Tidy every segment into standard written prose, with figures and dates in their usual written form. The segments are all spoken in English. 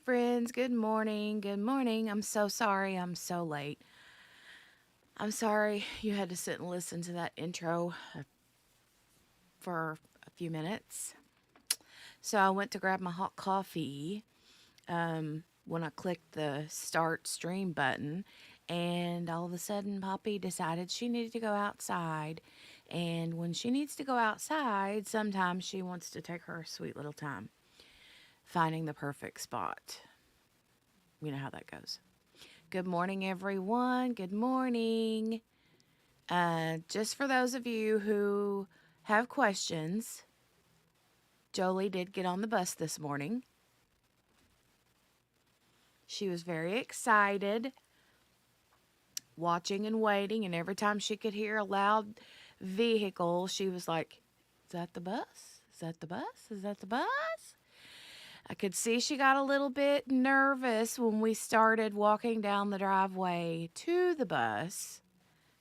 friends. Good morning. Good morning. I'm so sorry I'm so late. I'm sorry you had to sit and listen to that intro for a few minutes. So I went to grab my hot coffee when I clicked the start stream button, and all of a sudden, Poppy decided she needed to go outside. And when she needs to go outside, sometimes she wants to take her sweet little time finding the perfect spot. You know how that goes. Good morning, everyone. Good morning. Just for those of you who have questions, Jolie did get on the bus this morning. She was very excited, watching and waiting, and every time she could hear a loud vehicle, she was like, "Is that the bus? Is that the bus? Is that the bus?" I could see she got a little bit nervous when we started walking down the driveway to the bus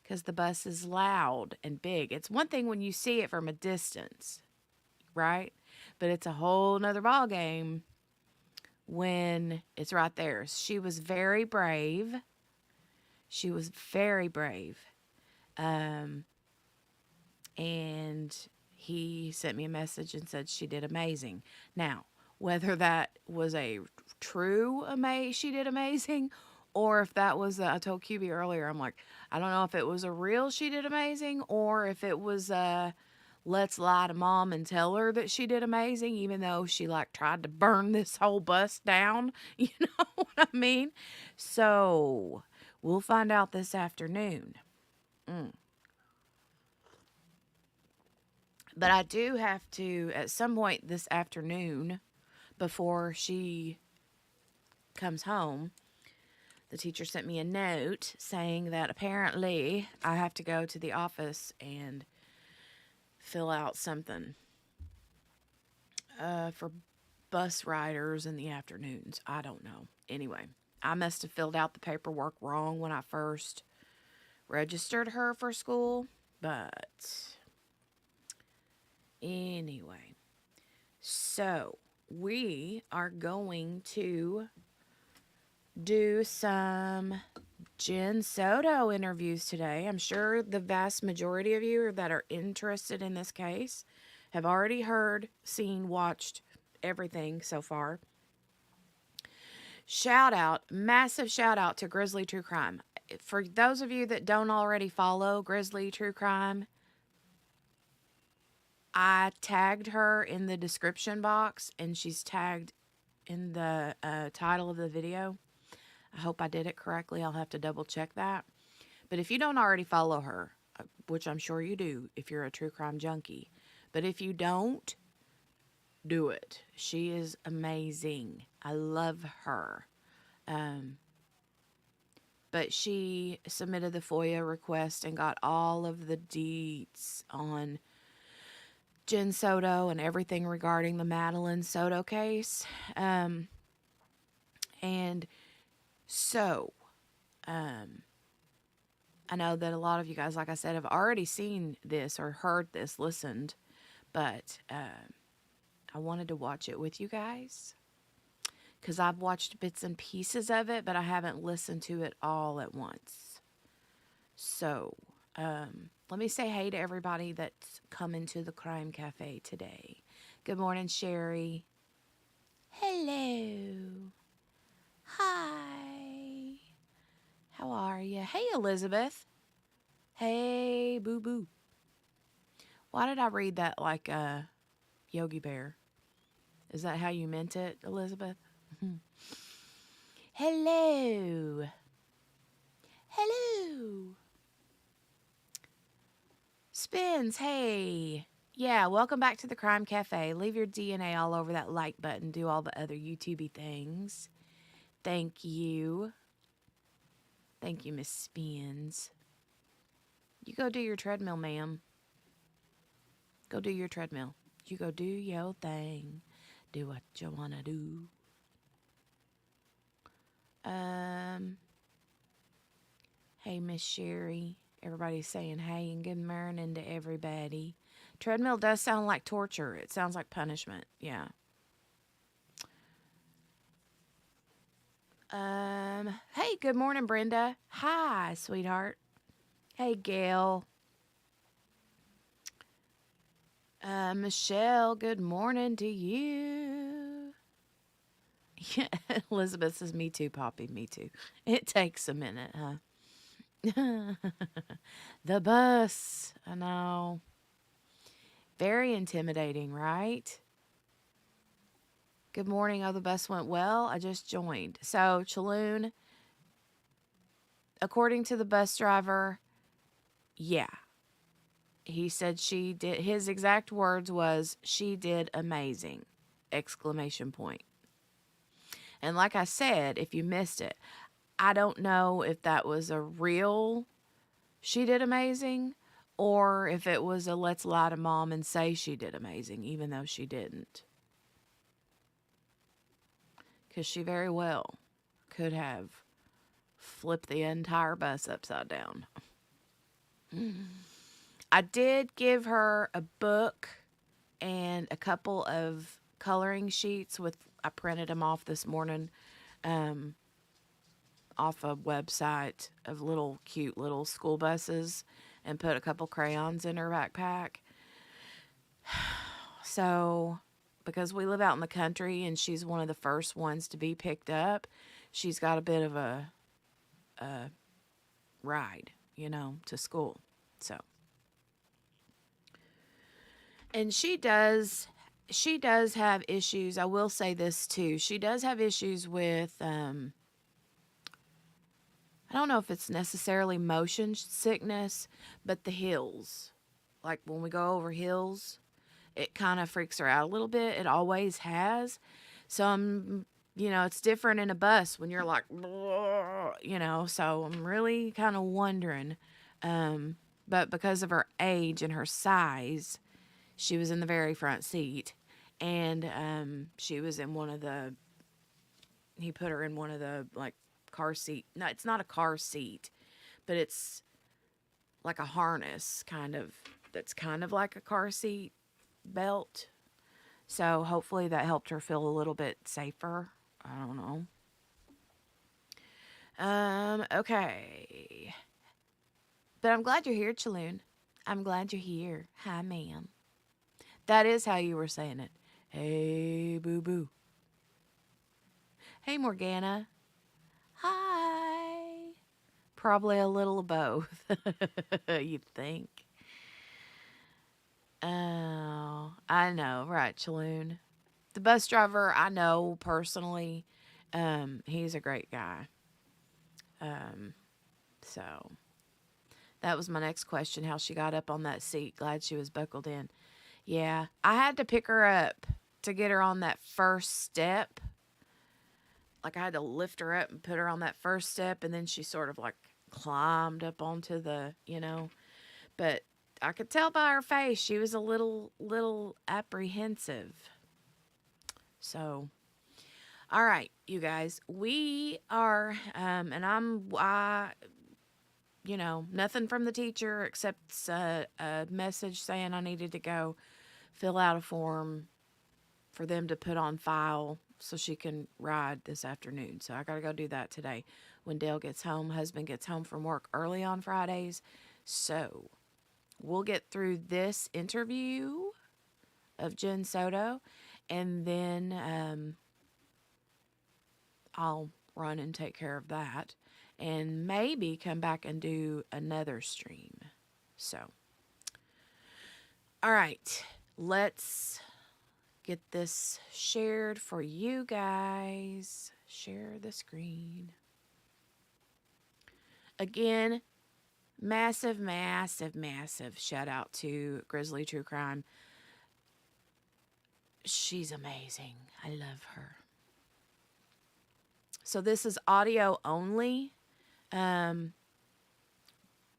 because the bus is loud and big. It's one thing when you see it from a distance, right? But it's a whole nother ball game when it's right there. She was very brave. She was very brave. And he sent me a message and said she did amazing. Now, whether that was a true she did amazing, or if that was I told QB earlier, I'm like, I don't know if it was a real she did amazing, or if it was let's lie to mom and tell her that she did amazing, even though she like tried to burn this whole bus down. You know what I mean? So we'll find out this afternoon. But I do have to, at some point this afternoon, before she comes home, the teacher sent me a note saying that apparently I have to go to the office and fill out something for bus riders in the afternoons. I don't know. Anyway, I must have filled out the paperwork wrong when I first registered her for school, but anyway, so we are going to do some JENN Soto interviews today. I'm sure the vast majority of you that are interested in this case have already heard, seen, watched everything so far. Massive shout out to Grizzly True Crime. For those of you that don't already follow Grizzly True Crime, I tagged her in the description box, and she's tagged in the title of the video. I hope I did it correctly. I'll have to double check that. But if you don't already follow her, which I'm sure you do if you're a true crime junkie, but if you don't, do it. She is amazing. I love her. But she submitted the FOIA request and got all of the deets on JENN Soto and everything regarding the Madeline Soto case. And so, I know that a lot of you guys, like I said, have already seen this or heard this, listened, but I wanted to watch it with you guys because I've watched bits and pieces of it, but I haven't listened to it all at once. So, let me say hey to everybody that's coming to the Crime Cafe today. Good morning, Sherry. Hello. Hi. How are you? Hey, Elizabeth. Hey, boo-boo. Why did I read that like a Yogi Bear? Is that how you meant it, Elizabeth? Hello. Hello. Spins, hey. Yeah, welcome back to the Crime Cafe. Leave your DNA all over that like button. Do all the other YouTubey things. Thank you. Thank you, Miss Spins. You go do your treadmill, ma'am. Go do your treadmill. You go do your thing. Do what you wanna do. Hey, Miss Sherry. Everybody's saying hey and good morning to everybody. Treadmill does sound like torture. It sounds like punishment. Yeah. Hey, good morning, Brenda. Hi, sweetheart. Hey, Gail. Michelle, good morning to you. Yeah, Elizabeth says, me too, Poppy, me too. It takes a minute, huh? The bus. I know. Very intimidating, right? Good morning. Oh, the bus went well. I just joined. So, Chaloon, according to the bus driver, yeah. He said she did, his exact words was, she did amazing! Exclamation point. And like I said, if you missed it, I don't know if that was a real she did amazing or if it was a let's lie to mom and say she did amazing, even though she didn't. Because she very well could have flipped the entire bus upside down. I did give her a book and a couple of coloring sheets I printed them off this morning off a website of little cute little school buses and put a couple crayons in her backpack. So, because we live out in the country and she's one of the first ones to be picked up, she's got a bit of a ride, to school. So, and she does have issues. I will say this too. She does have issues with I don't know if it's necessarily motion sickness, but the hills. Like when we go over hills, it kind of freaks her out a little bit. It always has. So it's different in a bus when you're like, so I'm really kind of wondering. But because of her age and her size, she was in the very front seat. And she was in he put her in one of the like car seat. No, it's not a car seat, but it's like a harness that's kind of like a car seat belt. So hopefully that helped her feel a little bit safer. I don't know. Okay. But I'm glad you're here, Chaloon. I'm glad you're here. Hi, ma'am. That is how you were saying it. Hey, boo-boo. Hey, Morgana. Hi. Probably a little of both, you'd think. Oh, I know, right, Chaloon. The bus driver, I know personally. He's a great guy. So that was my next question, how she got up on that seat. Glad she was buckled in. Yeah, I had to pick her up to get her on that first step. Like I had to lift her up and put her on that first step, and then she sort of like climbed up onto the, but I could tell by her face she was a little apprehensive. So, all right, you guys, we are, and nothing from the teacher except a message saying I needed to go fill out a form for them to put on file so she can ride this afternoon. So I got to go do that today when Dale gets home. Husband gets home from work early on Fridays. So we'll get through this interview of Jenn Soto, and then I'll run and take care of that and maybe come back and do another stream. So, all right, let's get this shared for you guys. Share the screen. Again, massive, massive, massive shout out to Grizzly True Crime. She's amazing. I love her. So this is audio only.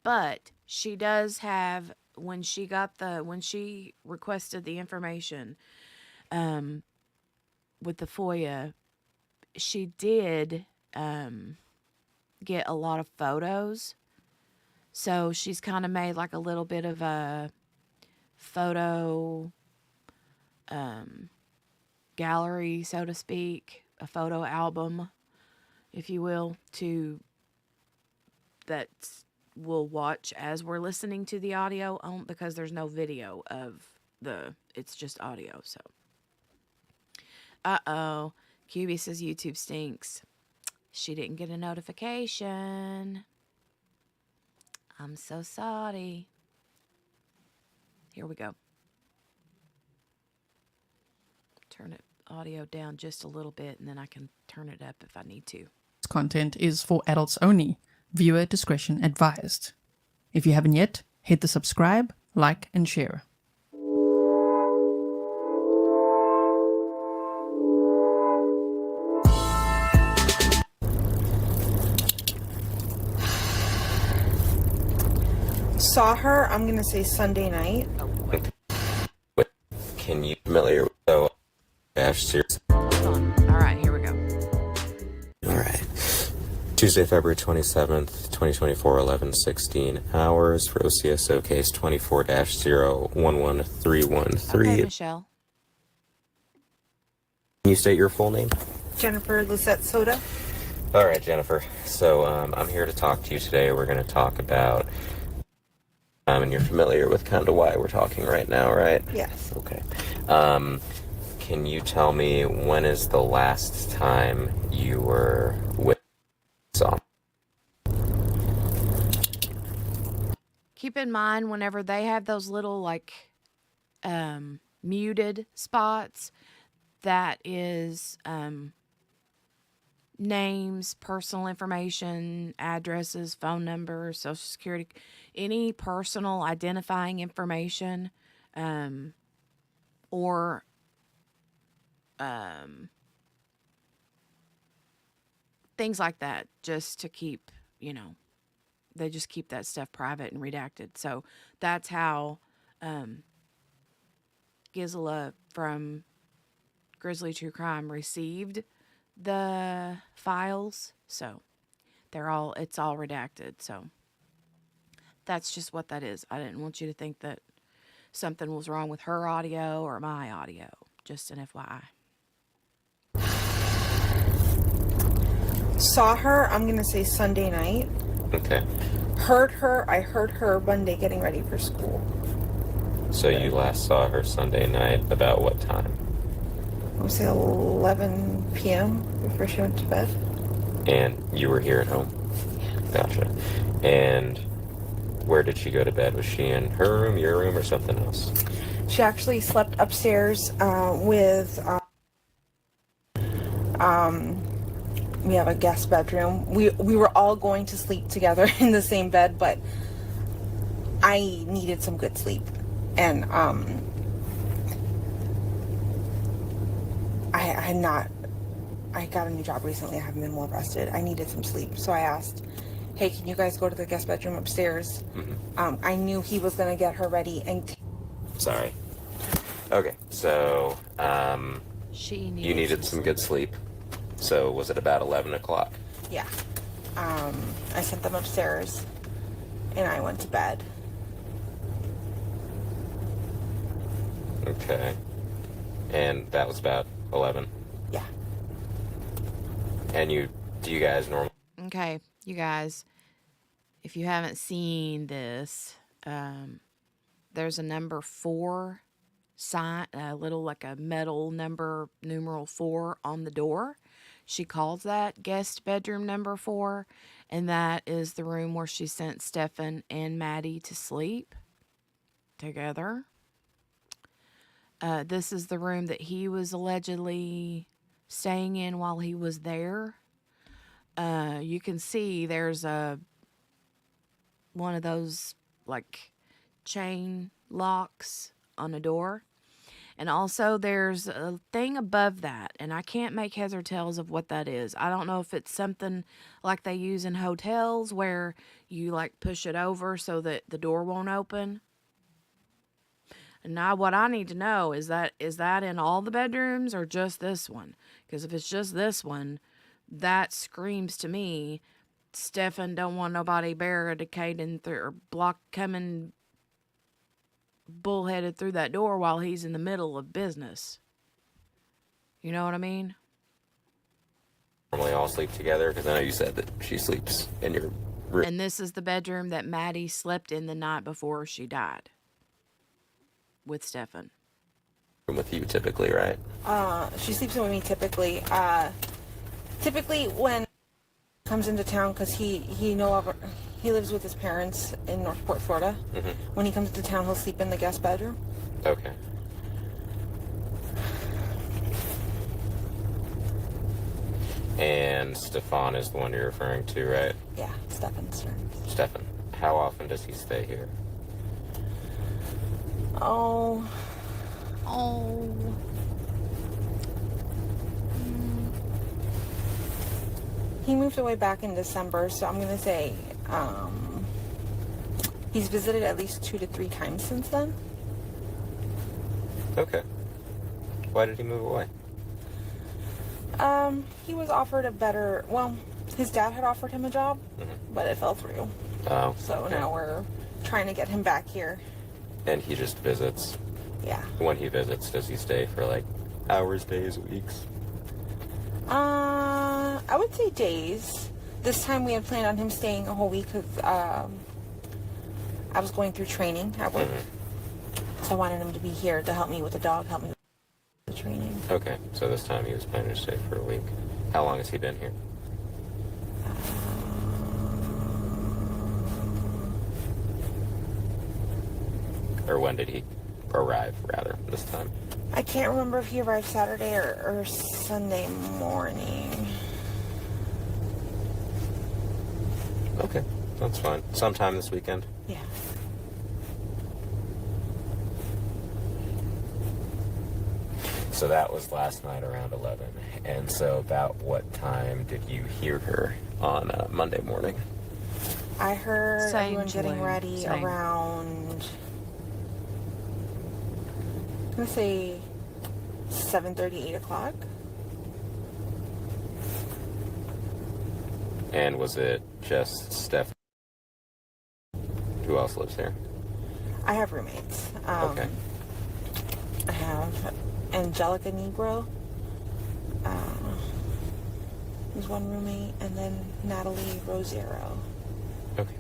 But she does have, when she requested the information, with the FOIA, she did, get a lot of photos. So she's kind of made like a little bit of a photo, gallery, so to speak, a photo album. if you will, to that will watch as we're listening to the audio because there's no video of it's just audio. So, QB says YouTube stinks. She didn't get a notification. I'm so sorry. Here we go. Turn it audio down just a little bit, and then I can turn it up if I need to. This content is for adults only. Viewer discretion advised. If you haven't yet, hit the subscribe, like, and share. Saw her, I'm gonna say Sunday night. Can you familiar with the dash series? Hold on. All right, here we go. All right. Tuesday, February 27th, 2024, 11:16 hours for OCSO case 24-011313. Okay, Michelle. Can you state your full name? Jennifer Soto. All right, Jennifer. So I'm here to talk to you today. We're going to talk about, and you're familiar with kind of why we're talking right now, right? Yes. Okay. Can you tell me when is the last time you were with someone? Keep in mind whenever they have those little like muted spots, that is names, personal information, addresses, phone numbers, social security, any personal identifying information, or things like that, just to keep, they just keep that stuff private and redacted. So that's how Gisela from Grizzly True Crime received the files. So it's all redacted. So that's just what that is. I didn't want you to think that something was wrong with her audio or my audio. Just an FYI. Saw her, I'm gonna say Sunday night. Okay. I heard her Monday getting ready for school. So you last saw her Sunday night about what time? I would say 11 p.m. before she went to bed. And you were here at home? Yeah. Gotcha. And where did she go to bed? Was she in her room, your room, or something else? She actually slept upstairs with, we have a guest bedroom. We were all going to sleep together in the same bed, but I needed some good sleep. And I got a new job recently. I haven't been well rested. I needed some sleep. So I asked, hey, can you guys go to the guest bedroom upstairs? Mm-hmm. I knew he was going to get her ready. Sorry. Okay, so You needed some good sleep. So was it about 11 o'clock? Yeah. I sent them upstairs and I went to bed. Okay. And that was about 11? Yeah. And do you guys normally... Okay, you guys, if you haven't seen this, there's a number 4 sign, a little like a metal number, numeral 4 on the door. She calls that guest bedroom number 4, and that is the room where she sent Stephan and Maddie to sleep together. This is the room that he was allegedly staying in while he was there. You can see there's one of those like chain locks on a door. And also there's a thing above that, and I can't make heads or tails of what that is. I don't know if it's something like they use in hotels where you like push it over so that the door won't open. And now what I need to know is that in all the bedrooms or just this one? Because if it's just this one, that screams to me, Stephan don't want nobody barricading through or coming bullheaded through that door while he's in the middle of business. You know what I mean? normally all sleep together? Because I know you said that she sleeps in your room And this is the bedroom that Maddie slept in the night before she died with Stephan. with you typically, right? She sleeps in with me typically. Typically when he comes into town, because he lives with his parents in Northport, Florida. Mm-hmm. When he comes to town, he'll sleep in the guest bedroom. Okay. And Stefan is the one you're referring to, right? Yeah, Stephan Sterns. Stefan. How often does he stay here? Oh, he moved away back in December, so I'm gonna say he's visited at least 2 to 3 times since then. Okay. Why did he move away? He was offered a better, well, his dad had offered him a job, but it fell through. Oh. So okay. now we're trying to get him back here. And he just visits. Yeah. When he visits, does he stay for like hours, days, weeks? I would say days. This time we had planned on him staying a whole week because I was going through training at work. So I wanted him to be here to help me with the dog, help me with the training. Okay, so this time he was planning to stay for a week. How long has he been here? Or when did he arrive, rather, this time? I can't remember if he arrived Saturday or Sunday morning. Okay, that's fine. Sometime this weekend? Yeah. So that was last night around 11. And so about what time did you hear her on Monday morning? I heard Same, everyone getting Julian, ready same. around, I'm going to say 7:30, 8 o'clock. And was it just Steph? Who else lives here? I have roommates. Okay. I have Angelica Negro, who's one roommate, and then Natalie Rosero. Okay.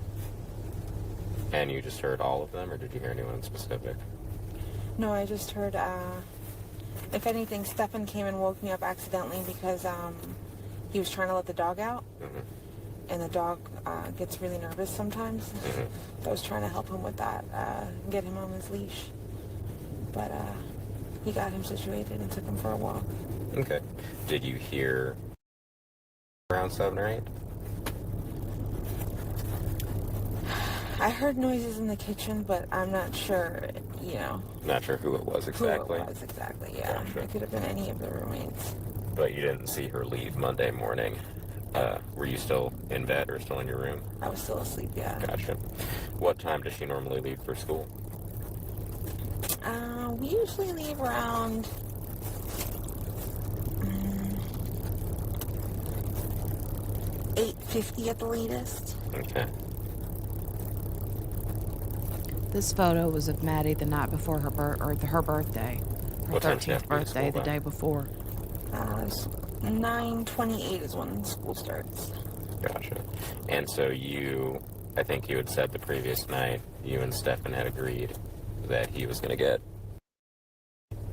And you just heard all of them, or did you hear anyone in specific? No, I just heard, if anything, Stephan came and woke me up accidentally because he was trying to let the dog out. And the dog gets really nervous sometimes. So I was trying to help him with that, get him on his leash. But he got him situated and took him for a walk. Okay. Did you hear around 7 or 8? I heard noises in the kitchen, but I'm not sure, Not sure who it was exactly. who it was exactly, yeah. Gotcha. It could have been any of the roommates. But you didn't see her leave Monday morning. Were you still in bed or still in your room? I was still asleep, yeah. Gotcha. What time does she normally leave for school? We usually leave around 8:50 at the latest. Okay. This photo was of Maddie the night before her birthday, her What time did you have 13th to be to birthday, school the by? day before. 9:28 is when school starts. Gotcha. And so I think you had said the previous night, you and Stephan had agreed that he was going to get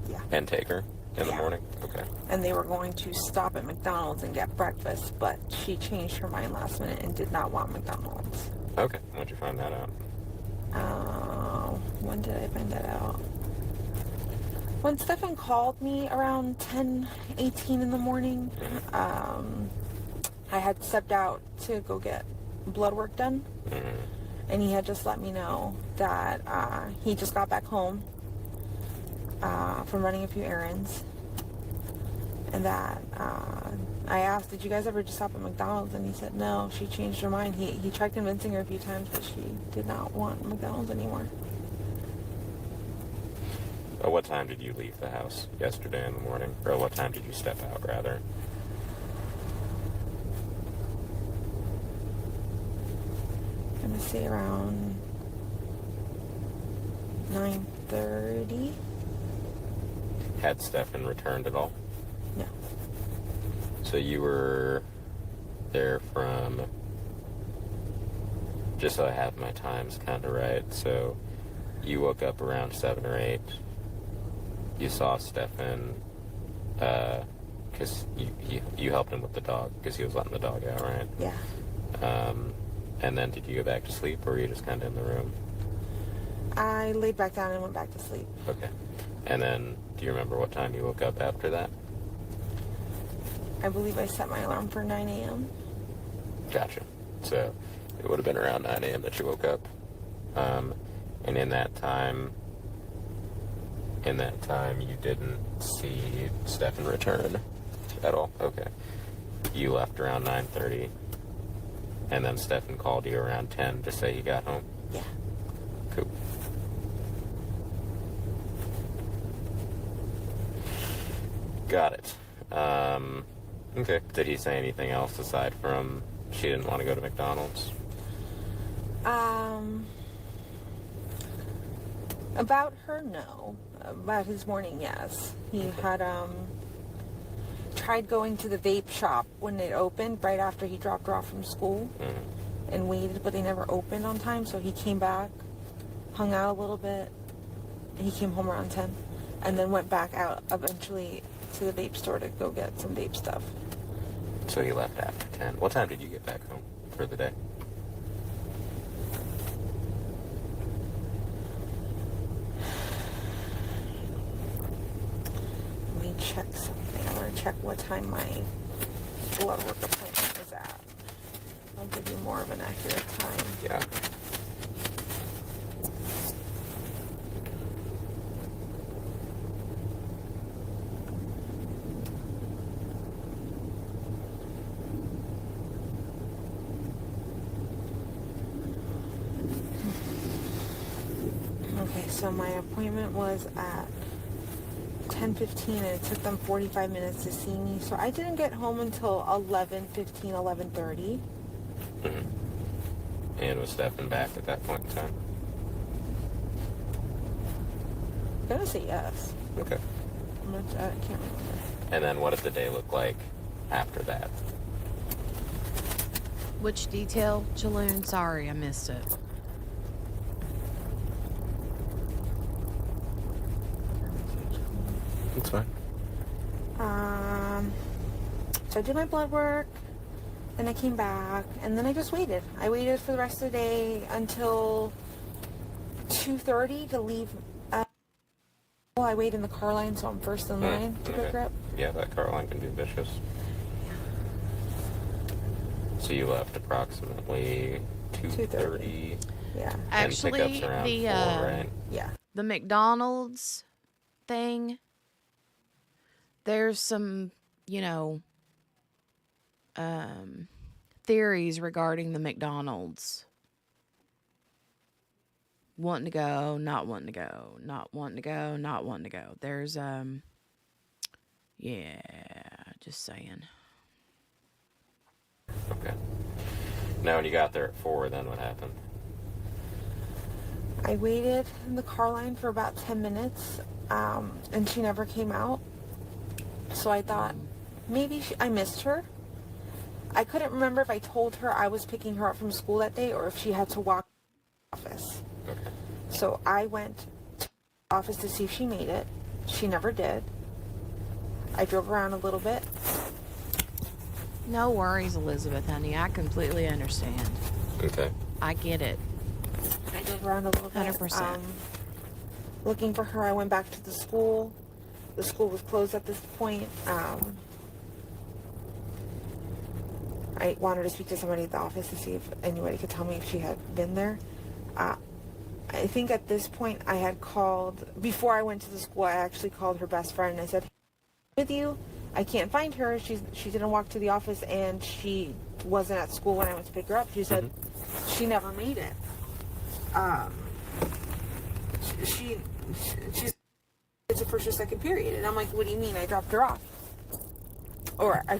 Yeah. and take her in the Yeah. morning? Okay. And they were going to stop at McDonald's and get breakfast, but she changed her mind last minute and did not want McDonald's. Okay. When'd you find that out? When did I find that out? When Stephan called me around 10:18 in the morning, I had stepped out to go get blood work done, and he had just let me know that he just got back home from running a few errands, and that I asked, did you guys ever just stop at McDonald's? And he said no, she changed her mind. He tried convincing her a few times, but she did not want McDonald's anymore. What time did you leave the house yesterday in the morning? Or what time did you step out, rather? I'm gonna say around 9:30. Had Stephan returned at all? No. So you were there from, just so I have my times kind of right, so you woke up around 7 or 8. You saw Stephan, because you helped him with the dog, because he was letting the dog out, right? Yeah. And then did you go back to sleep, or were you just kind of in the room? I laid back down and went back to sleep. Okay. And then, do you remember what time you woke up after that? I believe I set my alarm for 9 a.m. Gotcha. So it would have been around 9 a.m. that you woke up. And in that time, you didn't see Stephan return at all? Okay. You left around 9:30, and then Stephan called you around 10 to say he got home? Yeah. Cool. Got it. Okay. Did he say anything else aside from she didn't want to go to McDonald's? About her, no. About his morning, yes. He had tried going to the vape shop when it opened right after he dropped her off from school, and waited, but they never opened on time, so he came back, hung out a little bit, and he came home around 10, and then went back out eventually to the vape store to go get some vape stuff. So he left after 10. What time did you get back home for the day? Let me check something. I want to check what time my blood work appointment is at. I'll give you more of an accurate time. Yeah. Okay, so my appointment was at 10:15, and it took them 45 minutes to see me. So I didn't get home until 11:15, 11:30. And was Stephan back at that point in time? I'm gonna say yes. Okay. I can't remember. And then what did the day look like after that? Which detail, Jaloon? Sorry, I missed it. That's fine. So I did my blood work, then I came back, and then I just waited. I waited for the rest of the day until 2:30 to leave. Well, I wait in the car line, so I'm first in line to pick her up. Yeah, that car line can be vicious. So you left approximately 2:30. Yeah. Actually, and pickups around 4, right? Yeah. the McDonald's thing, there's some, theories regarding the McDonald's. Wanting to go, not wanting to go, not wanting to go, not wanting to go. There's, yeah, just saying. Okay. Now when you got there at 4, then what happened? I waited in the car line for about 10 minutes, and she never came out. So I thought maybe I missed her. I couldn't remember if I told her I was picking her up from school that day or if she had to walk to the office. Okay. So I went to the office to see if she made it. She never did. I drove around a little bit. No worries, Elizabeth, honey. I completely understand. Okay. I get it. I drove around a little bit. 100%. Looking for her, I went back to the school. The school was closed at this point. I wanted to speak to somebody at the office to see if anybody could tell me if she had been there. I think at this point I had called, before I went to the school, I actually called her best friend and I said, with you, I can't find her. She didn't walk to the office and she wasn't at school when I went to pick her up. She said she never made it. She's it's a first or second period. And I'm like, what do you mean? I dropped her off.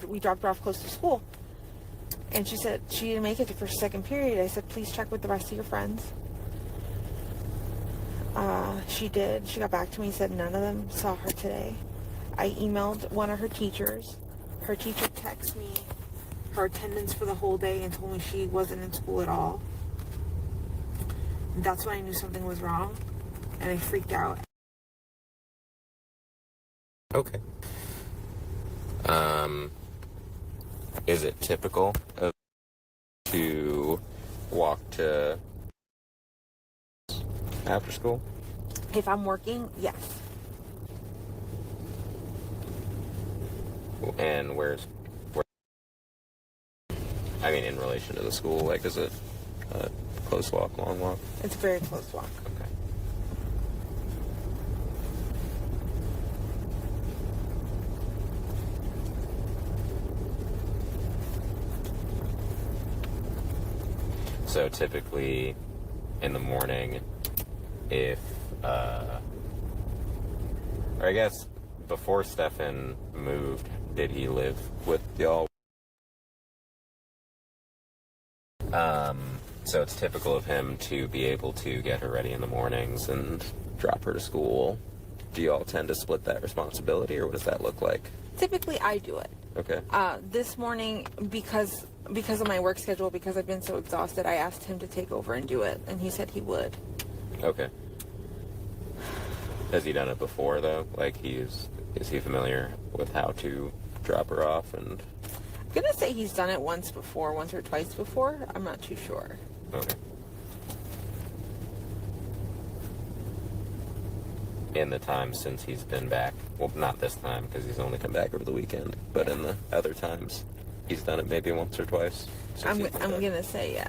We dropped her off close to school. And she said she didn't make it to first or second period. I said, please check with the rest of your friends. She did. She got back to me and said none of them saw her today. I emailed one of her teachers. her teacher texted me her attendance for the whole day and told me she wasn't in school at all. That's when I knew something was wrong, and I freaked out. Okay. Is it typical of to walk to after school? If I'm working, yes. And where? I mean, in relation to the school, like, is it a close walk, long walk? It's a very close walk. Okay. So typically in the morning, if, or I guess before Stephan moved, did he live with y'all? So it's typical of him to be able to get her ready in the mornings and drop her to school. Do y'all tend to split that responsibility, or what does that look like? Typically, I do it. Okay. This morning, because of my work schedule, because I've been so exhausted, I asked him to take over and do it, and he said he would. Okay. Has he done it before, though? Like, is he familiar with how to drop her off? And I'm gonna say he's done it once or twice before. I'm not too sure. okay. In the time since he's been back, well, not this time because he's only come back over the weekend, but in the other times, he's done it maybe once or twice. I'm gonna say yeah.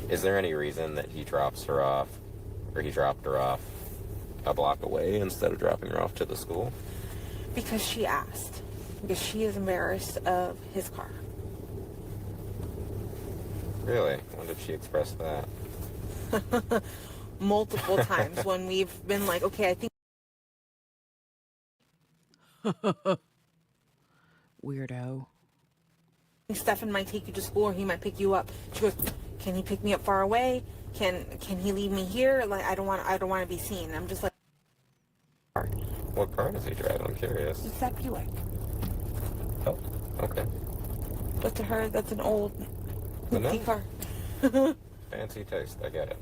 Is there any reason that he drops her off, or he dropped her off a block away instead of dropping her off to the school? Because she asked. Because she is embarrassed of his car. Really? When did she express that? Multiple times when we've been like, okay, I think Weirdo. Stephan might take you to school or he might pick you up. She goes, can he pick me up far away? Can he leave me here? Like, I don't want to be seen. I'm just like, What car does he drive? I'm curious. it's that Buick. Oh, okay. But to her, that's an old But no. car. Fancy taste. I get it.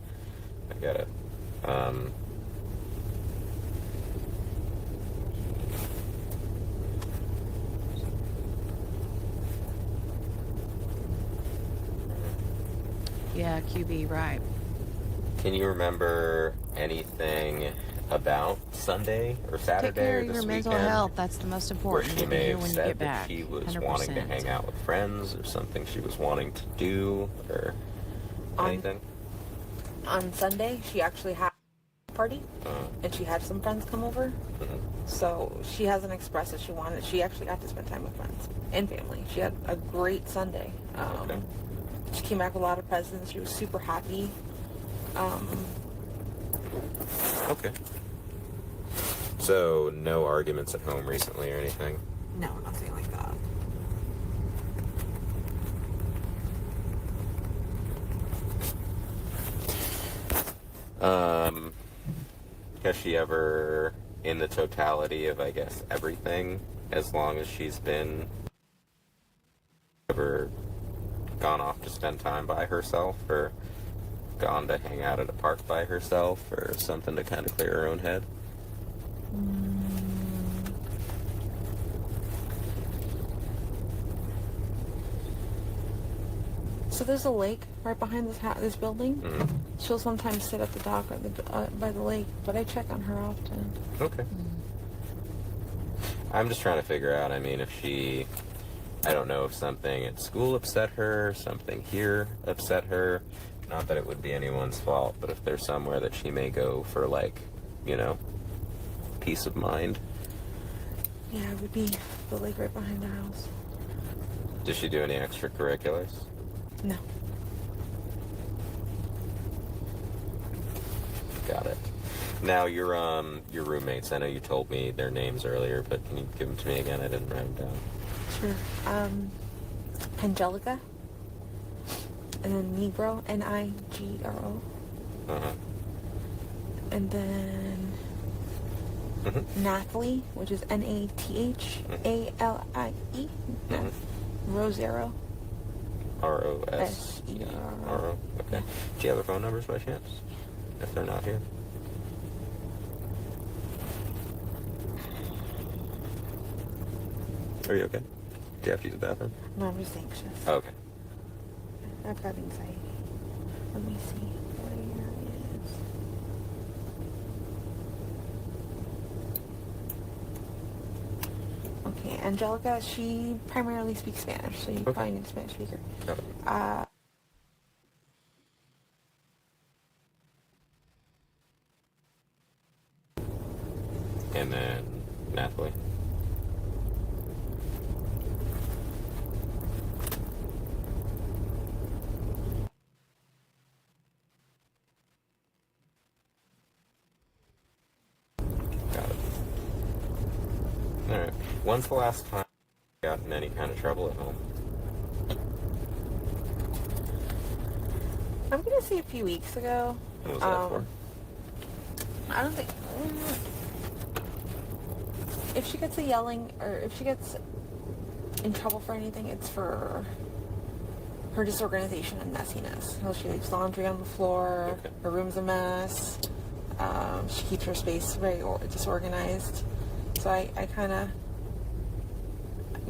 Yeah, QB, right. Can you remember anything about Sunday or Saturday Take care or of this your mental weekend health. That's the most where important she to may do have when you said get that back. she was 100%. wanting to hang out with friends, or something she was wanting to do, or anything? On Sunday, she actually had a party, and she had some friends come over. Mhm. So she hasn't expressed that she wanted. She actually got to spend time with friends and family. She had a great Sunday. Okay. She came back with a lot of presents. She was super happy. Okay. So, no arguments at home recently or anything? No, nothing like that. Has she ever, in the totality of, I guess, everything, as long as she's been, ever gone off to spend time by herself, or gone to hang out at a park by herself, or something to kind of clear her own head? So there's a lake right behind this building. Mm-hmm. She'll sometimes sit at the dock or by the lake, but I check on her often. Okay. I'm just trying to figure out, I mean, if she, I don't know if something at school upset her, something here upset her. Not that it would be anyone's fault, but if there's somewhere that she may go for, like, you know, peace of mind. Yeah, it would be the lake right behind the house. Does she do any extracurriculars? No. Got it. Now, your roommates, I know you told me their names earlier, but can you give them to me again? I didn't write them down. Sure. Angelica. And then Negro, Nigro. Uh-huh. And then Nathalie, which is Nathalie. Rosero. Rosero. Okay. Do you have their phone numbers by chance? If they're not here. Are you okay? Do you have to use the bathroom? No, I'm just anxious. Oh, okay. I've got anxiety. Let me see. Where is... Okay, Angelica, she primarily speaks Spanish, so you probably need a Spanish speaker. Got it. And then Nathalie. Got it. Alright. When's the last time you got in any kind of trouble at home? I'm gonna say a few weeks ago. What was that for? I don't think... If she gets a yelling, or if she gets in trouble for anything, it's for her disorganization and messiness. How she leaves laundry on the floor, her room's a mess, she keeps her space very disorganized. So I kind of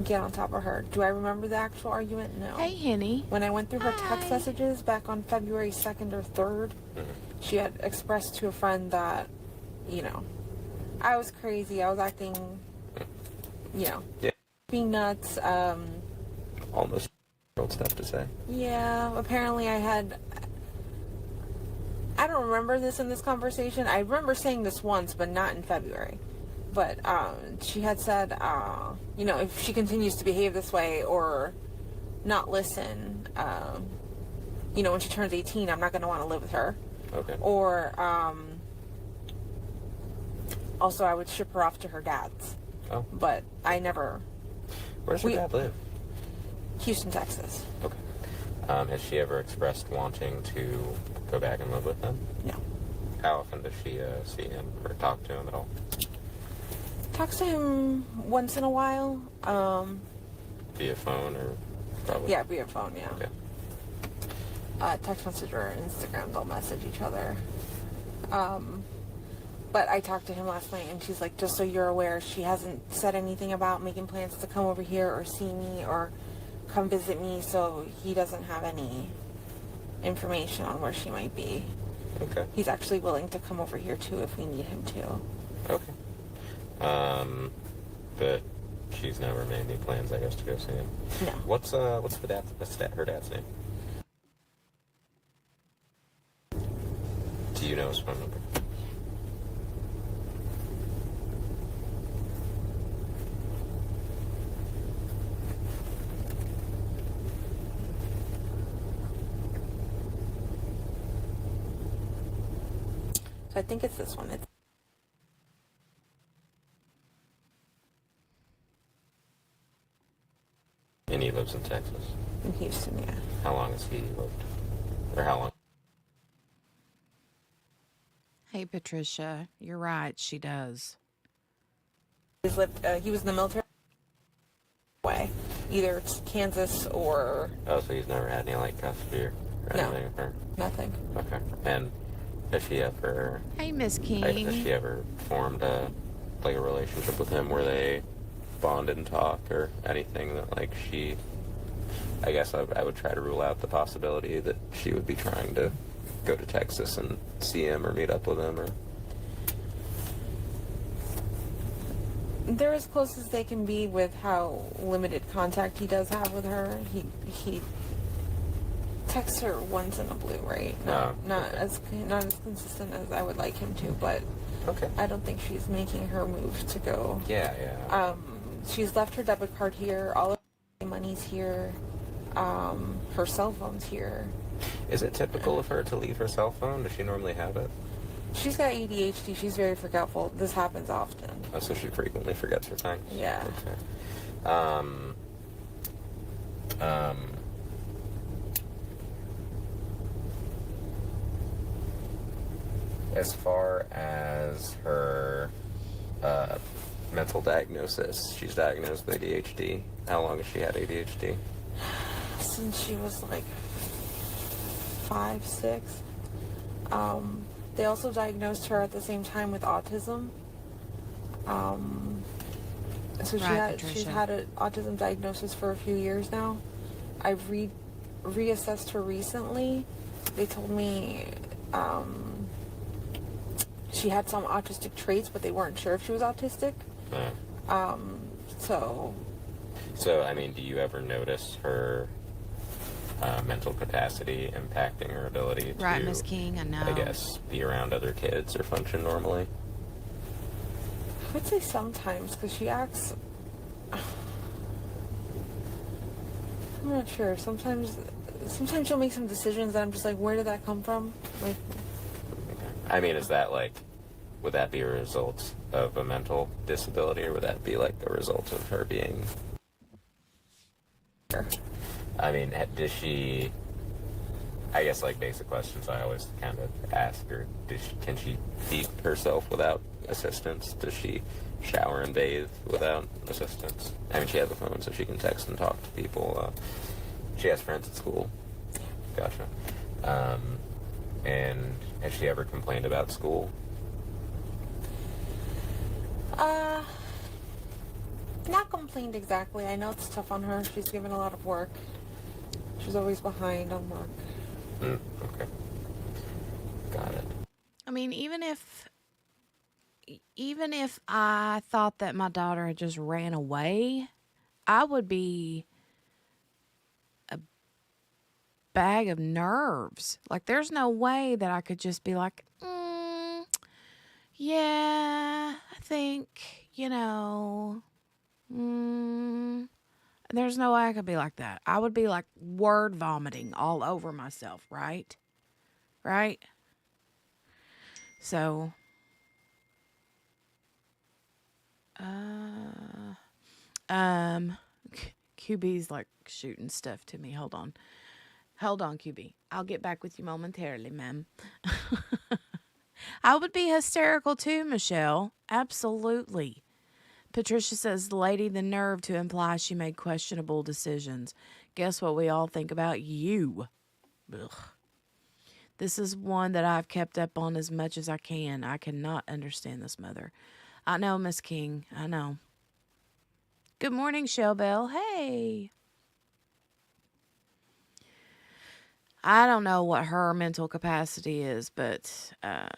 get on top of her. Do I remember the actual argument? No. Hey, Henny. When I went through her text messages back on February 2nd or 3rd, she had expressed to a friend that, you know, I was crazy. I was acting, you know, being nuts. Almost old stuff to say. Yeah, apparently I don't remember this in this conversation. I remember saying this once, but not in February. But she had said, you know, if she continues to behave this way or not listen, you know, when she turns 18, I'm not going to want to live with her. Okay. Or, also, I would ship her off to her dad's. Oh. But I never... Where's your dad live? Houston, Texas. Okay. Has she ever expressed wanting to go back and live with them? No. How often does she see him or talk to him at all? Talks to him once in a while. Via phone or probably? Yeah, via phone, yeah. Okay. Text message or Instagram, they'll message each other. But I talked to him last night, and she's like, just so you're aware, she hasn't said anything about making plans to come over here or see me or come visit me, so he doesn't have any information on where she might be. Okay. He's actually willing to come over here, too, if we need him to. Okay. But she's never made any plans, I guess, to go see him. No. What's her dad's name? Do you know his phone number? So I think it's this one. And he lives in Texas. In Houston, yeah. How long has he lived? Or how long? Hey, Patricia. You're right. She does. He's lived. He was in the military. Way, either it's Kansas or. Oh, so he's never had any like custody or anything with her? Nothing. Okay. And has she ever? Hey, Miss King. Has she ever formed a relationship with him where they bonded and talked or anything that like she? I guess I would try to rule out the possibility that she would be trying to go to Texas and see him or meet up with him or. They're as close as they can be with how limited contact he does have with her. He texts her once in a blue, right? Not as consistent as I would like him to, but okay. I don't think she's making her move to go. Yeah. She's left her debit card here. All of her money's here. Her cell phone's here. Is it typical of her to leave her cell phone? Does she normally have it? She's got ADHD. She's very forgetful. This happens often. Oh, so she frequently forgets her things? Yeah. Okay. As far as her mental diagnosis. She's diagnosed with ADHD. How long has she had ADHD? Since she was like 5, 6. They also diagnosed her at the same time with autism. So she's had an autism diagnosis for a few years now. I've reassessed her recently. They told me she had some autistic traits, but they weren't sure if she was autistic. So, I mean, do you ever notice her mental capacity impacting her ability to, Right, Miss King, I know. I guess, be around other kids or function normally? I would say sometimes, because she acts... I'm not sure. Sometimes she'll make some decisions that I'm just like, where did that come from? Like, I mean, is that like, would that be a result of a mental disability, or would that be like a result of her being... I mean, does she... I guess, like, basic questions I always kind of ask her. Can she feed herself without assistance? Does she shower and bathe without assistance? I mean, she has a phone, so she can text and talk to people. She has friends at school. Gotcha. And has she ever complained about school? Not complained exactly. I know it's tough on her. She's given a lot of work. She's always behind on work. Okay. Got it. I mean, even if I thought that my daughter had just ran away, I would be a bag of nerves. Like, there's no way that I could just be like, yeah, I think, there's no way I could be like that. I would be like word vomiting all over myself, right? Right? So, QB's like shooting stuff to me. Hold on, QB. I'll get back with you momentarily, ma'am. I would be hysterical too, Michelle. Absolutely. Patricia says, lady, the nerve to imply she made questionable decisions. Guess what we all think about you? Ugh. This is one that I've kept up on as much as I can. I cannot understand this mother. I know, Miss King. I know. Good morning, Shellbell. Hey. I don't know what her mental capacity is, but I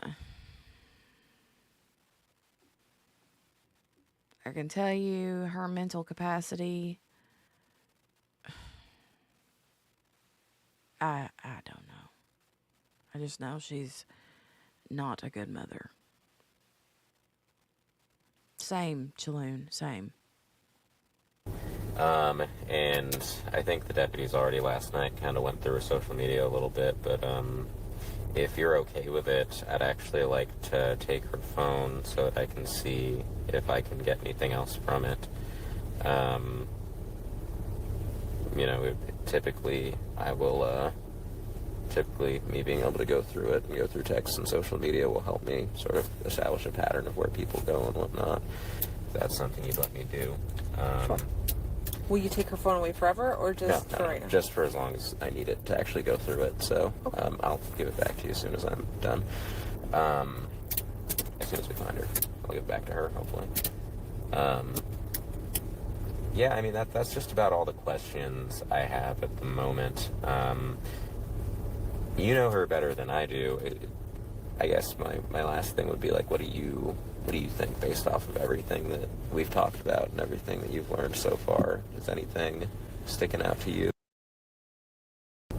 can tell you her mental capacity. I don't know. I just know she's not a good mother. Same, Chaloon, same. And I think the deputies already last night kind of went through her social media a little bit, but if you're okay with it, I'd actually like to take her phone so that I can see if I can get anything else from it. Typically me being able to go through it and go through text and social media will help me sort of establish a pattern of where people go and whatnot. If that's something you'd let me do. Sure. Will you take her phone away forever, or just No, for right now? just for as long as I need it to actually go through it. So Okay. I'll give it back to you as soon as I'm done. As soon as we find her, I'll give it back to her, hopefully. Yeah, I mean, that's just about all the questions I have at the moment. You know her better than I do. I guess my last thing would be like, what do you think based off of everything that we've talked about and everything that you've learned so far? Is anything sticking out to you? No.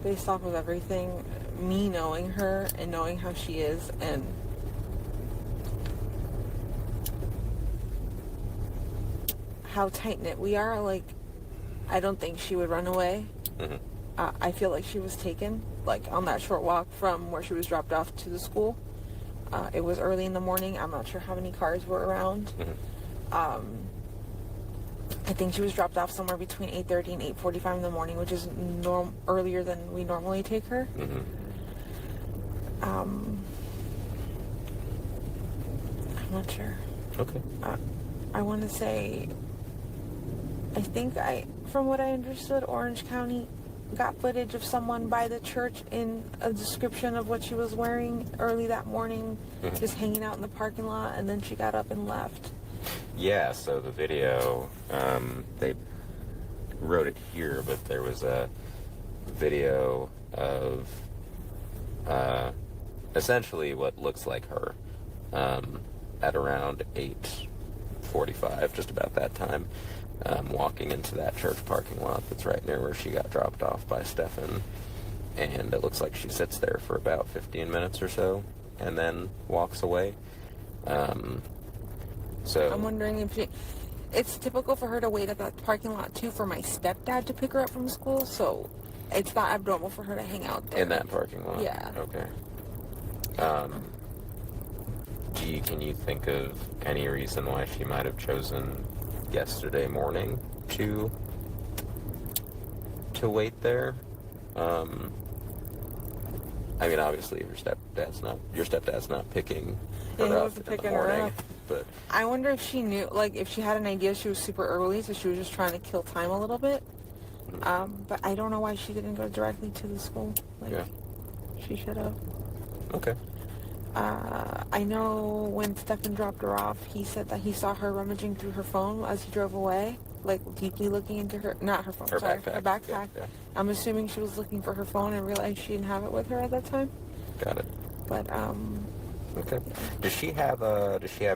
Based off of everything, me knowing her and knowing how she is, and how tight-knit we are, like, I don't think she would run away. Mm-hmm. I feel like she was taken, like, on that short walk from where she was dropped off to the school. It was early in the morning. I'm not sure how many cars were around. Mm-hmm. I think she was dropped off somewhere between 8:30 and 8:45 in the morning, which is earlier than we normally take her. Mm-hmm. I not sure. Okay. I want to say, from what I understood, Orange County got footage of someone by the church in a description of what she was wearing early that morning, just hanging out in the parking lot, and then she got up and left. Yeah, so the video, they wrote it here, but there was a video of essentially what looks like her at around 8:45, just about that time, walking into that church parking lot that's right near where she got dropped off by Stephan. And it looks like she sits there for about 15 minutes or so and then walks away. So I'm wondering if it's typical for her to wait at that parking lot too for my stepdad to pick her up from school, so it's not abnormal for her to hang out there. In that parking lot? Yeah. Okay. Can you think of any reason why she might have chosen yesterday morning to wait there? I mean, obviously, your stepdad's not picking Yeah, he her up wasn't in the picking her morning, up. but I wonder if she knew, like, if she had an idea she was super early, so she was just trying to kill time a little bit. But I don't know why she didn't go directly to the school. Like, yeah. she should have. Okay. I know when Stephan dropped her off, he said that he saw her rummaging through her phone as he drove away, like deeply looking into not her phone, Her sorry, backpack. her backpack. Yeah. I'm assuming she was looking for her phone and realized she didn't have it with her at that time. Got it. But Okay. Does she have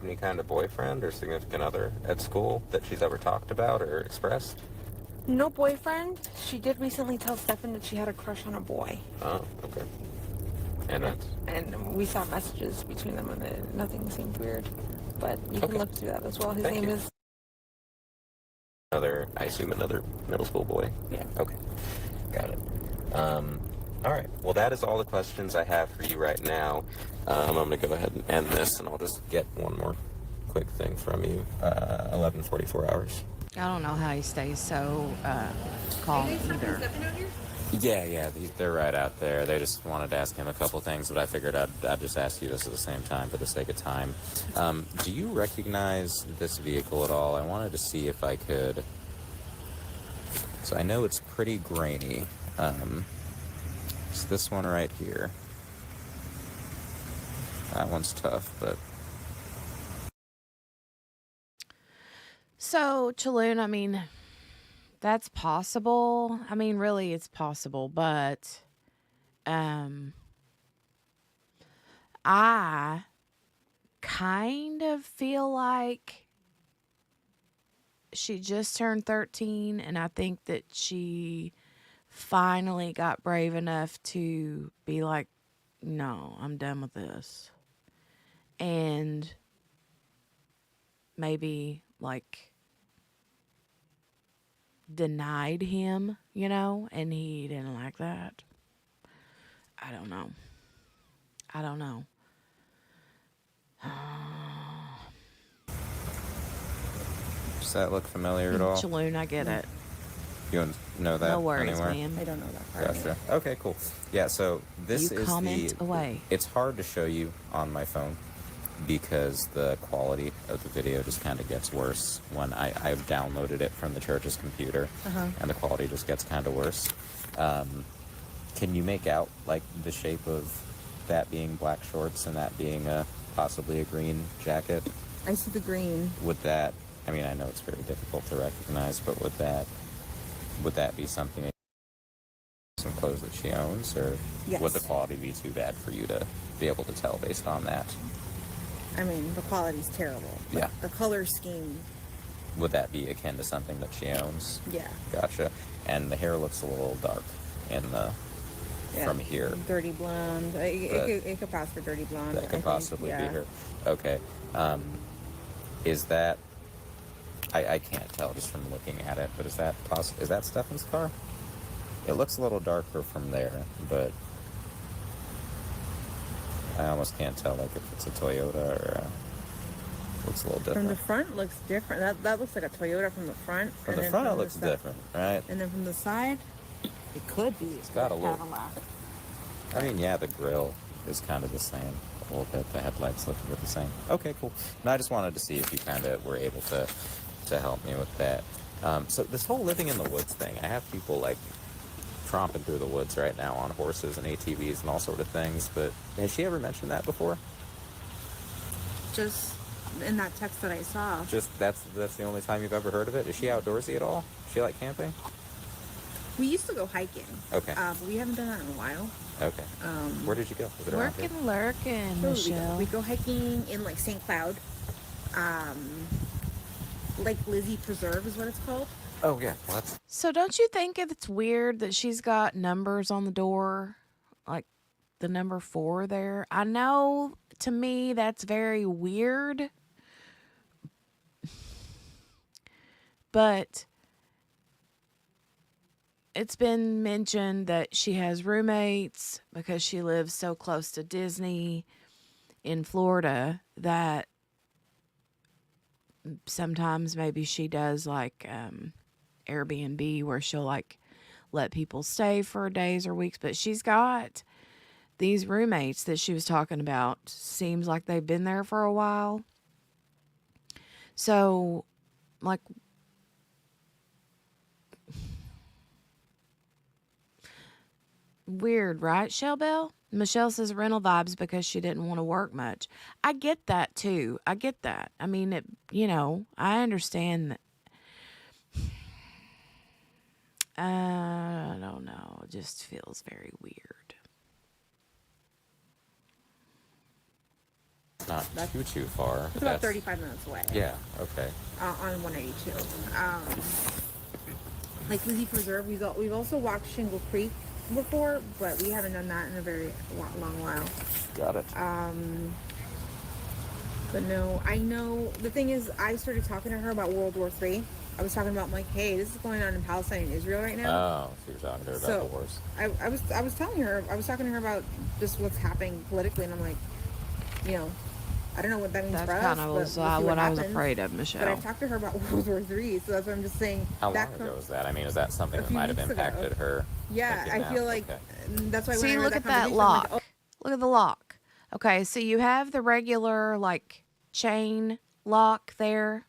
any kind of boyfriend or significant other at school that she's ever talked about or expressed? no boyfriend. She did recently tell Stephan that she had a crush on a boy. Oh, okay. And we saw messages between them, and nothing seemed weird. But you can Okay. look through that as well. His Thank name you. is. I assume another middle school boy. Yeah. Okay. Got it. All right. Well, that is all the questions I have for you right now. I'm going to go ahead and end this, and I'll just get one more quick thing from you. 11:44 hours. I don't know how he stays so calm either. Yeah, they're right out there. They just wanted to ask him a couple things, but I figured I'd just ask you this at the same time for the sake of time. Do you recognize this vehicle at all? I wanted to see if I could... So I know it's pretty grainy. It's this one right here. That one's tough, but... So, Chaloon, I mean, that's possible. I mean, really, it's possible, but I kind of feel like she just turned 13, and I think that she finally got brave enough to be like, no, I'm done with this. And maybe, like, denied him, and he didn't like that. I don't know. Does that look familiar at all? Chaloon, I get it. You don't know that No worries, anywhere? ma'am. I don't know that part. Gotcha. Okay, cool. Yeah, so this You is comment away. It's hard to show you on my phone because the quality of the video just kind of gets worse when I've downloaded it from the church's computer, and the quality just gets kind of worse. Can you make out like the shape of that being black shorts and that being possibly a green jacket? I see the green. Would that? I mean, I know it's very difficult to recognize, but would that be something? Some clothes that she owns, or Yes. would the quality be too bad for you to be able to tell based on that? I mean, the quality's terrible. But Yeah. the color scheme, Would that be akin to something that she owns? yeah. Gotcha. And the hair looks a little dark in the Yeah. from here. Dirty blonde. It could pass for dirty blonde. That I could think. possibly Yeah. be her. Okay. Is that? I can't tell just from looking at it, but is that is that Stephan's car? It looks a little darker from there, but I almost can't tell like if it's a Toyota or looks a little different. From the front looks different. That looks like a Toyota from the front. From and the then front, it from the looks side- different, right? And then from the side, it could be. It's got a little- Cadillac. I mean, yeah, the grill is kind of the same. little bit. The headlights look the same. Okay, cool. No, I just wanted to see if you kind of were able to help me with that. So this whole living in the woods thing, I have people like tromping through the woods right now on horses and ATVs and all sort of things, but has she ever mentioned that before? Just in that text that I saw. Just that's the only time you've ever heard of it? Is she outdoorsy at all? Does she like camping? We used to go hiking. Okay. But we haven't done that in a while. Okay. Where did you go? Was it around here? Working, lurking, So Michelle. we go hiking in like St. Cloud. Lake Lizzie Preserve is what it's called. Oh yeah. Well, that's So don't you think it's weird that she's got numbers on the door, like the number 4 there? I know, to me, that's very weird. But it's been mentioned that she has roommates because she lives so close to Disney in Florida that sometimes maybe she does like Airbnb where she'll like let people stay for days or weeks. But she's got these roommates that she was talking about. Seems like they've been there for a while. So, like, weird, right, Shellbell? Michelle says rental vibes because she didn't want to work much. I get that too. I get that. I mean, I understand that. I don't know. It just feels very weird. not too far. It's about 35 minutes away. Yeah. Okay. On 182. Like Lizzie Preserve, we've also walked Shingle Creek before, but we haven't done that in a very long while. Got it. But no, I know, the thing is, I started talking to her about World War III. I was talking about, like, hey, this is going on in Palestine and Israel right now. Oh, so you're talking to her about the wars. I was telling her, I was talking to her about just what's happening politically, and I'm like, I don't know what that means That's for us. kind of was what I was afraid of, Michelle. But I talked to her about World War III, so that's what I'm just saying. How long ago was that? I mean, is that something that might have impacted her? Yeah, I feel like that's why. See, when I look read at that conversation, lock. I'm like, Look at the lock. Okay, so you have the regular, like, chain lock there.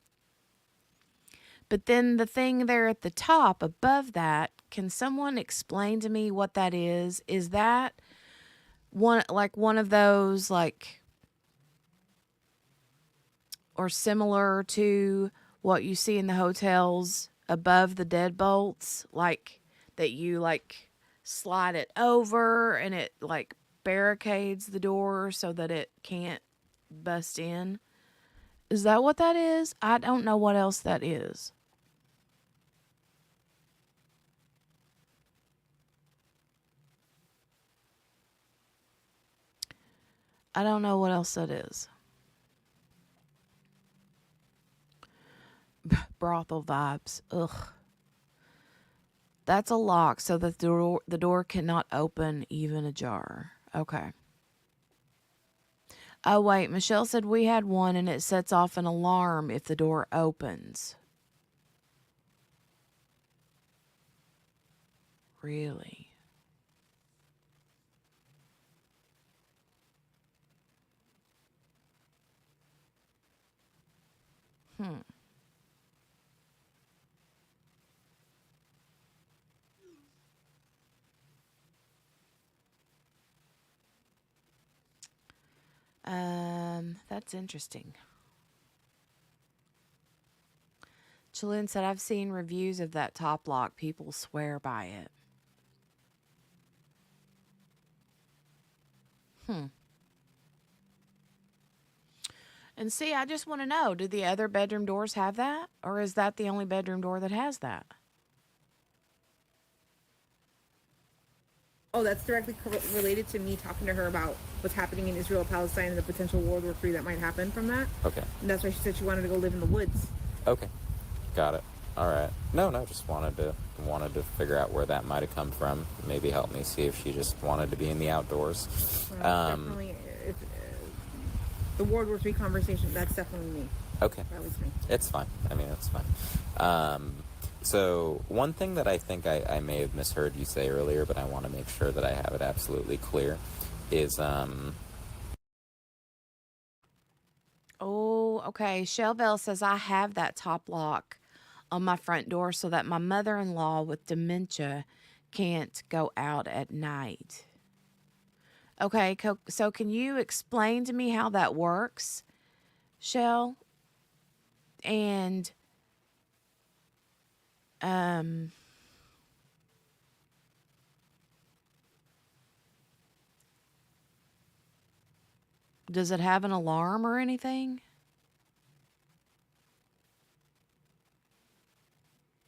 But then the thing there at the top above that, can someone explain to me what that is? Is that one of those, like, or similar to what you see in the hotels above the deadbolts, like that you like slide it over and it like barricades the door so that it can't bust in? Is that what that is? I don't know what else that is. I don't know what else that is. Brothel vibes. Ugh. That's a lock so that the door cannot open even ajar. Okay. Oh, wait. Michelle said we had one and it sets off an alarm if the door opens. Really? That's interesting. Chalyn said, I've seen reviews of that top lock. People swear by it. And see, I just want to know, do the other bedroom doors have that? Or is that the only bedroom door that has that? oh, that's directly related to me talking to her about what's happening in Israel, Palestine, and the potential World War III that might happen from that. Okay. And that's why she said she wanted to go live in the woods. Okay. Got it. All right. No, just wanted to figure out where that might have come from. Maybe help me see if she just wanted to be in the outdoors. Definitely, the World War III conversation, that's definitely me. Okay. That was me. It's fine. I mean, it's fine. So one thing that I think I may have misheard you say earlier, but I want to make sure that I have it absolutely clear, is Okay, Shelville says I have that top lock on my front door so that my mother-in-law with dementia can't go out at night. Okay, so can you explain to me how that works, Shell? And um does it have an alarm or anything?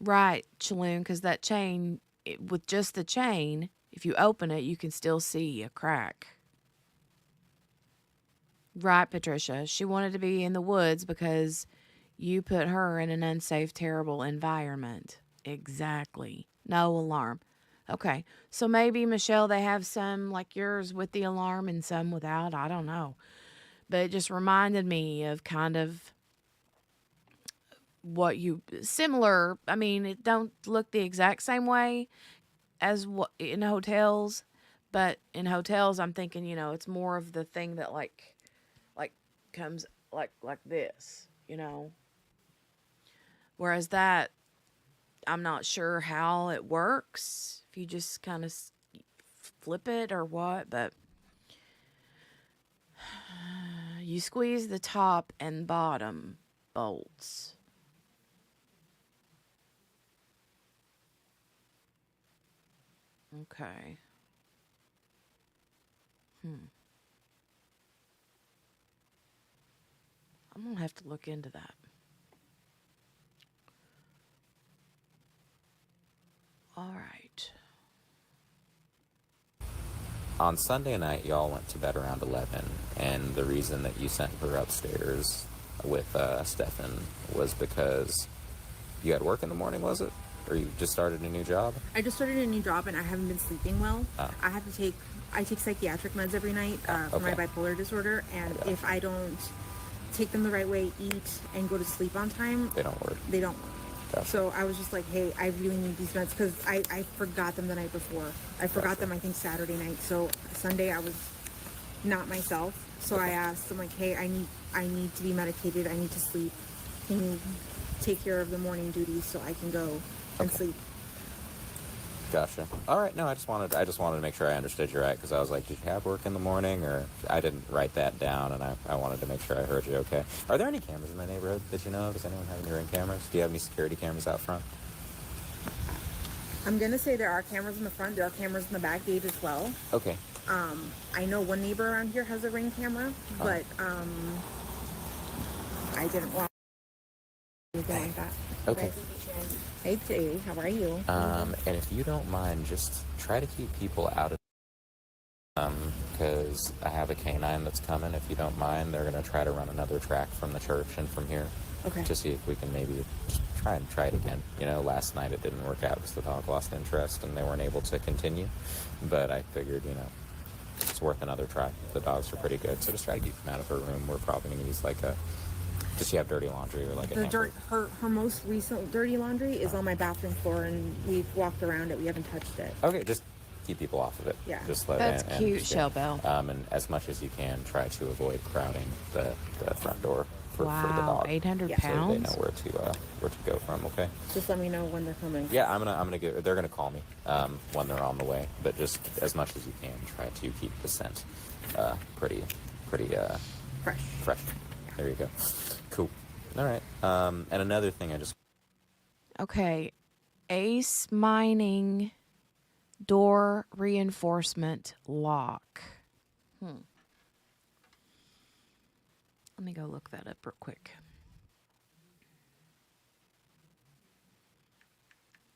Right, Chaloon, because that chain, with just the chain, if you open it, you can still see a crack. Right, Patricia. She wanted to be in the woods because you put her in an unsafe, terrible environment. Exactly. No alarm. Okay, so maybe, Michelle, they have some like yours with the alarm and some without. I don't know. But it just reminded me of kind of what you similar. I mean, it don't look the exact same way as what in hotels, but in hotels, I'm thinking, it's more of the thing that like comes like this, Whereas that, I'm not sure how it works. If you just kind of flip it or what, but you squeeze the top and bottom bolts. Okay. I'm gonna have to look into that. All right. On Sunday night, y'all went to bed around 11, and the reason that you sent her upstairs with Stephan was because you had work in the morning, was it? Or you just started a new job? I just started a new job and I haven't been sleeping well. Oh. I take psychiatric meds every night for my okay. bipolar disorder, and Yeah. if I don't take them the right way, eat, and go to sleep on time, They don't work. they don't work. Gotcha. So I was just like, hey, I really need these meds because I forgot them the night before. I forgot them, I think, Saturday night. So Sunday I was not myself. So I asked, I'm like, hey, I need to be medicated. I need to sleep. Can you take care of the morning duties so I can go and Okay. sleep? Gotcha. All right. No, I just wanted to make sure I understood you right, because I was like, did you have work in the morning? Or I didn't write that down, and I wanted to make sure I heard you okay. Are there any cameras in the neighborhood that you know of? Does anyone have any ring cameras? Do you have any security cameras out front? I'm gonna say there are cameras in the front. There are cameras in the back gate as well. Okay. I know one neighbor around here has a ring camera, but I didn't want anything like that. Okay. Hey Jay, how are you? And if you don't mind, just try to keep people out of because I have a canine that's coming. If you don't mind, they're gonna try to run another track from the church and from here. Okay. To see if we can maybe just try it again. Last night it didn't work out because the dog lost interest and they weren't able to continue. But I figured, it's worth another try. The dogs are pretty good, so just try to keep them out of her room. We're probably gonna use does she have dirty laundry or like a hamper? Her most recent dirty laundry is on my bathroom floor, and we've walked around it. We haven't touched it. Okay, just keep people off of it. Yeah. Just That's cute, just, Shell Bell. And as much as you can, try to avoid crowding the front door for the Wow, dog. 800 Yeah. So they pounds? know where to go from. Okay. Just let me know when they're coming. Yeah, I'm gonna get. They're gonna call me when they're on the way. But just as much as you can, try to keep the scent pretty fresh. There you go. Cool. All right. And another thing, Okay. Ace Mining door reinforcement lock. Let me go look that up real quick.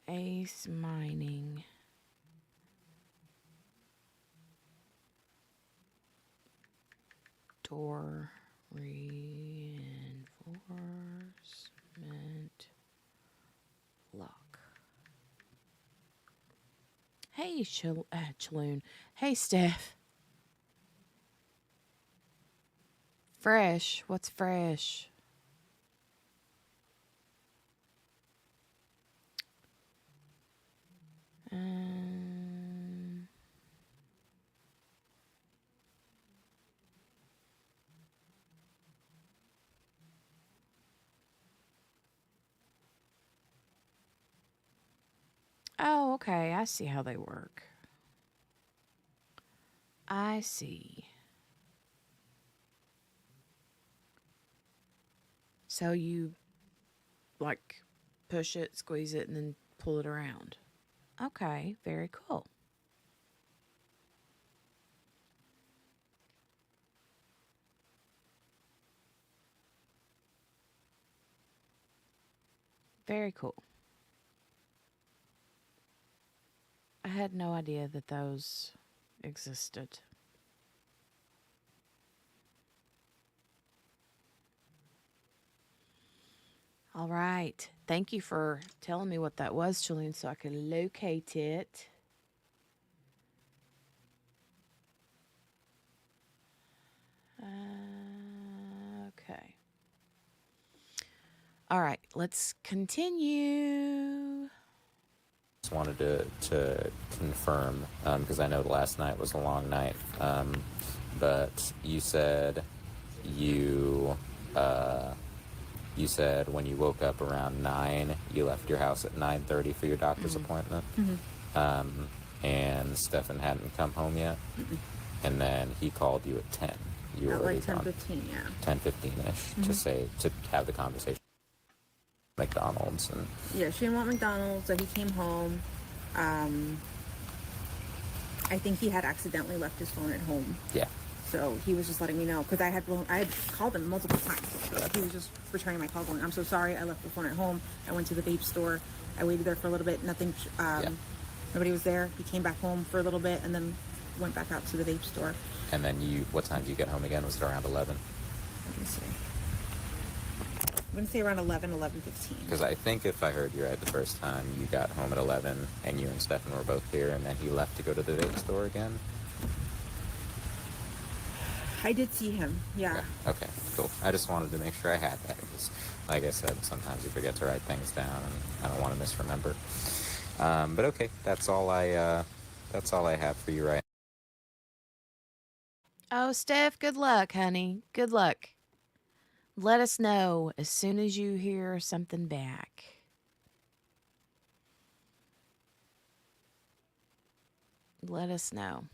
Ace Mining. Door reinforcement lock. Hey, Chaloon. Hey, Steph. Fresh. What's fresh? Oh, okay. I see how they work. I see. So you like push it, squeeze it, and then pull it around. Okay, very cool. Very cool. I had no idea that those existed. All right. Thank you for telling me what that was, Julian, so I can locate it. Okay. All right. Let's continue. Just wanted to confirm, because I know last night was a long night, but you said you said when you woke up around 9, you left your house at 9:30 for your doctor's appointment, and Stephan hadn't come home yet, and then he called you at 10. You were At already like gone. 10:15, yeah. 10:15ish to have the conversation. McDonald's and Yeah, she didn't want McDonald's, so he came home. I think he had accidentally left his phone at home. yeah. So he was just letting me know, because I had called him multiple times. So he was just returning my call going, I'm so sorry, I left the phone at home. I went to the vape store. I waited there for a little bit. Nobody was there. He came back home for a little bit and then went back out to the vape store. And then what time did you get home again? Was it around 11? Let me see. I'm going to say around 11:15. Because I think if I heard you right the first time, you got home at 11 and you and Stephan were both here, and then he left to go to the vape store again. I did see him, yeah. Okay, cool. I just wanted to make sure I had that, because like I said, sometimes you forget to write things down, and I don't want to misremember. But okay, that's all I have for you right Oh, Steph, good luck, honey. Good luck. Let us know as soon as you hear something back. Let us know.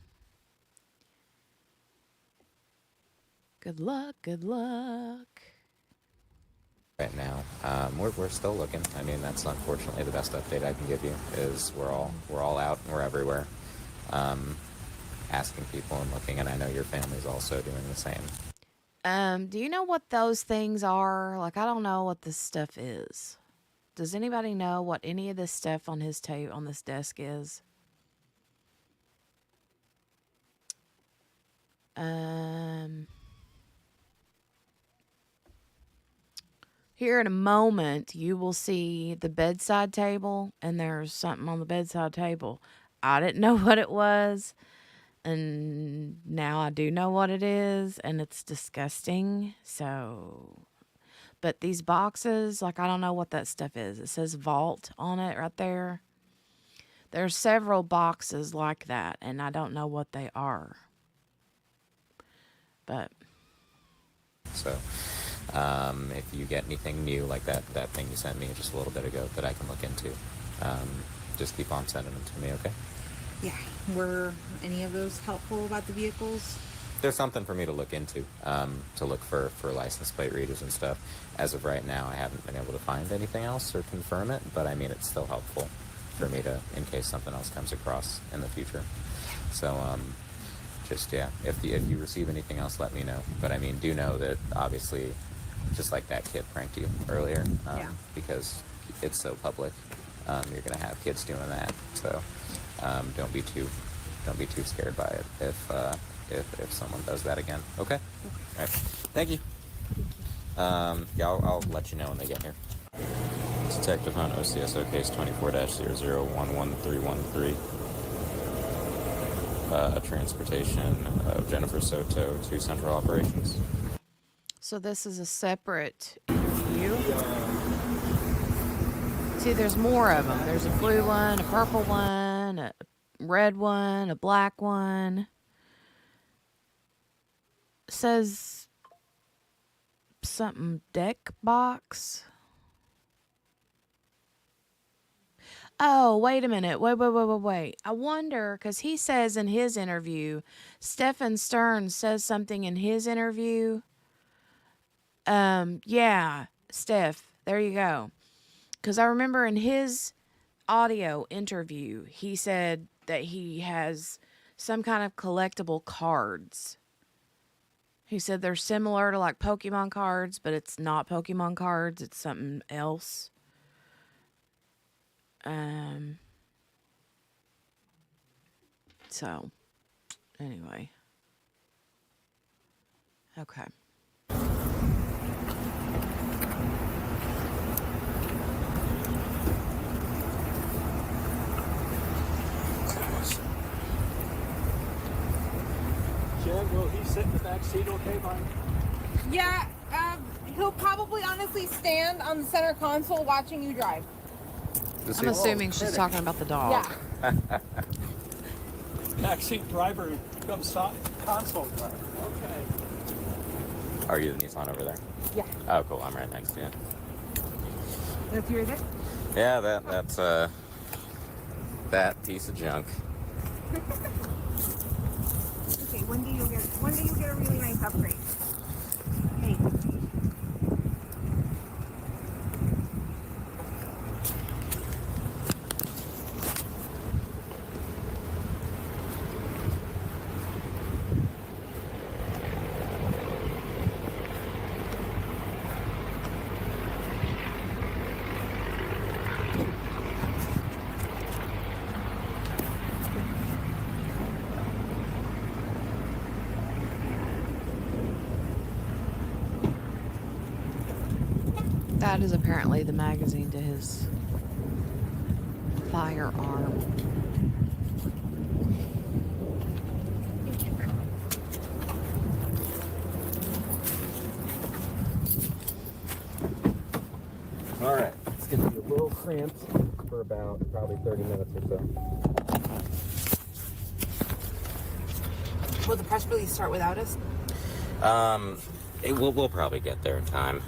Good luck, good luck. now. We're still looking. I mean, that's unfortunately the best update I can give you. Is we're all out and we're everywhere, asking people and looking. And I know your family's also doing the same. Do you know what those things are? Like, I don't know what this stuff is. Does anybody know what any of this stuff on his on this desk is? Here in a moment, you will see the bedside table, and there's something on the bedside table. I didn't know what it was, and now I do know what it is, and it's disgusting. So, but these boxes, like, I don't know what that stuff is. It says vault on it right there. There's several boxes like that, and I don't know what they are. But So, if you get anything new like that thing you sent me just a little bit ago that I can look into, just keep on sending them to me, okay? Yeah. Were any of those helpful about the vehicles? There's something for me to look into, to look for license plate readers and stuff. As of right now, I haven't been able to find anything else or confirm it, but I mean, it's still helpful for me to, in case something else comes across in the future. So, just, yeah, if you receive anything else, let me know. But I mean, do know that obviously, just like that kid pranked you earlier, because it's so public, you're gonna have kids doing that. So, don't be too scared by it if someone does that again. Okay. All right. Thank you. Yeah, I'll let you know when they get here. Detective on OCSO case 24-0011313. Transportation of Jennifer Soto to Central Operations. so this is a separate view. See, there's more of them. There's a blue one, a purple one, a red one, a black one. It says something deck box. Oh, wait a minute. Wait. I wonder, because he says in his interview, Stephan Sterns says something in his interview. Yeah, Steph, there you go. Because I remember in his audio interview, he said that he has some kind of collectible cards. He said they're similar to like Pokemon cards, but it's not Pokemon cards, it's something else. So, anyway. Okay. Jen, will he sit in the back seat okay, Mike? Yeah, he'll probably honestly stand on the center console watching you drive. I'm assuming she's talking about the dog. Yeah. Backseat driver becomes console driver. Okay. Are you the Nissan over there? Yeah. Oh, cool. I'm right next to you. That's you right there? Yeah, that's that piece of junk. Okay, one day you'll get a really nice upgrade. Hey. That is apparently the magazine to his firearm. All right, it's gonna be a little cramped for about probably 30 minutes or so. Will the press release start without us? We'll probably get there in time.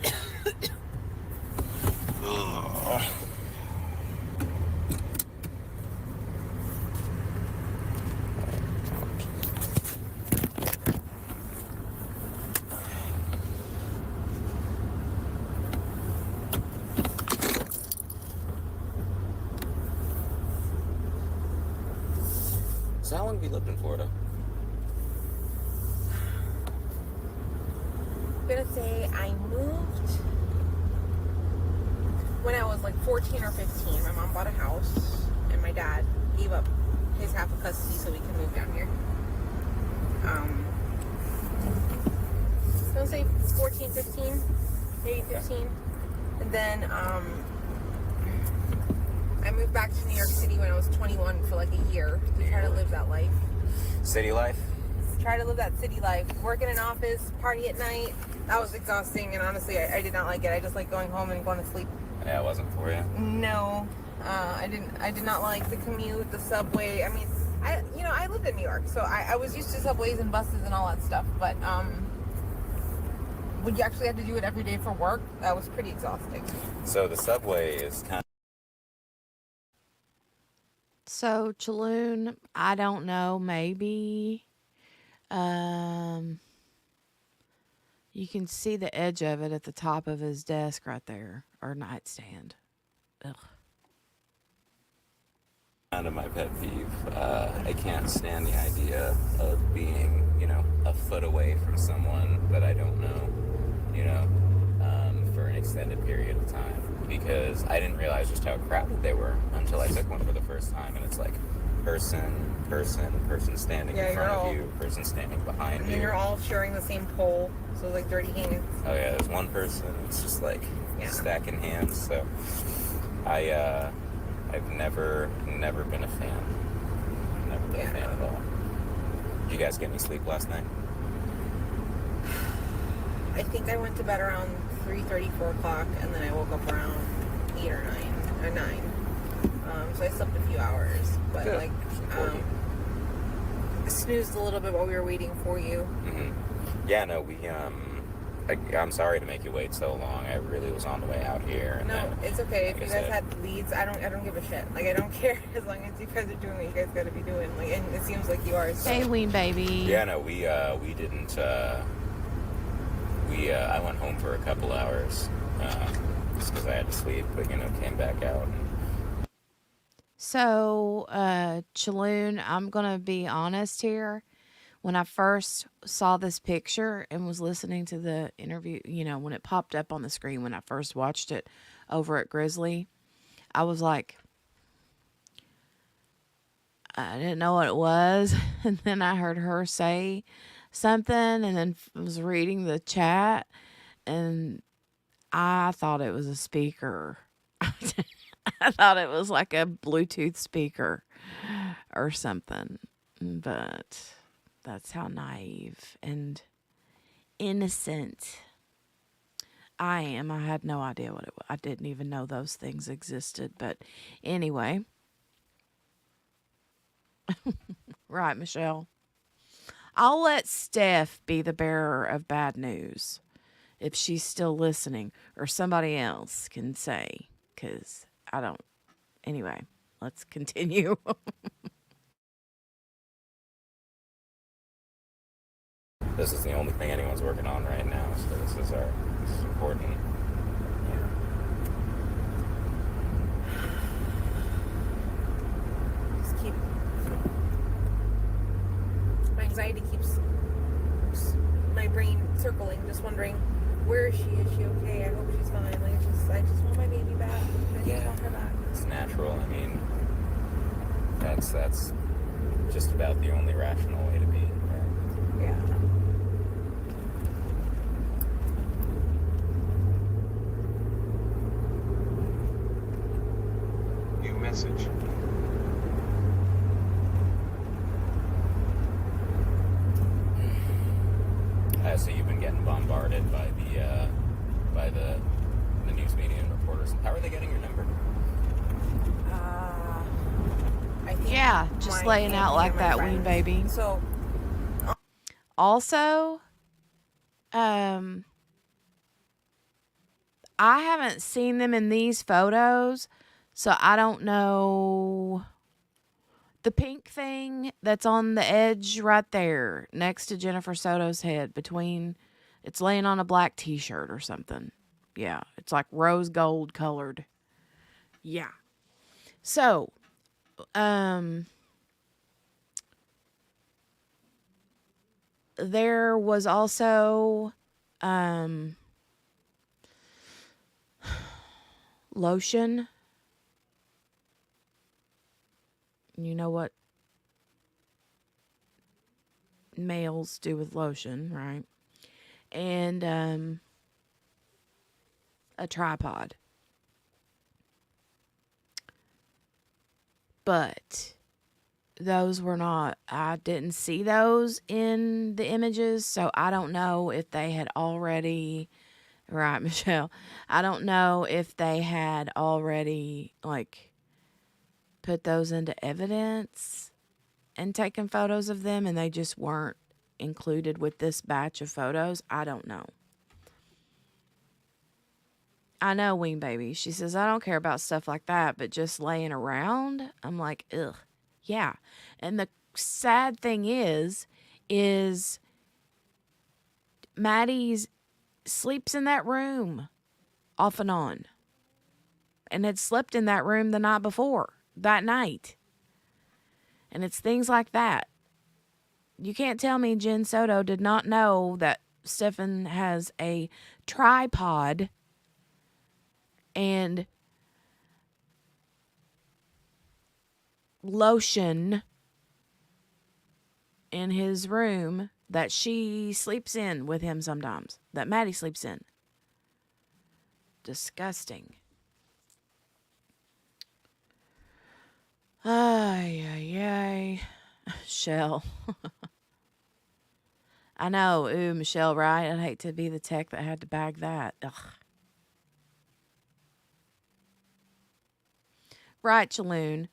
So how long have you lived in Florida? I'm gonna say I moved when I was like 14 or 15. My mom bought a house and my dad gave up his half of custody so we can move down here. I'm gonna say 14, 15, maybe 15. And then I moved back to New York City when I was 21 for like a year to try to live that life. City life? Try to live that city life. Work in an office, party at night. That was exhausting, and honestly, I did not like it. I just like going home and going to sleep. Yeah, it wasn't for you. No, I did not like the commute, the subway. I mean, I lived in New York, so I was used to subways and buses and all that stuff. But when you actually had to do it every day for work, that was pretty exhausting. So the subway is kind of... So, Chaloon, I don't know, maybe. You can see the edge of it at the top of his desk right there, or nightstand. Ugh. Kind of my pet peeve. I can't stand the idea of being, a foot away from someone that I don't know, for an extended period of time. Because I didn't realize just how crowded they were until I took one for the first time. And it's like person standing in front of you, person standing behind you. And you're all sharing the same pole, so like dirty hands. Oh yeah, there's one person. It's just like stacking hands. So I've never been a fan. Never been a fan at all. Did you guys get any sleep last night? I think I went to bed around 3:30, 4 o'clock, and then I woke up around 8 or 9. So I slept a few hours, but Good. snoozed a little bit while we were waiting for you. Mm-hmm. Yeah, no, we I'm sorry to make you wait so long. I really was on the way out here. And No, then, it's okay. like If I you guys said- had leads, I don't give a shit. Like, I don't care as long as you guys are doing what you guys gotta be doing. Like, and it seems like you are. So. Hey, Ween baby. Yeah, no, we didn't. I went home for a couple hours just because I had to sleep, but came back out. So, Chaloon, I'm going to be honest here. When I first saw this picture and was listening to the interview, when it popped up on the screen when I first watched it over at Grizzly, I was like, I didn't know what it was. And then I heard her say something and then was reading the chat and I thought it was a speaker. I thought it was like a Bluetooth speaker or something. But that's how naive and innocent I am. I had no idea what it was. I didn't even know those things existed. But anyway. Right, Michelle. I'll let Steph be the bearer of bad news if she's still listening, or somebody else can say, because I don't. Anyway, let's continue. This is the only thing anyone's working on right now, so this is important. Yeah. Just keep. My anxiety keeps my brain circling, just wondering, where is she? Is she okay? I hope she's fine. Like, I just want my baby back. I just want her back. It's natural. I mean, that's just about the only rational way to be. Right? Yeah. New message. So you've been getting bombarded by the news media and reporters. How are they getting your number? I think Yeah, just my laying out family like and my that, Ween friends. baby. So, Also, I haven't seen them in these photos, so I don't know. The pink thing that's on the edge right there next to Jennifer Soto's head it's laying on a black t-shirt or something. Yeah, it's like rose gold colored. Yeah. So, there was also lotion. You know what males do with lotion, right? And a tripod. But those were not, I didn't see those in the images, so I don't know if they had already, right, Michelle? I don't know if they had already, put those into evidence and taken photos of them and they just weren't included with this batch of photos. I don't know. I know, Ween Baby. She says, I don't care about stuff like that, but just laying around, I'm like, ugh. Yeah. And the sad thing is Maddie's sleeps in that room off and on. And had slept in that room the night before, that night. And it's things like that. You can't tell me Jenn Soto did not know that Stephan has a tripod and lotion in his room that she sleeps in with him sometimes, that Maddie sleeps in. Disgusting. Ay, ay, ay. Shell. I know. Ooh, Michelle, right? I'd hate to be the tech that had to bag that. Ugh. Right, Chaloon.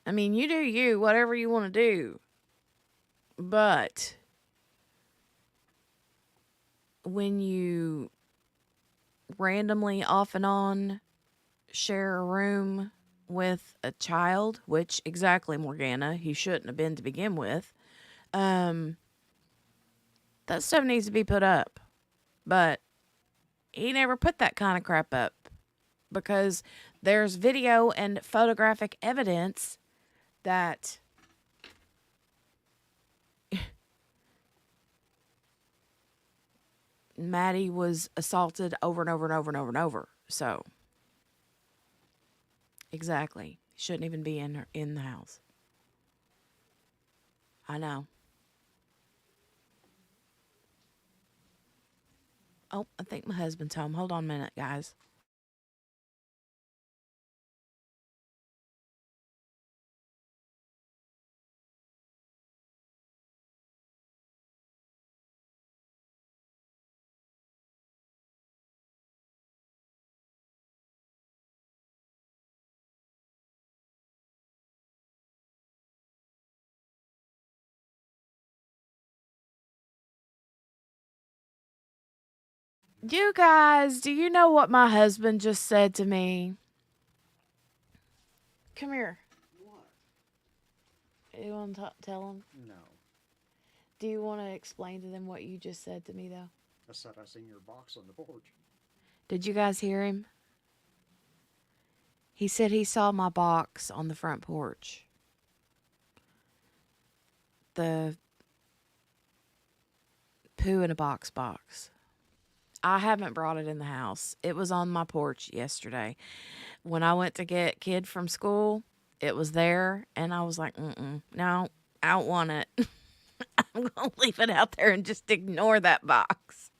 I mean, you do you, whatever you want to do. But when you randomly off and on share a room with a child, which exactly, Morgana, he shouldn't have been to begin with, that stuff needs to be put up. But he never put that kind of crap up because there's video and photographic evidence that Maddie was assaulted over and over and over and over and over. So, exactly. Shouldn't even be in the house. I know. Oh, I think my husband's home. Hold on a minute, guys. You guys, do you know what my husband just said to me? Come here. What? You want to tell them? No. Do you want to explain to them what you just said to me, though? I said I seen your box on the porch. Did you guys hear him? He said he saw my box on the front porch. The poo in a box. I haven't brought it in the house. It was on my porch yesterday. When I went to get kid from school, it was there, and I was like, no, I don't want it. I'm going to leave it out there and just ignore that box.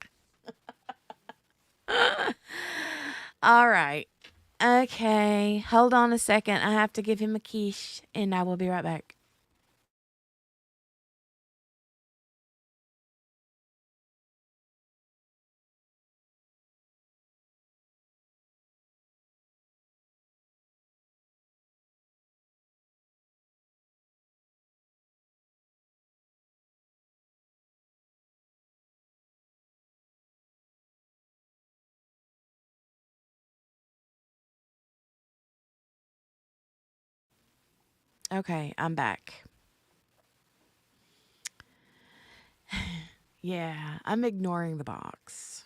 All right. Okay. Hold on a second. I have to give him a quiche, and I will be right back. Okay, I'm back. Yeah, I'm ignoring the box.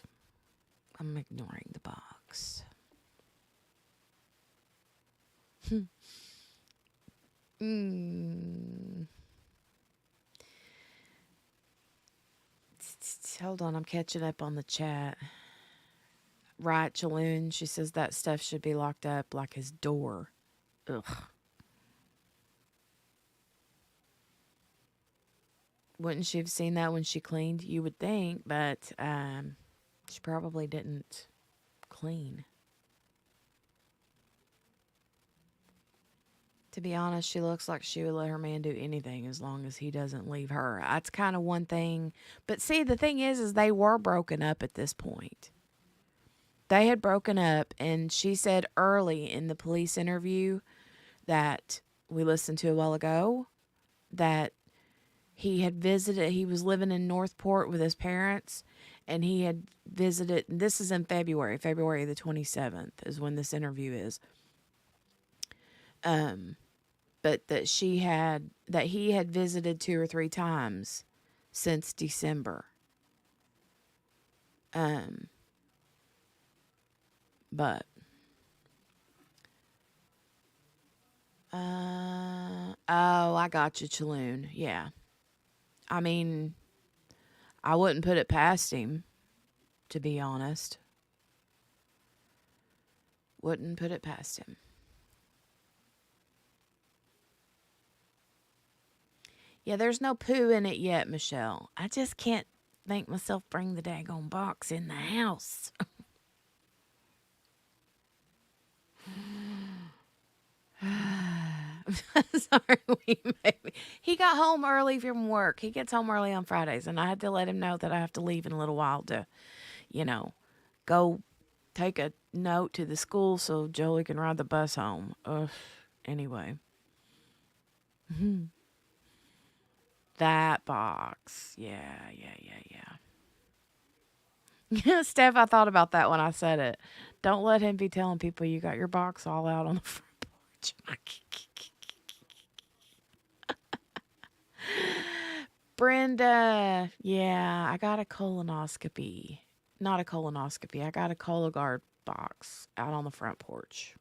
Mm. Hold on, I'm catching up on the chat. Right, Chaloon, she says that stuff should be locked up like his door. Ugh. Wouldn't she have seen that when she cleaned? You would think, but she probably didn't clean. To be honest, she looks like she would let her man do anything as long as he doesn't leave her. That's kind of one thing. But see, the thing is they were broken up at this point. They had broken up, and she said early in the police interview that we listened to a while ago that he had visited, he was living in Northport with his parents, and he had visited, this is in February the 27th is when this interview is. But that he had visited 2 or 3 times since December. But oh, I got you, Chaloon. Yeah. I mean, I wouldn't put it past him, to be honest. Wouldn't put it past him. Yeah, there's no poo in it yet, Michelle. I just can't make myself bring the daggone box in the house. Sorry, he got home early from work. He gets home early on Fridays, and I had to let him know that I have to leave in a little while to, go take a note to the school so Jolie can ride the bus home. Anyway. That box. Yeah. Steph, I thought about that when I said it. Don't let him be telling people you got your box all out on the front porch. Brenda, yeah, I got a colonoscopy. Not a colonoscopy. I got a Cologuard box out on the front porch.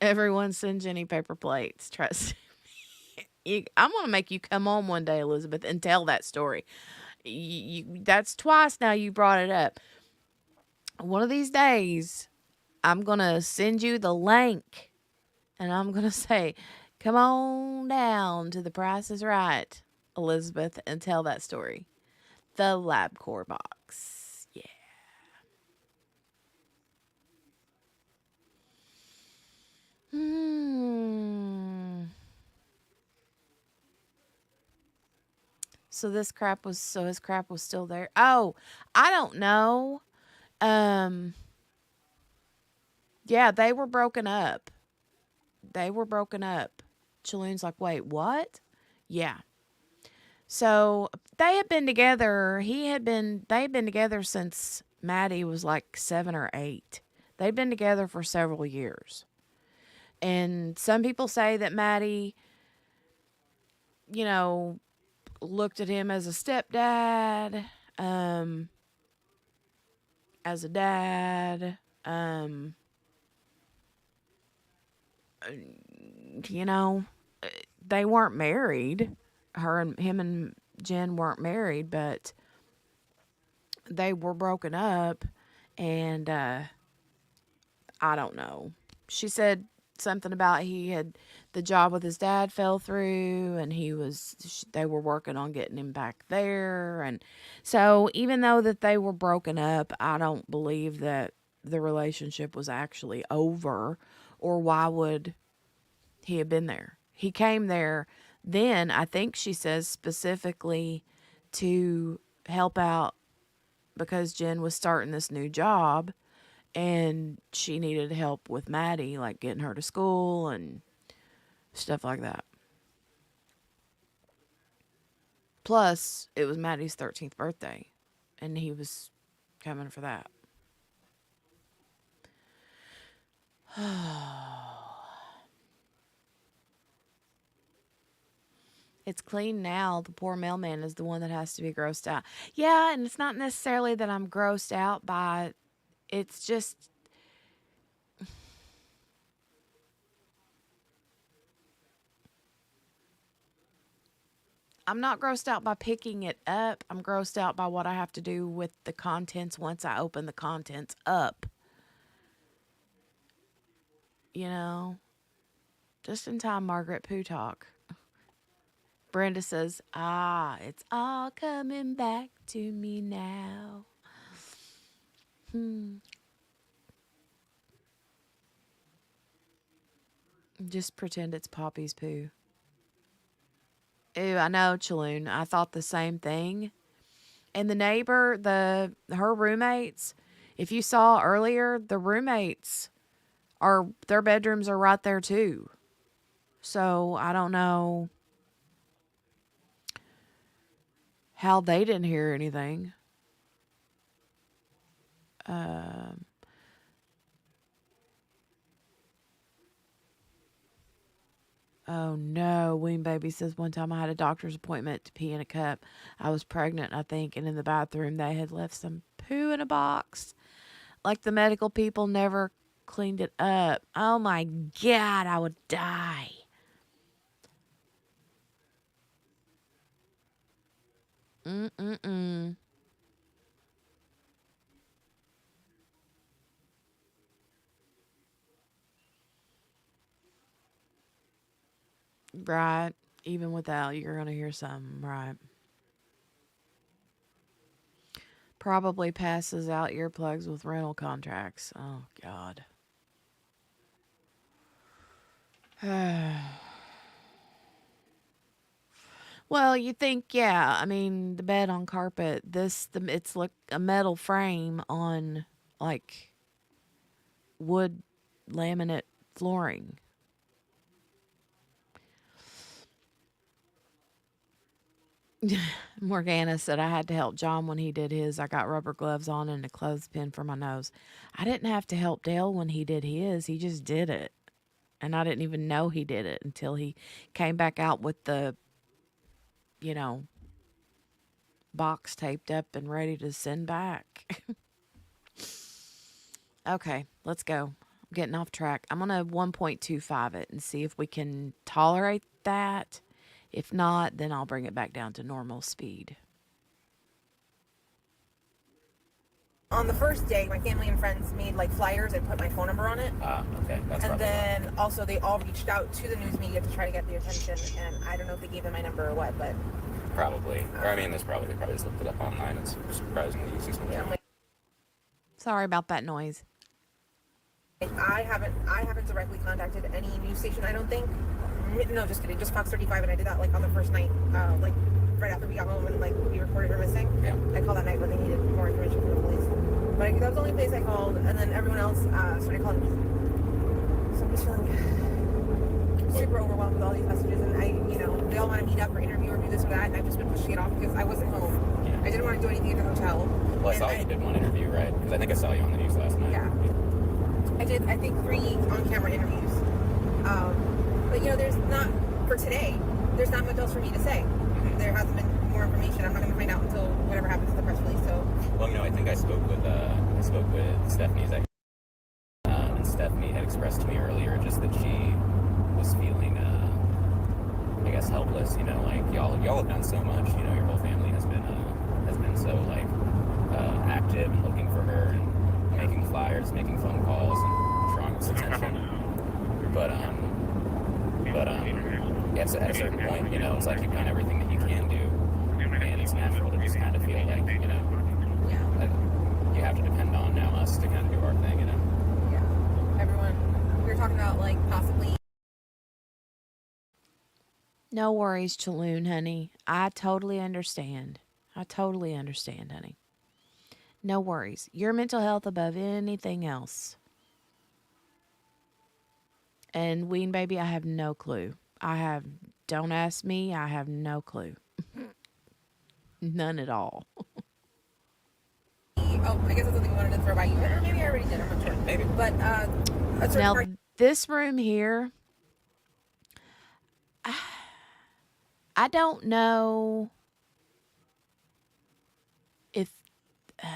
Everyone send Jenny paper plates. Trust me. I'm going to make you come on one day, Elizabeth, and tell that story. That's twice now you brought it up. One of these days, I'm going to send you the link and I'm going to say, come on down to The Price is Right, Elizabeth, and tell that story. The LabCorp box. Yeah. So his crap was still there. Oh, I don't know. Yeah, they were broken up. Chaloon's like, wait, what? Yeah. So they had been together. They'd been together since Maddie was like 7 or 8. They'd been together for several years. And some people say that Maddie, looked at him as a stepdad, as a dad, you know, they weren't married. Him and Jen weren't married, but they were broken up, and I don't know. She said something about the job with his dad fell through, and they were working on getting him back there, and so even though that they were broken up, I don't believe that the relationship was actually over, or why would he have been there? He came there then, I think she says, specifically to help out because Jen was starting this new job and she needed help with Maddie, like getting her to school and stuff like that. Plus, it was Maddie's 13th birthday and he was coming for that. It's clean now. The poor mailman is the one that has to be grossed out. Yeah, and it's not necessarily that I'm grossed out by it. It's just I'm not grossed out by picking it up. I'm grossed out by what I have to do with the contents once I open the contents up. Just in time, Margaret Poo talk. Brenda says, it's all coming back to me now. Just pretend it's Poppy's poo. Ew, I know, Chaloon. I thought the same thing. And the neighbor, her roommates, if you saw earlier, the roommates their bedrooms are right there too. So I don't know how they didn't hear anything. Oh no, Ween Baby says one time I had a doctor's appointment to pee in a cup. I was pregnant, I think, and in the bathroom they had left some poo in a box. Like the medical people never cleaned it up. Oh my God, I would die. Mm-mm-mm. Right. Even without, you're going to hear something, right? Probably passes out earplugs with rental contracts. Oh, God. Well, you think, yeah. I mean, the bed on carpet. It's like a metal frame on like wood laminate flooring. Morgana said I had to help John when he did his. I got rubber gloves on and a clothespin for my nose. I didn't have to help Dale when he did his. He just did it. And I didn't even know he did it until he came back out with the, box taped up and ready to send back. Okay, let's go. I'm getting off track. I'm going to 1.25 it and see if we can tolerate that. If not, then I'll bring it back down to normal speed. On the first day, my family and friends made like flyers and put my phone number on it. Okay. That's And probably then also they all reached out to the news media to try to get the attention. And I don't know if they gave them my number or what, but probably. Or I mean, they probably just looked it up online. It's surprisingly easy sometimes. yeah, I'm like, Sorry about that noise. I haven't directly contacted any news station. I don't think. No, just kidding. Just Fox 35, and I did that like on the first night, like right after we got home and like we reported her missing. Yeah. I called that night when they needed more information from the police. But that was the only place I called, and then everyone else started calling me. So I'm just feeling super overwhelmed with all these messages, and they all want to meet up or interview or do this or that, and I've just been pushing it off because I wasn't home. Yeah. I didn't want to do anything at the hotel. Well, I saw you did one interview, right? Because I think I saw you on the news last night. Yeah. I did, I think, 3 on-camera interviews. But, there's not, for today, there's not much else for me to say. There hasn't been more information. I'm not going to find out until whatever happens to the press release, so. Well, I think I spoke with Stephanie's ex, and Stephanie had expressed to me earlier just that she was feeling, I guess, helpless. Like y'all have done so much. Your whole family has been so like active and looking for her and making flyers, making phone calls, and drawing this attention. But at a certain point, it's like you've done everything that you can do, and it's natural to just kind of feel like, that you have to depend on now us to kind of do our thing, Yeah. Everyone, we were talking about, like, possibly. No worries, Chaloon, honey. I totally understand. Honey. No worries. Your mental health above anything else. And Ween Baby, I have no clue. Don't ask me, I have no clue. None at all. Oh, I guess that's something we wanted to throw by you. Or maybe I already did, I'm not sure. Maybe. But, a certain Now, part. this room here, I don't know if, oh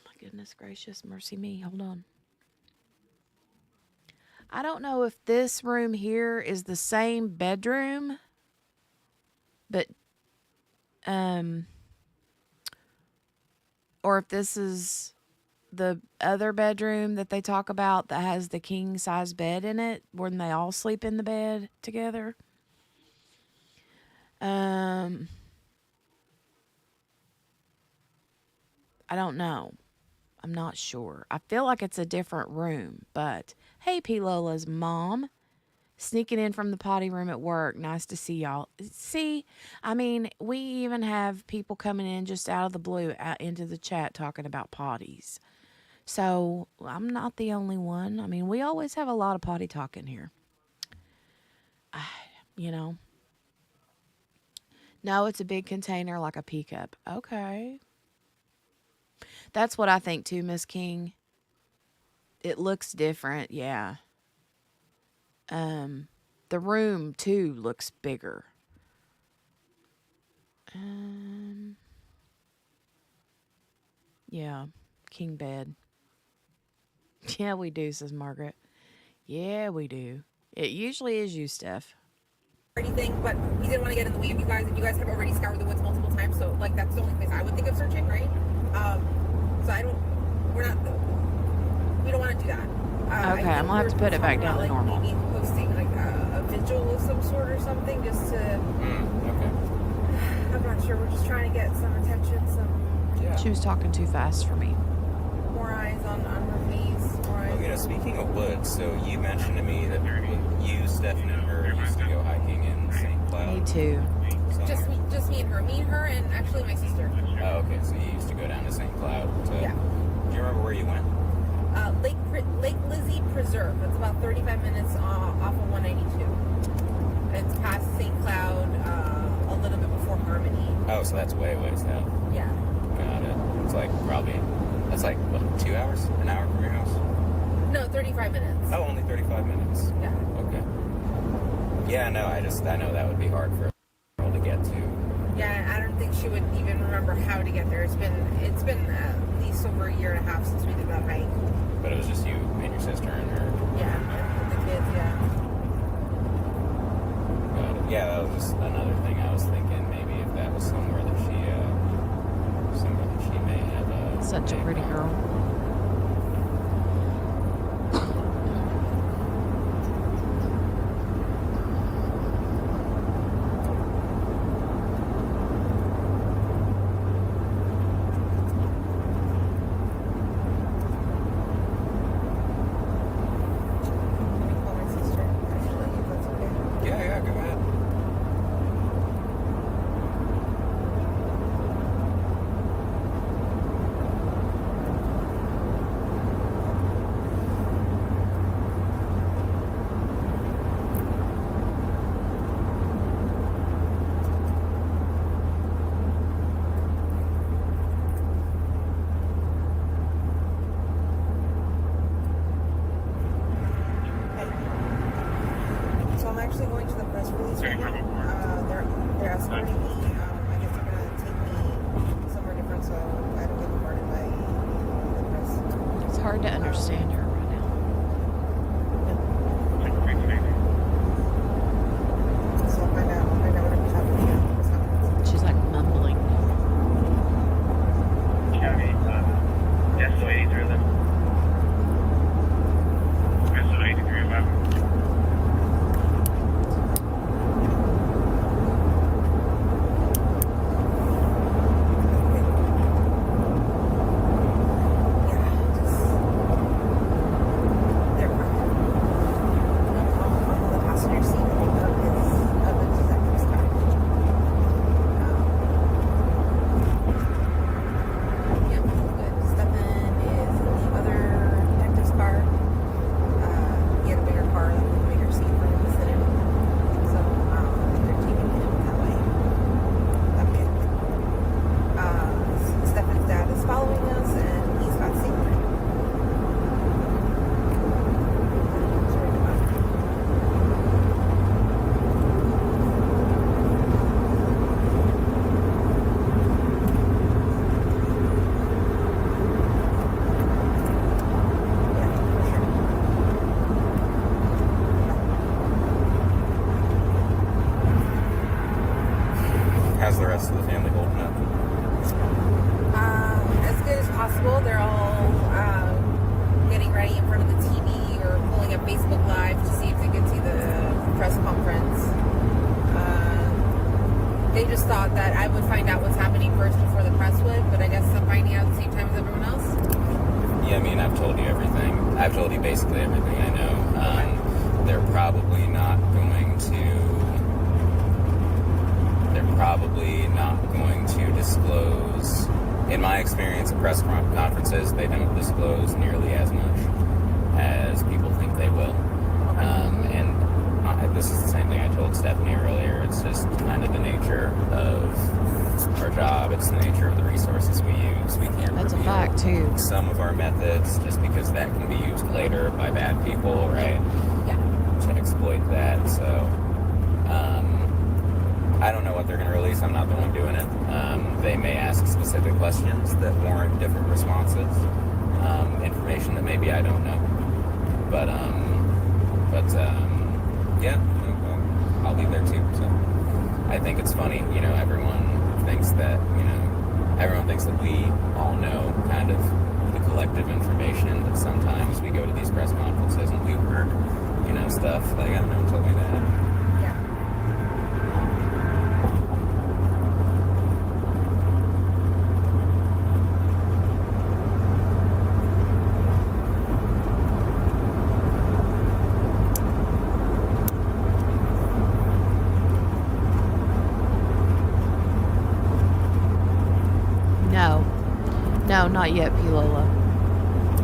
my goodness gracious, mercy me, hold on. I don't know if this room here is the same bedroom, but, or if this is the other bedroom that they talk about that has the king size bed in it, when they all sleep in the bed together. I don't know. I'm not sure. I feel like it's a different room, but hey, P. Lola's mom, sneaking in from the potty room at work. Nice to see y'all. See, I mean, we even have people coming in just out of the blue out into the chat talking about potties. So I'm not the only one. I mean, we always have a lot of potty talk in here. No, it's a big container like a pea cup. Okay. That's what I think too, Miss King. It looks different, yeah. The room too looks bigger. Yeah, king bed. Yeah, we do, says Margaret. Yeah, we do. It usually is you, Steph. Anything, but we didn't want to get in the way of you guys, and you guys have already scoured the woods multiple times, so like that's the only place I would think of searching, right? So we don't want to do that. Okay, I'm gonna have to put it back down to normal. Maybe posting like a vigil of some sort or something, just to. Okay. I'm not sure. We're just trying to get some attention, Yeah. She was talking too fast for me. more eyes on her face. More eyes. Well, speaking of woods, so you mentioned to me that you, Stephan, and her used to go hiking in St. Cloud. Me too. Just me and her. Me and her, and actually my sister. Oh, okay. So you used to go down to St. Cloud. Yeah. Do you remember where you went? Lake Lizzie Preserve. It's about 35 minutes off of 192. It's past St. Cloud. Oh, so that's way south. Yeah. Got it. It's like probably, that's like, what, 2 hours? An hour from your house? No, 35 minutes. Oh, only 35 minutes. Yeah. Okay. Yeah, no, I know that would be hard for a girl to get to. Yeah, I don't think she would even remember how to get there. It's been at least over a year and a half since we did that hike. But it was just you and your sister and her. Yeah, and the kids, yeah. Got it. Yeah, that was just another thing I was thinking. Maybe if that was somewhere that she may have. Such a pretty girl. Let me call my sister, actually, if that's okay. Yeah, go ahead. So I'm actually going to the press release right now. They're escorting me. I guess they're gonna take me somewhere different so I don't get bombarded by the press. It's hard to understand her right now. So I'll find out whatever's happening. What's happening. She's like mumbling. County, Desto 8311. Desto 8311. Stephan's dad is following us, and he's got secret. How's the rest of the family holding up? As good as possible. They're all getting ready in front of the TV or pulling up Facebook Live to see if they can see the press conference. They just thought that I would find out what's happening first before the press would, but I guess I'm finding out at the same time as everyone else. Yeah, I mean, I've told you everything. I've told you basically everything I know. They're probably not going to disclose. In my experience at press conferences, they don't disclose nearly as much as people think they will. This is the same thing I told Stephanie earlier. It's just kind of the nature of our job. It's the nature of the resources we use. We can't That's a reveal fact, too. some of our methods just because that can be used later by bad people, right? Yeah. To exploit that. So, I don't know what they're going to release. I'm not the one doing it. They may ask specific questions that warrant different responses. Information that maybe I don't know. But yeah, I'll be there too. So I think it's funny, everyone thinks that we all know kind of the collective information, but sometimes we go to these press conferences and we heard, stuff like, I don't know, told me that. Yeah. No, not yet, P. Lola.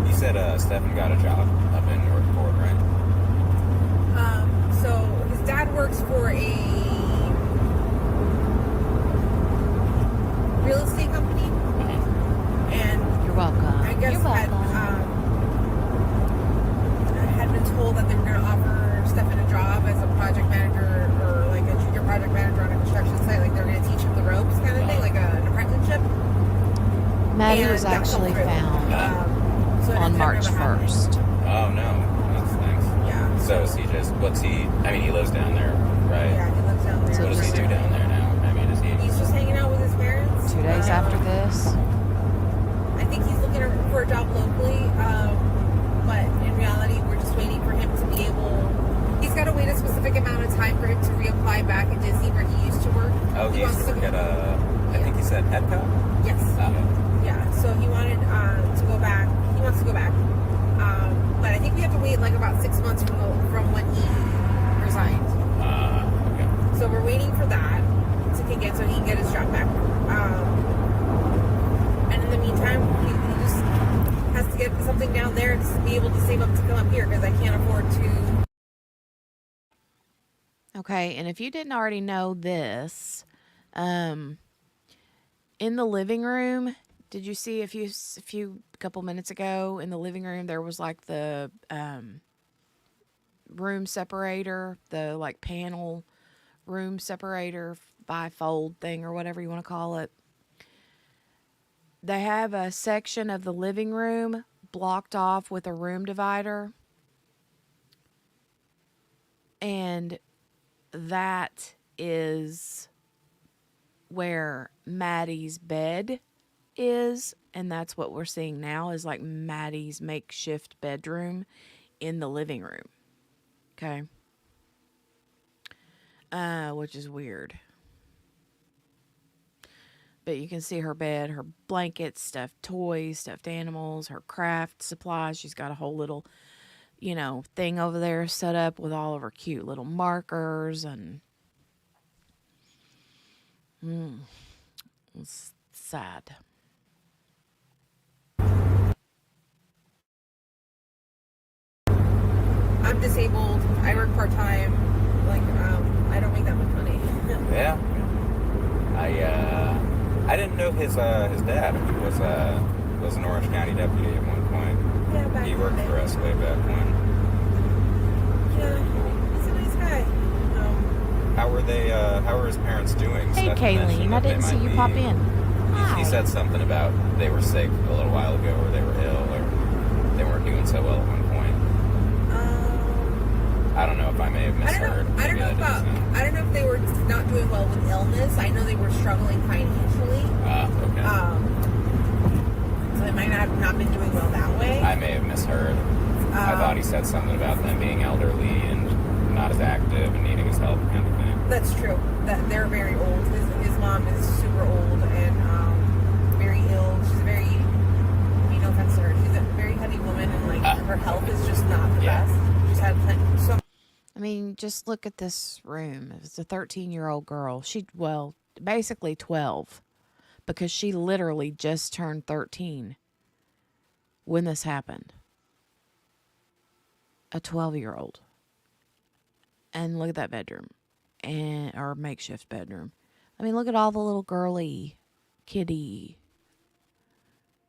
You said Stephan got a job up in North Port, right? So his dad works for a real estate company, and You're welcome. I guess You're welcome. had been told that they were going to offer Stephan a job as a project manager or like a junior project manager on a construction site. Like they're going to teach him the ropes kind of thing, like an apprenticeship. Maddie And was that fell actually through. found So it on ended up March never happening. 1st. Oh no, that's thanks. Yeah. So is he just? What's he? I mean, he lives down there, right? Yeah, he lives down there. So What does he do down there now? I mean, is he? He's just hanging out with his parents. 2 days after this. I think he's looking for a job locally, but in reality, we're just waiting for him to be able. He's got to wait a specific amount of time for him to reapply back at Disney where he used to work. Oh, he used to work at I think he said Petco. Yes. Yeah. So he wanted to go back. He wants to go back, but I think we have to wait like about 6 months from when he resigned. Okay. So we're waiting for that to kick in so he can get his job back. And in the meantime, he just has to get something down there to be able to save up to come up here because I can't afford to. Okay, and if you didn't already know this, in the living room, did you see a couple minutes ago in the living room there was like the room separator, the like panel room separator bifold thing or whatever you want to call it. They have a section of the living room blocked off with a room divider. And that is where Maddie's bed is, and that's what we're seeing now is like Maddie's makeshift bedroom in the living room. Okay. Which is weird. But you can see her bed, her blankets, stuffed toys, stuffed animals, her craft supplies. She's got a whole little, thing over there set up with all of her cute little markers and it's sad. I'm disabled. I work part-time. Like, I don't make that much money. Yeah. I didn't know his dad was an Orange County deputy at one point. Yeah, back He in the worked day. for us way back when. Yeah, he's a nice guy. How were his parents doing? Hey, Stephan mentioned Kayleen, I that they didn't see might you be- pop in. He said something about they were sick a little while ago, or they were ill, or they weren't doing so well at one point. I don't know if I may have misheard. I don't know if they were not doing well with illness. I know they were struggling financially. Okay. So they might not been doing well that way. I may have misheard. I thought he said something about them being elderly and not as active and needing his help, kind of thing. That's true. That they're very old. His mom is super old and very ill. She's very, no offense to her, she's a very heavy woman and like her health is just not the best. She's had so. I mean, just look at this room. It's a 13-year-old girl. Basically 12, because she literally just turned 13 when this happened. A 12-year-old. And look at that bedroom, or makeshift bedroom. I mean, look at all the little girly, kitty,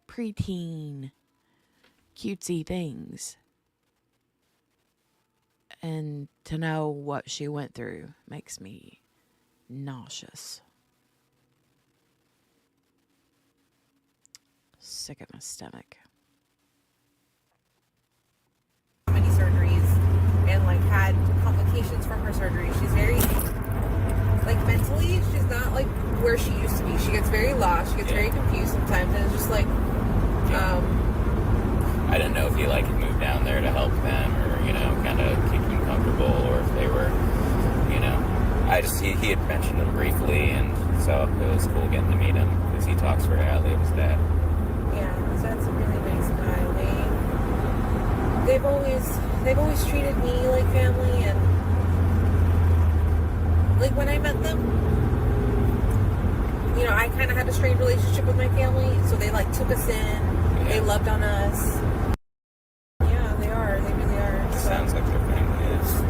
preteen, cutesy things. And to know what she went through makes me nauseous. Sick at my stomach. Many surgeries and like had complications from her surgery. She's very like mentally, she's not like where she used to be. She gets very lost. She gets very confused sometimes, and it's just like, I didn't know if he like had moved down there to help them, or kind of keep them comfortable, or if they were, he had mentioned them briefly, and so it was cool getting to meet him because he talks very highly of his dad. yeah, so that's a really nice guy. They've always treated me like family, and like when I met them, I kind of had a strained relationship with my family, so they like took us in. They loved on us. Yeah, they are. They really are. It sounds like their family is.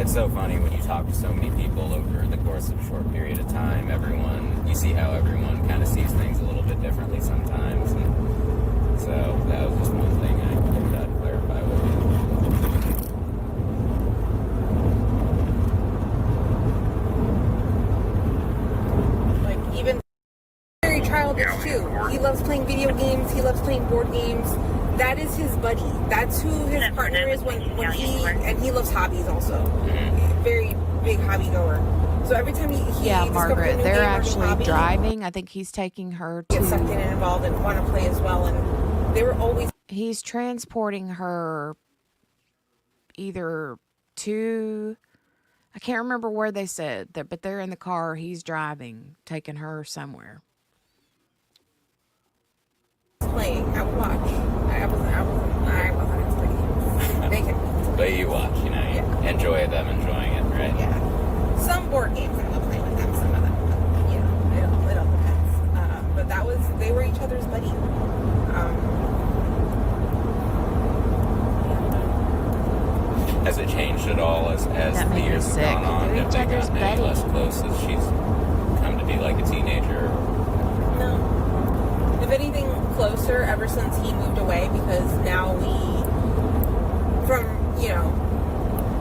It's so funny when you talk to so many people over the course of a short period of time. You see how everyone kind of sees things a little bit differently sometimes. And so that was just one thing I thought I'd clarify with you. Like, even very childish too. He loves playing video games. He loves playing board games. That is his buddy. That's who his partner is when he loves hobbies also. Very big hobby goer. So every time he Yeah, discovers a Margaret, new they're game or new actually hobby, driving. I think he's taking her get sucked in to. and involved and want to play as well. And they were always He's transporting her either to. I can't remember where they said that, but they're in the car. He's driving, taking her somewhere. playing. I would watch. I wasn't into the games. They can. But you watch, you know, you enjoy them enjoying it, right? Yeah. Some board games I will play with them. Some of them, you know, it all depends. But they were each other's buddy. Has it changed at all as That the made me years have sick. gone on? They're Have each they other's gotten any buddy. less close as she's come to be like a teenager? No. If anything, closer ever since he moved away, because now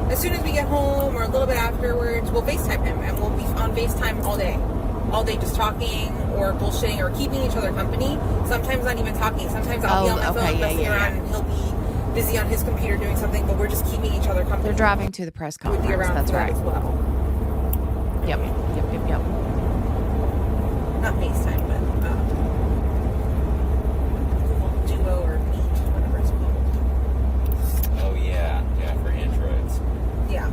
as soon as we get home or a little bit afterwards, we'll FaceTime him and we'll be on FaceTime all day. All day just talking or bullshitting or keeping each other company. Sometimes not even talking. Sometimes I'll be on my phone messing around and he'll be busy on his computer doing something, but we're just keeping each other company. They're driving to the press We'd be conference. around That's for that right. as well. Yep. Not FaceTime, but Duo or Meet, whatever it's called. Oh yeah, for androids. Yeah.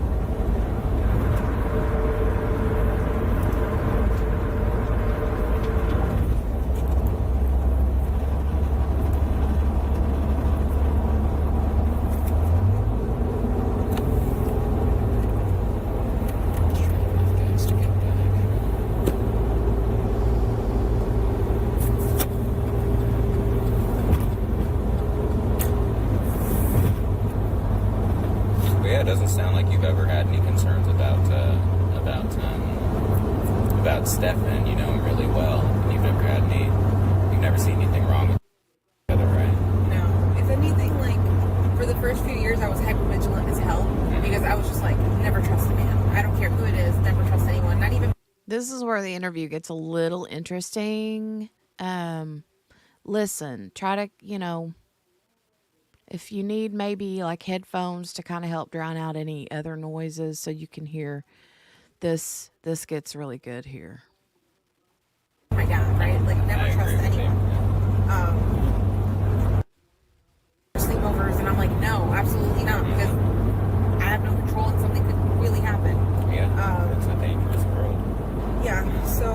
But yeah, it doesn't sound like you've ever had any concerns about Stephan. You know him really well. You've never seen anything wrong with each other, right? No. If anything, like, for the first few years, I was hyper-vigilant as hell. Because I was just like, never trust a man. I don't care who it is, never trust anyone. Not even... This is where the interview gets a little interesting. Listen, try to, if you need maybe like headphones to kind of help drown out any other noises so you can hear this gets really good here. My dad, right? Like, never trust anyone. Sleepovers, and I'm like, no, absolutely not, because I have no control and something could really happen. Yeah, it's a dangerous world. Yeah, so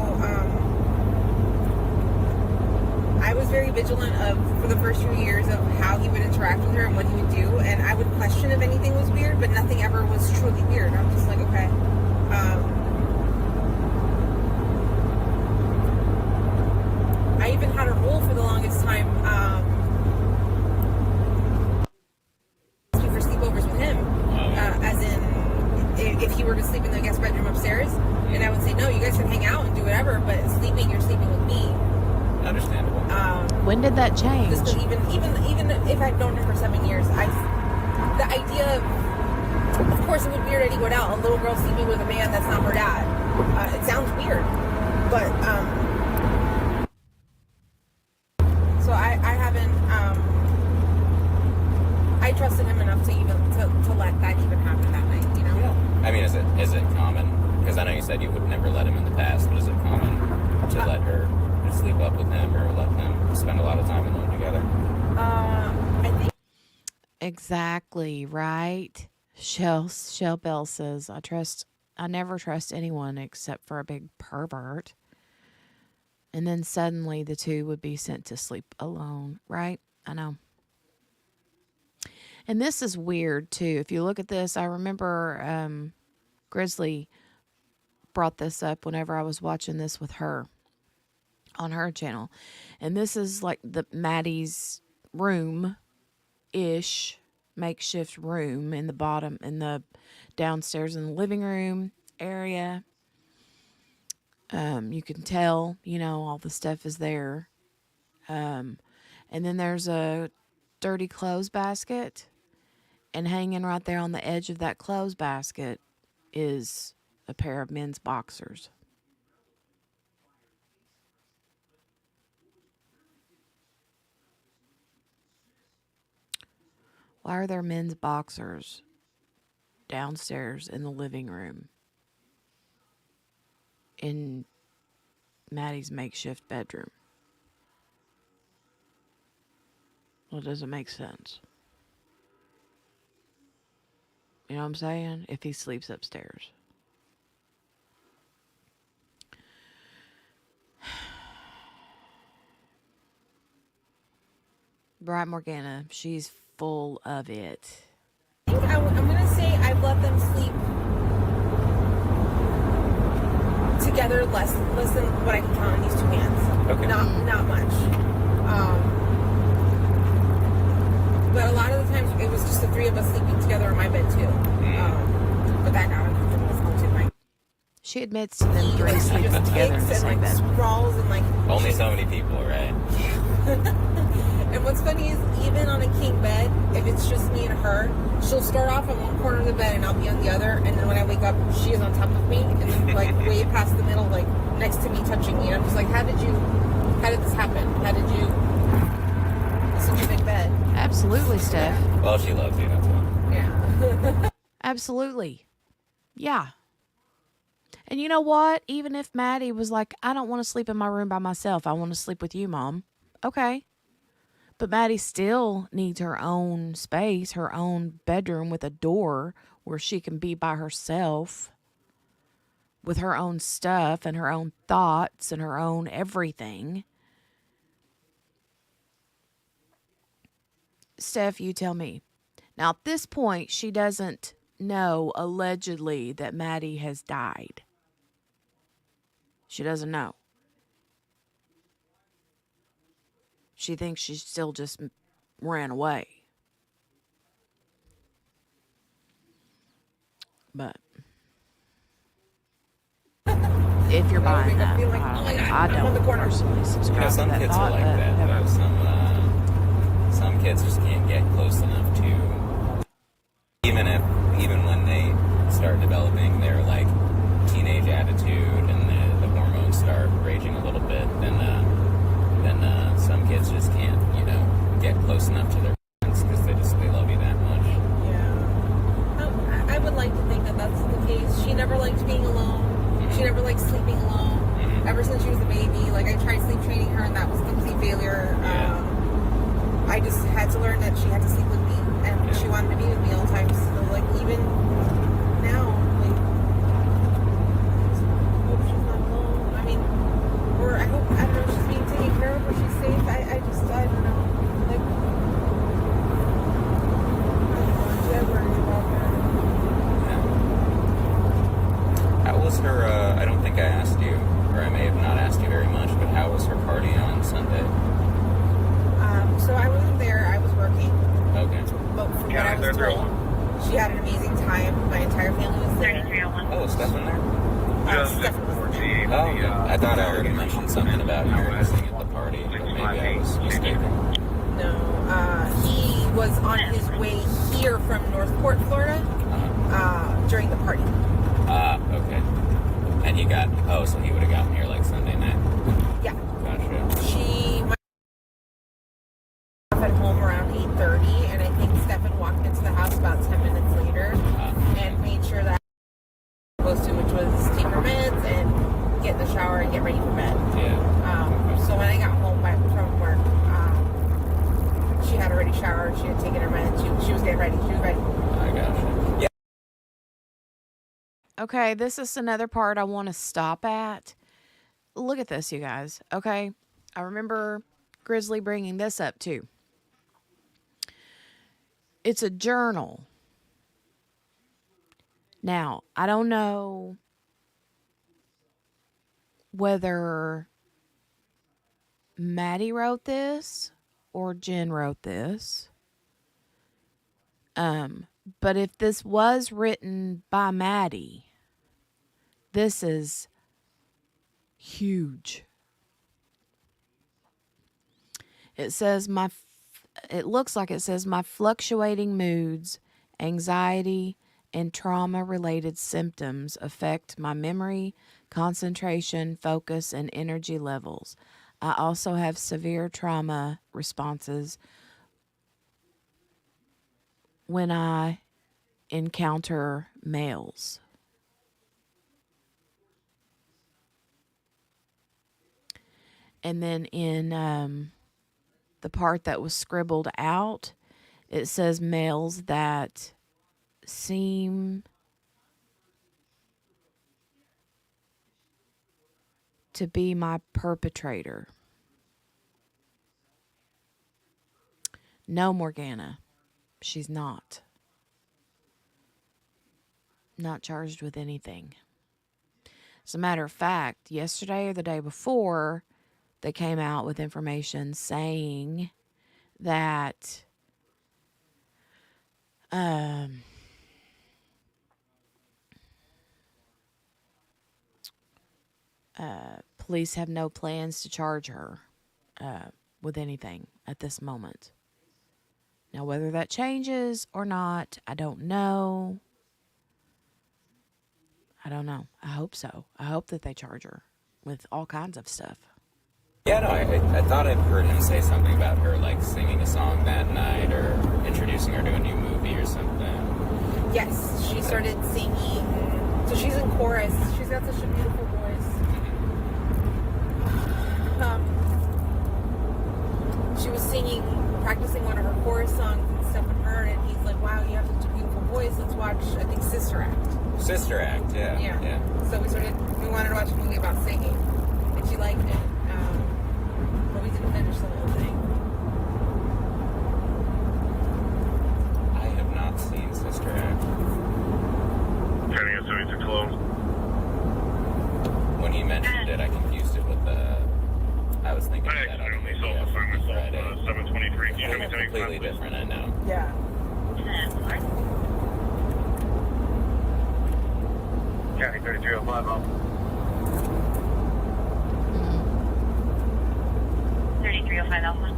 I was very vigilant for the first few years of how he would interact with her and what he would do, and I would question if anything was weird, but nothing ever was truly weird. I'm just like, okay. I even had a rule for the longest time for sleepovers with him, as in if he were to sleep in the guest bedroom upstairs, and I would say, no, you guys can hang out and do whatever, but you're sleeping with me. Understandable. When did that change? Just even if I've known him for 7 years, the idea of course it would weird anyone out. A little girl sleeping with a man that's not her dad. It sounds weird, but so I haven't. I trusted him enough to let that even happen that night. You know. Yeah. I mean, is it common? Because I know you said you would never let him in the past, but is it common to let her sleep up with him or let them spend a lot of time alone together? I think Exactly, right? Shell Bell says, I never trust anyone except for a big pervert. And then suddenly the two would be sent to sleep alone, right? I know. And this is weird too. If you look at this, I remember Grizzly brought this up whenever I was watching this with her on her channel. And this is like the Maddie's room-ish. makeshift room in the bottom, in the downstairs in the living room area. You can tell, all the stuff is there. And then there's a dirty clothes basket, and hanging right there on the edge of that clothes basket is a pair of men's boxers. Why are there men's boxers downstairs in the living room in Maddie's makeshift bedroom? Well, it doesn't make sense. You know what I'm saying? If he sleeps upstairs. Right, Morgana. She's full of it. I'm gonna say I've let them sleep together less than what I can count on these two hands. Okay. Not much. But a lot of the times it was just the three of us sleeping together in my bed too. But that got uncomfortable as hell too. She admits to them three sleeping together in the same bed. Sprawls and Only so many people, right? And what's funny is even on a king bed, if it's just me and her, she'll start off on one corner of the bed and I'll be on the other, and then when I wake up, she is on top of me and then way past the middle, next to me, touching me. And I'm just like, how did this happen? How did you? It's such a big bed. Absolutely, Steph. Well, she loves you, that's why. Yeah. Absolutely. Yeah. And you know what? Even if Maddie was like, I don't want to sleep in my room by myself, I want to sleep with you, Mom. Okay. But Maddie still needs her own space, her own bedroom with a door where she can be by herself with her own stuff and her own thoughts and her own everything. Steph, you tell me. Now, at this point, she doesn't know, allegedly, that Maddie has died. She doesn't know. She thinks she still just ran away. But if you're buying that, I don't personally subscribe to Some that kids thought. are like that, Never. though. Some kids just can't get close enough to, even when they start developing their teenage attitude and the hormones start raging a little bit, then some kids just can't, get close enough to their friends because they love you that much. Yeah. I would like to think that that's the case. She never liked being alone. Mm-hmm. She never liked sleeping alone. Mm-hmm. Ever since she was a baby, I tried sleep training her and that was a complete failure. Yeah. I just had to learn that she had to sleep with me, and she wanted to be with me all the time. So even now, hope she's not alone. I mean, or I don't know if she's being taken care of or she's safe. I don't know. I worry about her. How was her, I don't think I asked you, or I may have not asked you very much, but how was her party on Sunday? So I wasn't there. I was working. Okay. But from what I was told, she had an amazing time. My entire family was there. Oh, was Stephan there? Stephan was there. Oh, okay. I thought I heard him mention something about you listening at the party, but maybe I was mistaken. No, he was on his way here from Northport, Florida, during the party. Okay. And he so he would have gotten here Sunday night. Yeah. Gotcha. She went off at home around 8:30, and I think Stephan walked into the house about 10 minutes later and made sure that I was supposed to, which was take her meds and get in the shower and get ready for bed. Yeah. So when I got home from work, she had already showered, she had taken her meds, she was getting ready, she was ready. I gotcha. Yeah. Okay, this is another part I want to stop at. Look at this, you guys. Okay, I remember Grizzly bringing this up too. It's a journal. Now, I don't know whether Maddie wrote this or Jen wrote this. But if this was written by Maddie, this is huge. It says it looks like it says my fluctuating moods, anxiety, and trauma-related symptoms affect my memory, concentration, focus, and energy levels. I also have severe trauma responses when I encounter males. And then in the part that was scribbled out, it says males that seem to be my perpetrator. No, Morgana, she's not. Not charged with anything. As a matter of fact, yesterday or the day before, they came out with information saying that police have no plans to charge her with anything at this moment. Now, whether that changes or not, I don't know. I hope so. I hope that they charge her with all kinds of stuff. Yeah, no, I thought I'd heard him say something about her, like, singing a song that night or introducing her to a new movie or something. Yes, she started singing. So she's in chorus. She's got such a beautiful voice. She was singing, practicing one of her chorus songs, and Stephan heard it, and he's like, wow, you have such a beautiful voice. Let's watch, I think, Sister Act. Sister Act, yeah. So we wanted to watch a movie about singing, and she liked it. But we didn't finish the whole thing. I have not seen Sister Act. Turning us over to close. When he mentioned it, I confused it with I was thinking of I that accidentally other sold movie the phone on myself, Friday. 723. Can you show me It's completely different, I know. Yeah. County 3305 up. 3305 Alpha.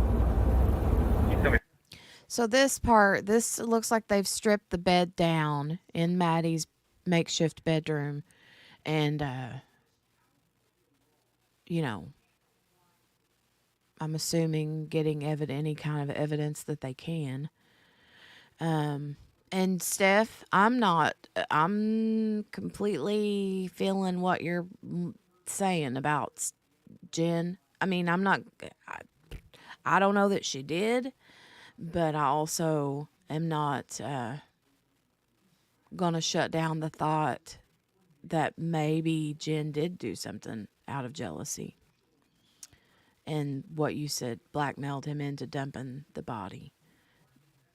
So this looks like they've stripped the bed down in Maddie's makeshift bedroom and, I'm assuming getting any kind of evidence that they can. And Steph, I'm completely feeling what you're saying about Jen. I mean, I don't know that she did, but I also am not going to shut down the thought that maybe Jen did do something out of jealousy. And what you said, blackmailed him into dumping the body.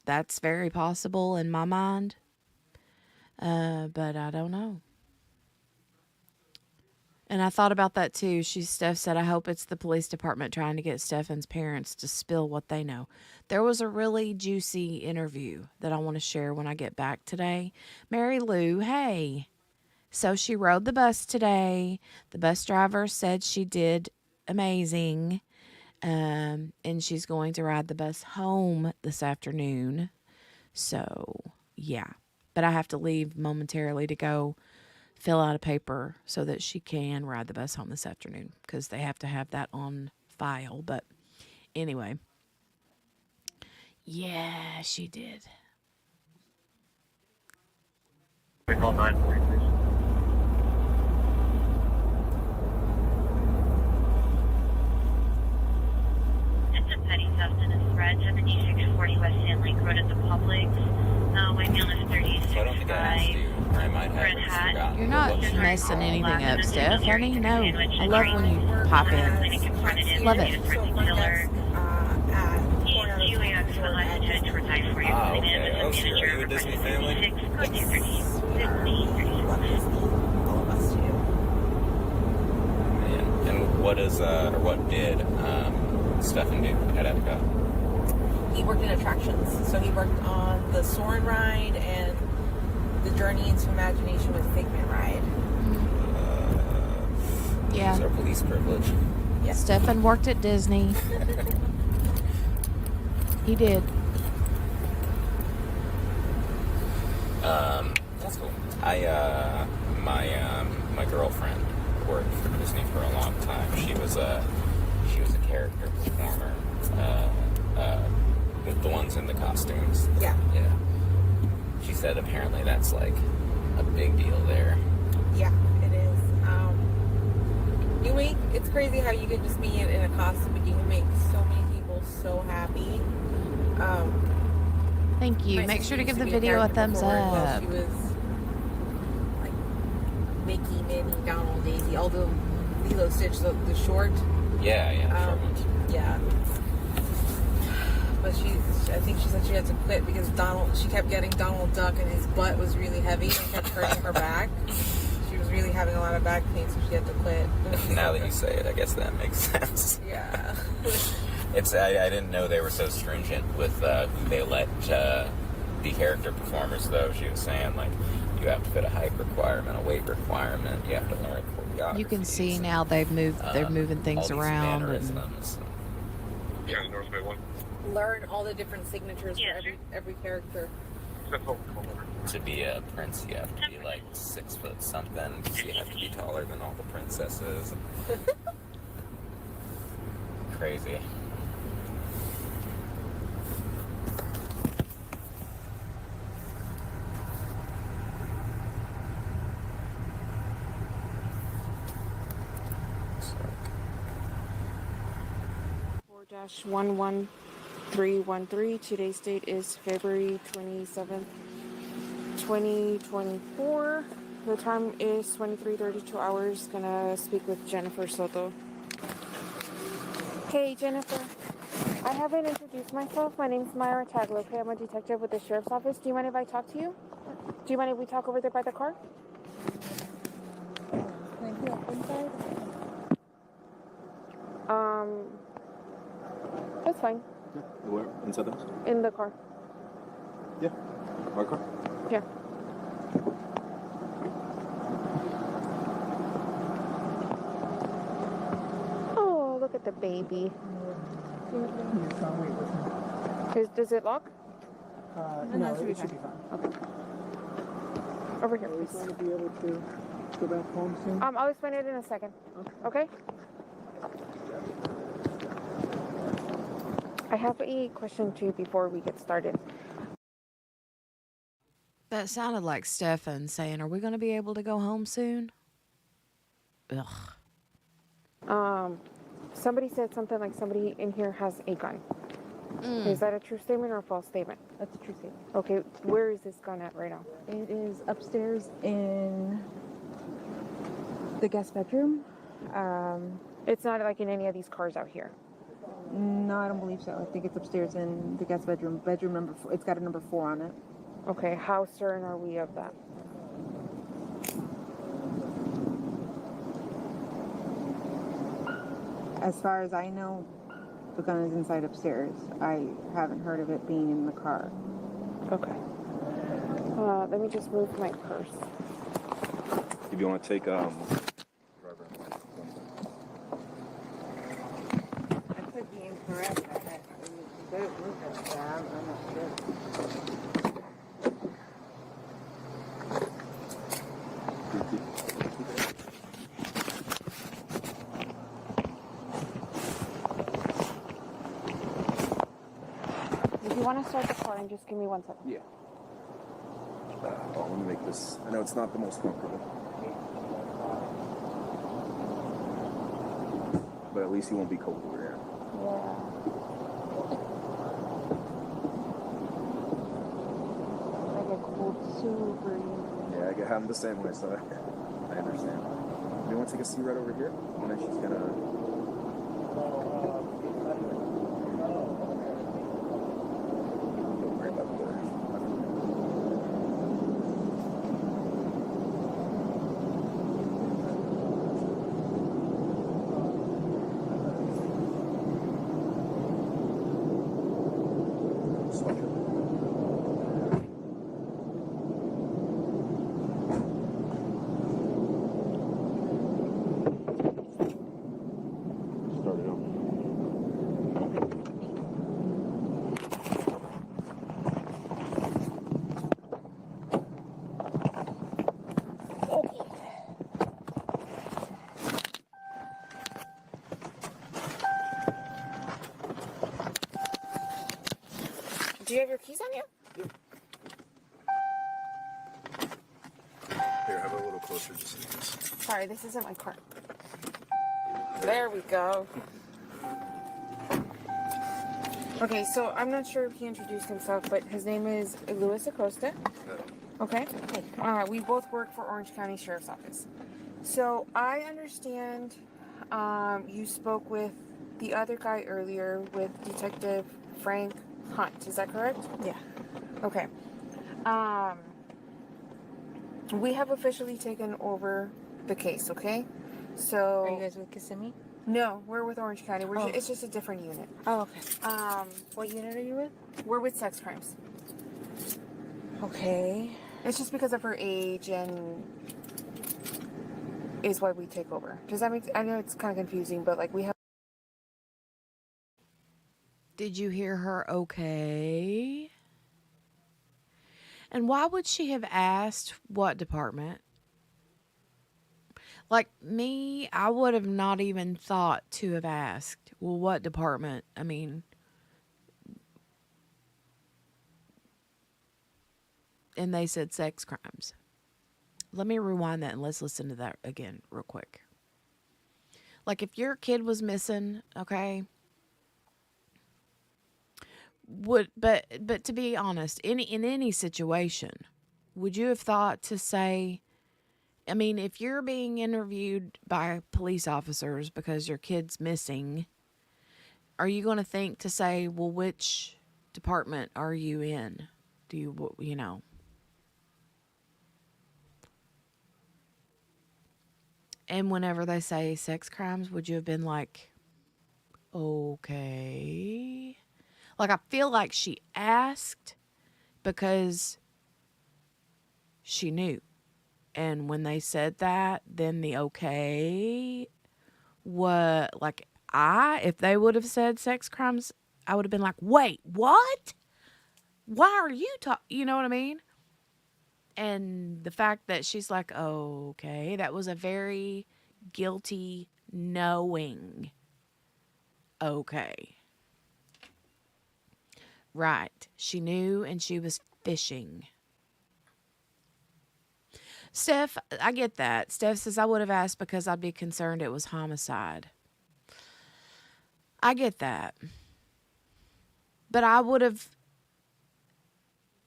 That's very possible in my mind, but I don't know. And I thought about that too. Steph said, I hope it's the police department trying to get Stephan's parents to spill what they know. There was a really juicy interview that I want to share when I get back today. Mary Lou, hey. So she rode the bus today. The bus driver said she did amazing. And she's going to ride the bus home this afternoon. So, yeah. But I have to leave momentarily to go fill out a paper so that she can ride the bus home this afternoon because they have to have that on file. But anyway, yeah, she did. We call 940, please. It's a petty theft and a threat. 7640 West Sand Lake Road at the Publix. Waiting on this 36 So I don't think I asked you. I might have Red just hat. forgotten. You're not What- messing anything up, Steph, honey. No, I love when you pop in. Love it. Ah, okay. Oh, so are you a Disney family? Love Disney. All of us do. Man. And what did Stephan do at Epcot? He worked in attractions. So he worked on the Soarin' ride and the Journey into Imagination with Figment ride. Yeah. Use our police privilege. Yes. Stephan worked at Disney. He did. That's cool. My girlfriend worked for Disney for a long time. She was a character performer. The ones in the costumes. Yeah. Yeah. She said apparently that's like a big deal there. Yeah, it is. It's crazy how you can just be in a costume, but you can make so many people so happy. Thank you. My Make sister sure to used give the be a video a character thumbs performer while up. She was like Mickey, Minnie, Donald, Daisy, all the Lilo Stitch, the short. Yeah, short ones. Yeah. But I think she said she had to quit because she kept getting Donald Duck and his butt was really heavy and kept hurting her back. She was really having a lot of back pain, so she had to quit. Now that you say it, I guess that makes sense. Yeah. I didn't know they were so stringent with who they let be character performers, though. She was saying, like, you have to fit a height requirement, a weight requirement, you have to learn choreography. You can see now they're moving things all these around. mannerisms. Yeah, Northway 1. Learn all the different signatures Yes, for every character. To be a prince, you have to be like 6 foot something, because you have to be taller than all the princesses. Crazy. Dash 11313. Today's date is February 27th, 2024. The time is 23:32 hours. Gonna speak with Jennifer Soto. Hey Jennifer, I haven't introduced myself. My name's Myra Taglo. Okay, I'm a detective with the sheriff's office. Do you mind if I talk to you? Do you mind if we talk over there by the car? Can I be up inside? That's fine. Yeah, where? Inside the house? In the car. Yeah. My car? Yeah. Oh, look at the baby. Does it lock? No, it should be fine. Okay. Over here, Are we please. going to be able to go back home soon? I'll explain it in a second. Okay? I have a question too before we get started. That sounded like Stephan saying, "Are we going to be able to go home soon?" Ugh. Somebody said something like somebody in here has a gun. Is that a true statement or a false statement? That's a true statement. Okay, where is this gun at right now? It is upstairs in the guest bedroom. It's not like in any of these cars out here. No, I don't believe so. I think it's upstairs in the guest bedroom. Bedroom number 4. It's got a number 4 on it. Okay, how certain are we of that? As far as I know, the gun is inside upstairs. I haven't heard of it being in the car. Okay. Let me just move my purse. If you want to take I could be incorrect. I'm not sure. If you want to start the car and just give me 1 second. Yeah. Let me make this. I know it's not the most comfortable. But at least you won't be cold over here. Yeah. Like a cold super. Yeah, I'm the same way, so I understand. You want to take a seat right over here? And then she's gonna. Right up there. you have your keys on you? Here, have it a little closer just in case. Sorry, this isn't my car. There we go. Okay, so I'm not sure if he introduced himself, but his name is Luis Acosta. Okay? We both work for Orange County Sheriff's Office. So I understand you spoke with the other guy earlier with Detective Frank Hunt. Is that correct? Yeah. Okay. We have officially taken over the case, okay? So... Are you guys with Kissimmee? No, we're with Orange County. It's just a different unit. Oh, okay. What unit are you with? We're with sex crimes. Okay. It's just because of her age and is why we take over. Does that make... I know it's kind of confusing, but like we have... Did you hear her okay? And why would she have asked what department? Like me, I would have not even thought to have asked, well, what department? I mean, and they said sex crimes. Let me rewind that and let's listen to that again real quick. Like if your kid was missing, okay, but to be honest, in any situation, would you have thought to say, I mean, if you're being interviewed by police officers because your kid's missing, are you going to think to say, well, which department are you in? Do you know? And whenever they say sex crimes, would you have been like, okay? Like, I feel like she asked because she knew. And when they said that, then the okay, what, like, if they would have said sex crimes, I would have been like, wait, what? Why are you you know what I mean? And the fact that she's like, oh, okay, that was a very guilty knowing. Okay. Right. She knew and she was fishing. Steph, I get that. Steph says, I would have asked because I'd be concerned it was homicide. I get that. But I would have,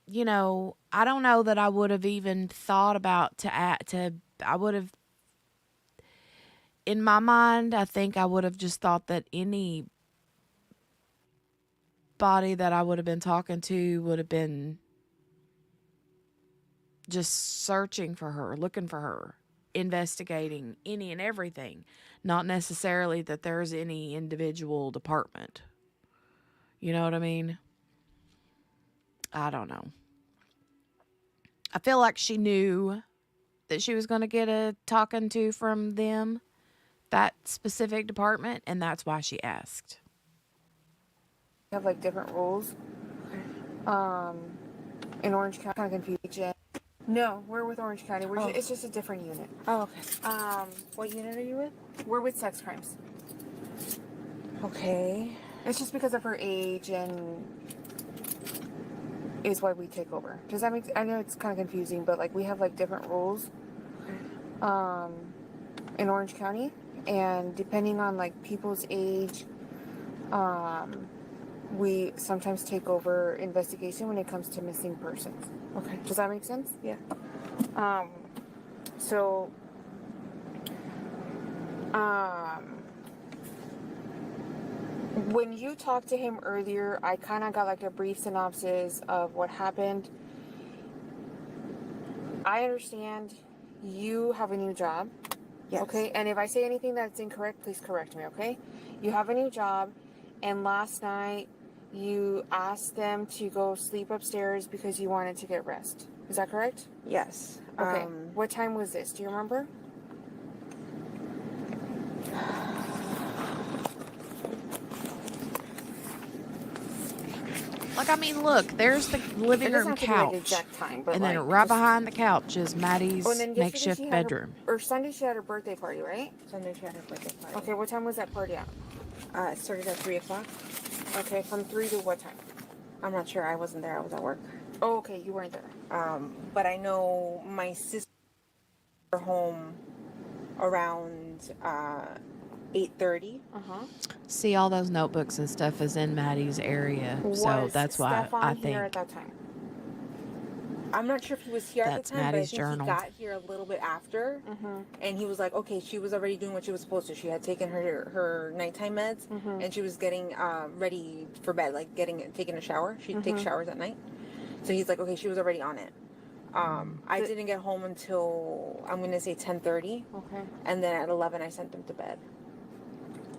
I don't know that I would have even thought about I would have, in my mind, I think I would have just thought that any body that I would have been talking to would have been just searching for her, looking for her, investigating any and everything. Not necessarily that there's any individual department. You know what I mean? I don't know. I feel like she knew that she was going to get a talking to from them, that specific department, and that's why she asked. Have like different rules. In Orange County, kind of confusion. No, we're with Orange County. It's just a different unit. Oh, okay. What unit are you with? We're with sex crimes. Okay. It's just because of her age and is why we take over. Does that make... I know it's kind of confusing, but like we have like different rules in Orange County, and depending on like people's age, we sometimes take over investigation when it comes to missing persons. Okay. Does that make sense? Yeah. So, when you talked to him earlier, I kind of got like a brief synopsis of what happened. I understand you have a new job. Yes. Okay? And if I say anything that's incorrect, please correct me, okay? You have a new job, and last night you asked them to go sleep upstairs because you wanted to get rest. Is that correct? Yes. Okay. What time was this? Do you remember? Like, I mean, look, there's the living room couch. Exact time, but and then like, right behind the couch is Maddie's and then yesterday makeshift she had bedroom. Or Sunday she had her birthday party, right? Sunday she had her birthday party. Okay, what time was that party at? It started at 3 o'clock. Okay, from 3 to what time? I'm not sure. I wasn't there. I was at work. Oh, okay, you weren't there. But I know my sister home around 8:30. See, all those notebooks and stuff is in Maddie's area, so Was that's why Stephan I here at think that time? I'm not sure if he was here at That's the time, Maddie's but I think journal. he got here a little bit after. And he was like, okay, she was already doing what she was supposed to. She had taken her nighttime meds, and she was getting ready for bed, like taking a shower. She takes showers at night. So he's like, okay, she was already on it. I didn't get home until, I'm going to say 10:30. Okay. And then at 11, I sent him to bed.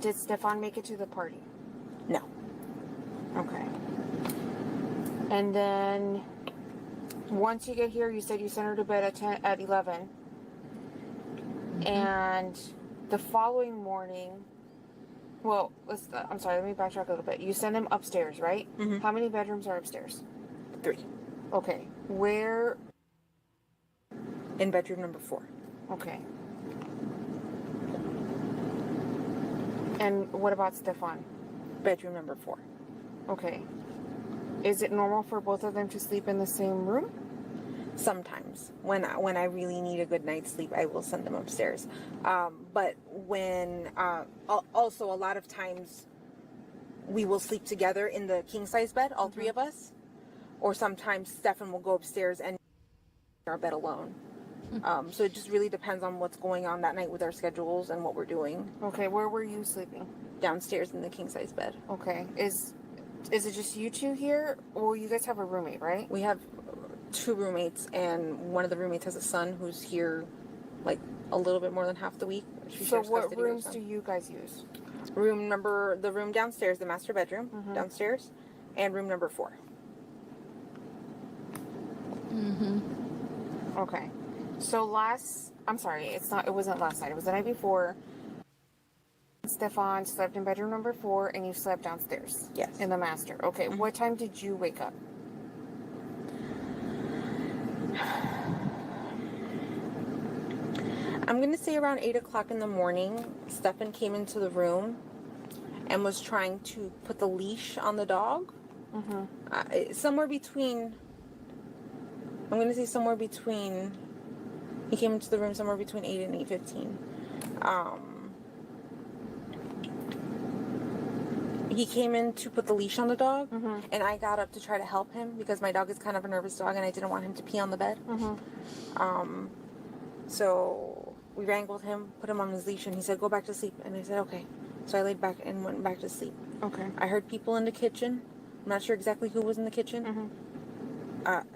Did Stephan make it to the party? No. Okay. And then once you get here, you said you sent her to bed at 11. And the following morning, well, I'm sorry, let me backtrack a little bit. You send them upstairs, right? How many bedrooms are upstairs? 3. Okay. Where? In bedroom number 4. Okay. And what about Stephan? Bedroom number 4. Okay. Is it normal for both of them to sleep in the same room? Sometimes. When I really need a good night's sleep, I will send them upstairs. But when, also a lot of times, we will sleep together in the king-size bed, all 3 of us. Or sometimes Stephan will go upstairs and in our bed alone. So it just really depends on what's going on that night with our schedules and what we're doing. Okay, where were you sleeping? Downstairs in the king-size bed. Okay. Is it just you two here? Well, you guys have a roommate, right? We have 2 roommates, and one of the roommates has a son who's here like a little bit more than half the week. So what rooms do you guys use? The room downstairs, the master bedroom downstairs, and room number 4. Okay. So it wasn't last night. It was the night before. Stephan slept in bedroom number 4 and you slept downstairs. Yes. In the master. Okay. What time did you wake up? I'm going to say around 8 o'clock in the morning, Stephan came into the room and was trying to put the leash on the dog. Somewhere between, I'm going to say somewhere between, he came into the room somewhere between 8 and 8:15. He came in to put the leash on the dog, and I got up to try to help him because my dog is kind of a nervous dog and I didn't want him to pee on the bed. So we wrangled him, put him on his leash, and he said, go back to sleep. And I said, okay. So I laid back and went back to sleep. Okay. I heard people in the kitchen. I'm not sure exactly who was in the kitchen.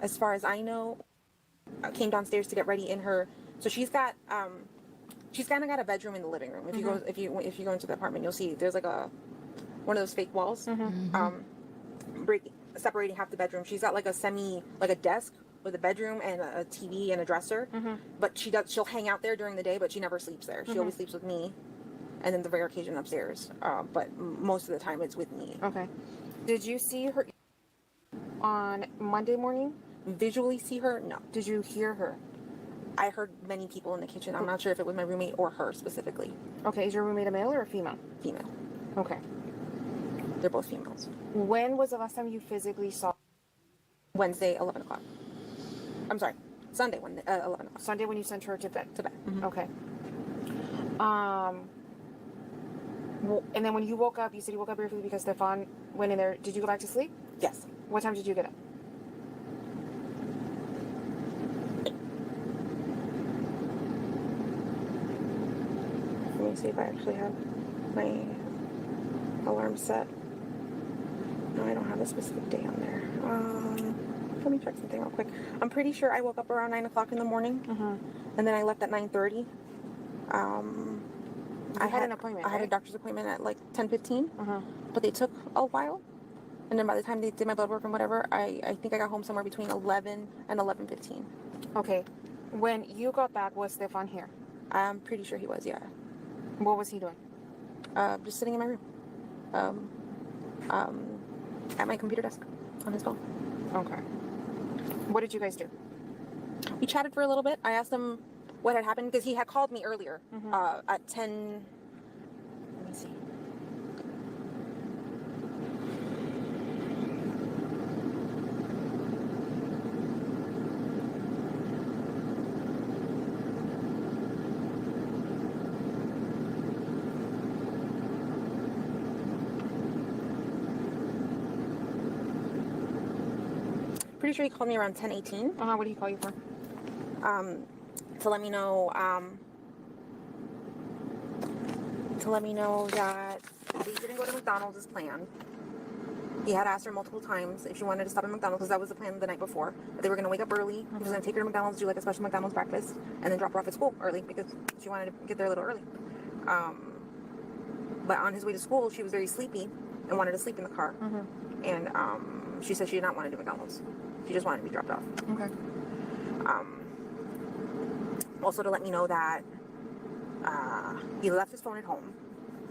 As far as I know, I came downstairs to get ready in her. So she's kind of got a bedroom in the living room. If you go into the apartment, you'll see there's like one of those fake walls, separating half the bedroom. She's got like a desk with a bedroom and a TV and a dresser. But she'll hang out there during the day, but she never sleeps there. She always sleeps with me, and then the rare occasion upstairs. But most of the time it's with me. Okay. Did you see her on Monday morning? Visually see her? No. Did you hear her? I heard many people in the kitchen. I'm not sure if it was my roommate or her specifically. Okay. Is your roommate a male or a female? Female. Okay. They're both females. When was the last time you physically saw? Wednesday, 11 o'clock. I'm sorry. Sunday, 11 o'clock. Sunday when you sent her to bed? To bed. Okay. And then when you woke up, you said you woke up briefly because Stephan went in there. Did you go back to sleep? Yes. What time did you get up? Let me see if I actually have my alarm set. No, I don't have a specific day on there. Let me check something real quick. I'm pretty sure I woke up around 9 o'clock in the morning, and then I left at 9:30. I had an appointment. I had a doctor's appointment at like 10:15, but they took a while. And then by the time they did my blood work and whatever, I think I got home somewhere between 11 and 11:15. Okay. When you got back, was Stephan here? I'm pretty sure he was, yeah. What was he doing? Just sitting in my room. At my computer desk on his phone. Okay. What did you guys do? We chatted for a little bit. I asked him what had happened because he had called me earlier at 10. Let me see. pretty sure he called me around 10:18. What did he call you for? To let me know, that they didn't go to McDonald's as planned. He had asked her multiple times if she wanted to stop at McDonald's, because that was the plan the night before. They were going to wake up early. He was going to take her to McDonald's, do like a special McDonald's breakfast, and then drop her off at school early because she wanted to get there a little early. But on his way to school, she was very sleepy and wanted to sleep in the car. And she said she did not want to do McDonald's. She just wanted to be dropped off. Okay. Also to let me know that he left his phone at home,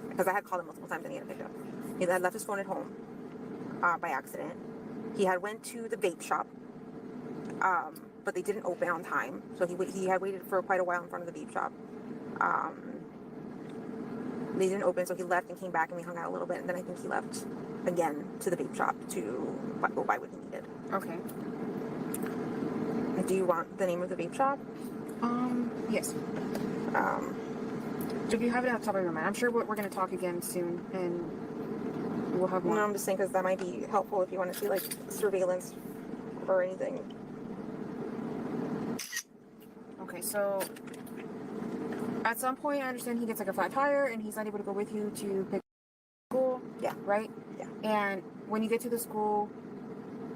because I had called him multiple times and he had picked up. He had left his phone at home by accident. He had went to the vape shop, but they didn't open on time, so he had waited for quite a while in front of the vape shop. They didn't open, so he left and came back, and we hung out a little bit, and then I think he left again to the vape shop to go buy what he needed. Okay. Do you want the name of the vape shop? Yes. If you have it at the top of your mind, I'm sure we're going to talk again soon, and we'll have more. No, I'm just saying because that might be helpful if you want to see like surveillance or anything. Okay, so at some point, I understand he gets like a flat tire, and he's not able to go with you to pick school. Yeah. Right. Yeah. And when you get to the school,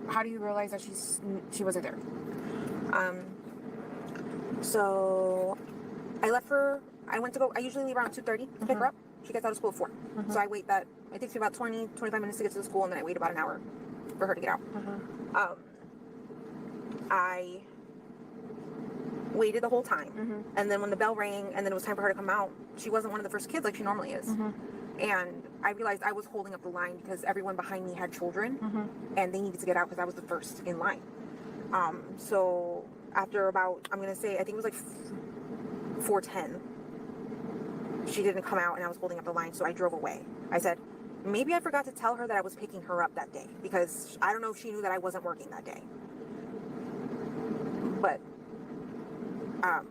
how do you realize that she wasn't there? So I left her. I usually leave around 2:30 to pick her up. She gets out of school at 4. So I wait it takes me about 20-25 minutes to get to the school, and then I wait about an hour for her to get out. I waited the whole time, and then when the bell rang and then it was time for her to come out, she wasn't one of the first kids like she normally is. And I realized I was holding up the line because everyone behind me had children, and they needed to get out because I was the first in line. So after about, I'm gonna say, I think it was like 4:10, she didn't come out, and I was holding up the line, so I drove away. I said, maybe I forgot to tell her that I was picking her up that day, because I don't know if she knew that I wasn't working that day. But I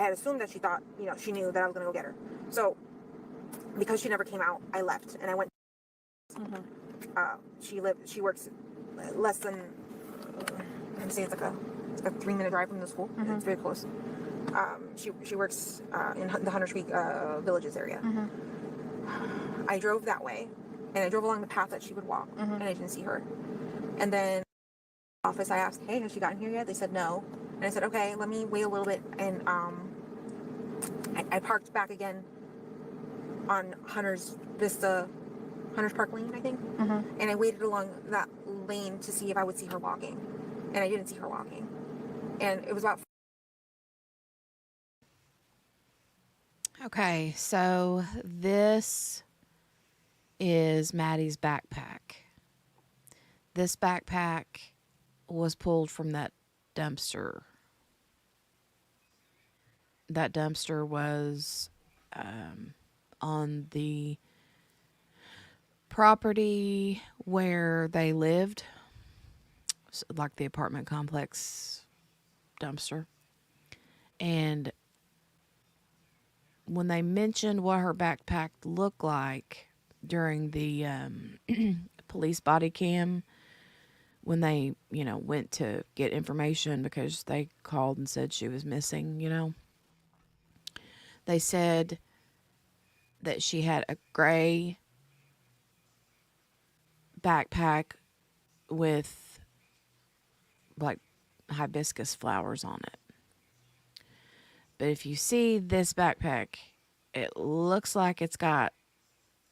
had assumed that she thought, she knew that I was gonna go get her. So because she never came out, I left, and I went. She works less than, I'm gonna say it's like a 3-minute drive from the school. It's very close. She works in the Hunter Creek Villages area. I drove that way, and I drove along the path that she would walk, and I didn't see her. And then office, I asked, hey, has she gotten here yet? They said no. And I said, okay, let me wait a little bit. And I parked back again on Hunter's Park Lane, I think. And I waited along that lane to see if I would see her walking. And I didn't see her walking. And it was about... Okay, so this is Maddie's backpack. This backpack was pulled from that dumpster. That dumpster was on the property where they lived, like the apartment complex dumpster. And when they mentioned what her backpack looked like during the police body cam, when they, went to get information because they called and said she was missing, they said that she had a gray backpack with like hibiscus flowers on it. But if you see this backpack, it looks like it's got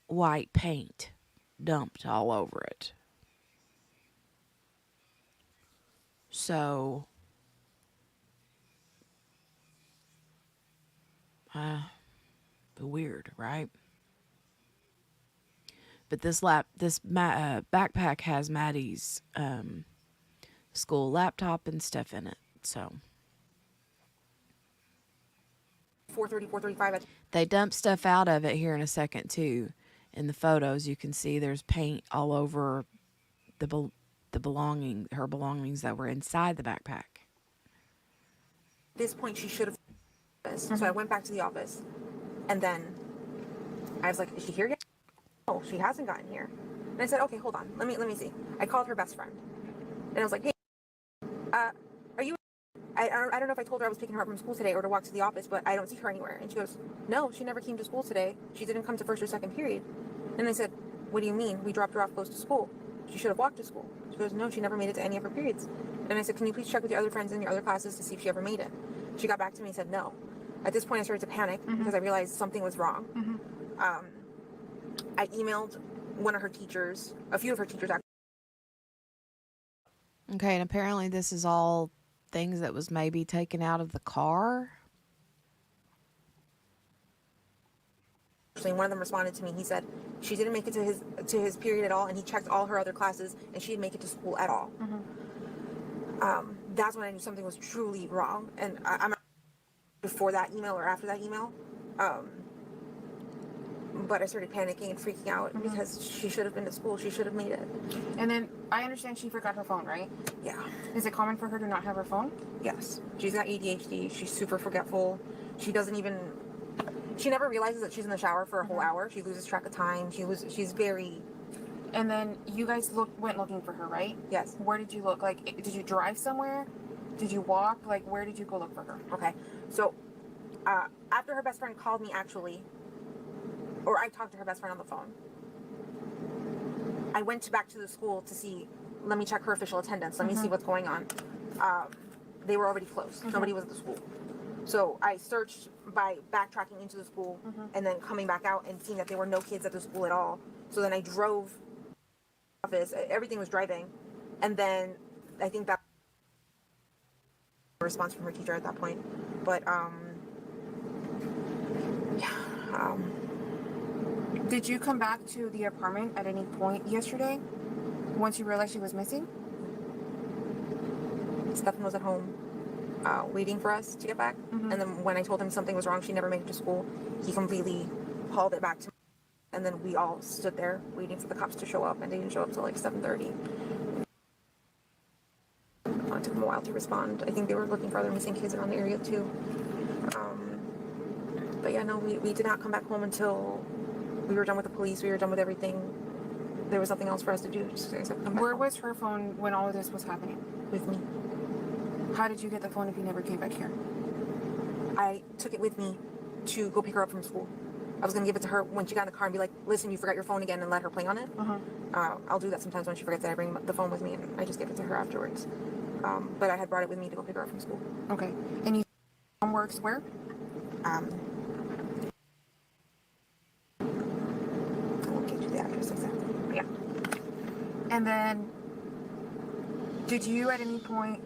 white paint dumped all over it. So, weird, right? But this backpack has Maddie's school laptop and stuff in it. So 4:30, 4:35. They dump stuff out of it here in a second too. In the photos, you can see there's paint all over her belongings that were inside the backpack. At this point, she should have. So I went back to the office, and then I was like, "Is she here yet?" Oh, she hasn't gotten here. And I said, "Okay, hold on. Let me see." I called her best friend, and I was like, "Hey, Are you? I don't know if I told her I was picking her up from school today or to walk to the office, but I don't see her anywhere. And she goes, no, she never came to school today. She didn't come to first or second period. And I said, what do you mean? We dropped her off close to school. She should have walked to school. She goes, no, she never made it to any of her periods. And I said, can you please check with your other friends in your other classes to see if she ever made it? She got back to me and said no. At this point, I started to panic because I realized something was wrong. I emailed one of her teachers, a few of her teachers actually. Okay, and apparently this is all things that was maybe taken out of the car. Actually, one of them responded to me. He said she didn't make it to his period at all, and he checked all her other classes, and she didn't make it to school at all. That's when I knew something was truly wrong. And I'm not before that email or after that email, but I started panicking and freaking out because she should have been to school. She should have made it. And then I understand she forgot her phone, right? Yeah. Is it common for her to not have her phone? Yes. She's got ADHD. She's super forgetful. She doesn't even. She never realizes that she's in the shower for a whole hour. She loses track of time. She's very. And then you guys went looking for her, right? Yes. Where did you look? Like, did you drive somewhere? Did you walk? Like, where did you go look for her? Okay. So, after her best friend called me, actually, or I talked to her best friend on the phone, I went back to the school to see, let me check her official attendance. Let me see what's going on. They were already closed. Nobody was at the school. So I searched by backtracking into the school and then coming back out and seeing that there were no kids at the school at all. So then I drove office. Everything was driving. And then I think that response from her teacher at that point. But did you come back to the apartment at any point yesterday once you realized she was missing? Stephan was at home waiting for us to get back. And then when I told him something was wrong, she never made it to school, he completely hauled it back to me. And then we all stood there waiting for the cops to show up, and they didn't show up till like 7:30. It took them a while to respond. I think they were looking for other missing kids around the area too. But yeah, no, we did not come back home until we were done with the police. We were done with everything. There was nothing else for us to do except come back. Where was her phone when all of this was happening? With me. How did you get the phone if you never came back here? I took it with me to go pick her up from school. I was going to give it to her when she got in the car and be like, listen, you forgot your phone again, and let her play on it. I'll do that sometimes when she forgets that I bring the phone with me, and I just give it to her afterwards. But I had brought it with me to go pick her up from school. Okay. And you works where? I won't get you the address exactly. Yeah. And then, did you at any point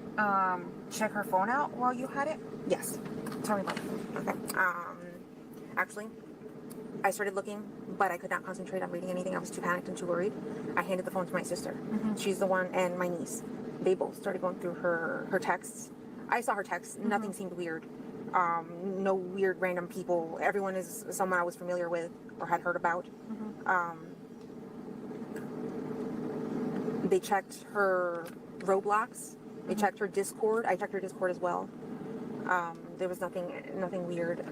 check her phone out while you had it? Yes. Tell me about it. Okay. Actually, I started looking, but I could not concentrate on reading anything. I was too panicked and too worried. I handed the phone to my sister. She's the one, and my niece. They both started going through her texts. I saw her texts. Nothing seemed weird. No weird random people. Everyone is someone I was familiar with or had heard about. They checked her Roblox. They checked her Discord. I checked her Discord as well. There was nothing weird.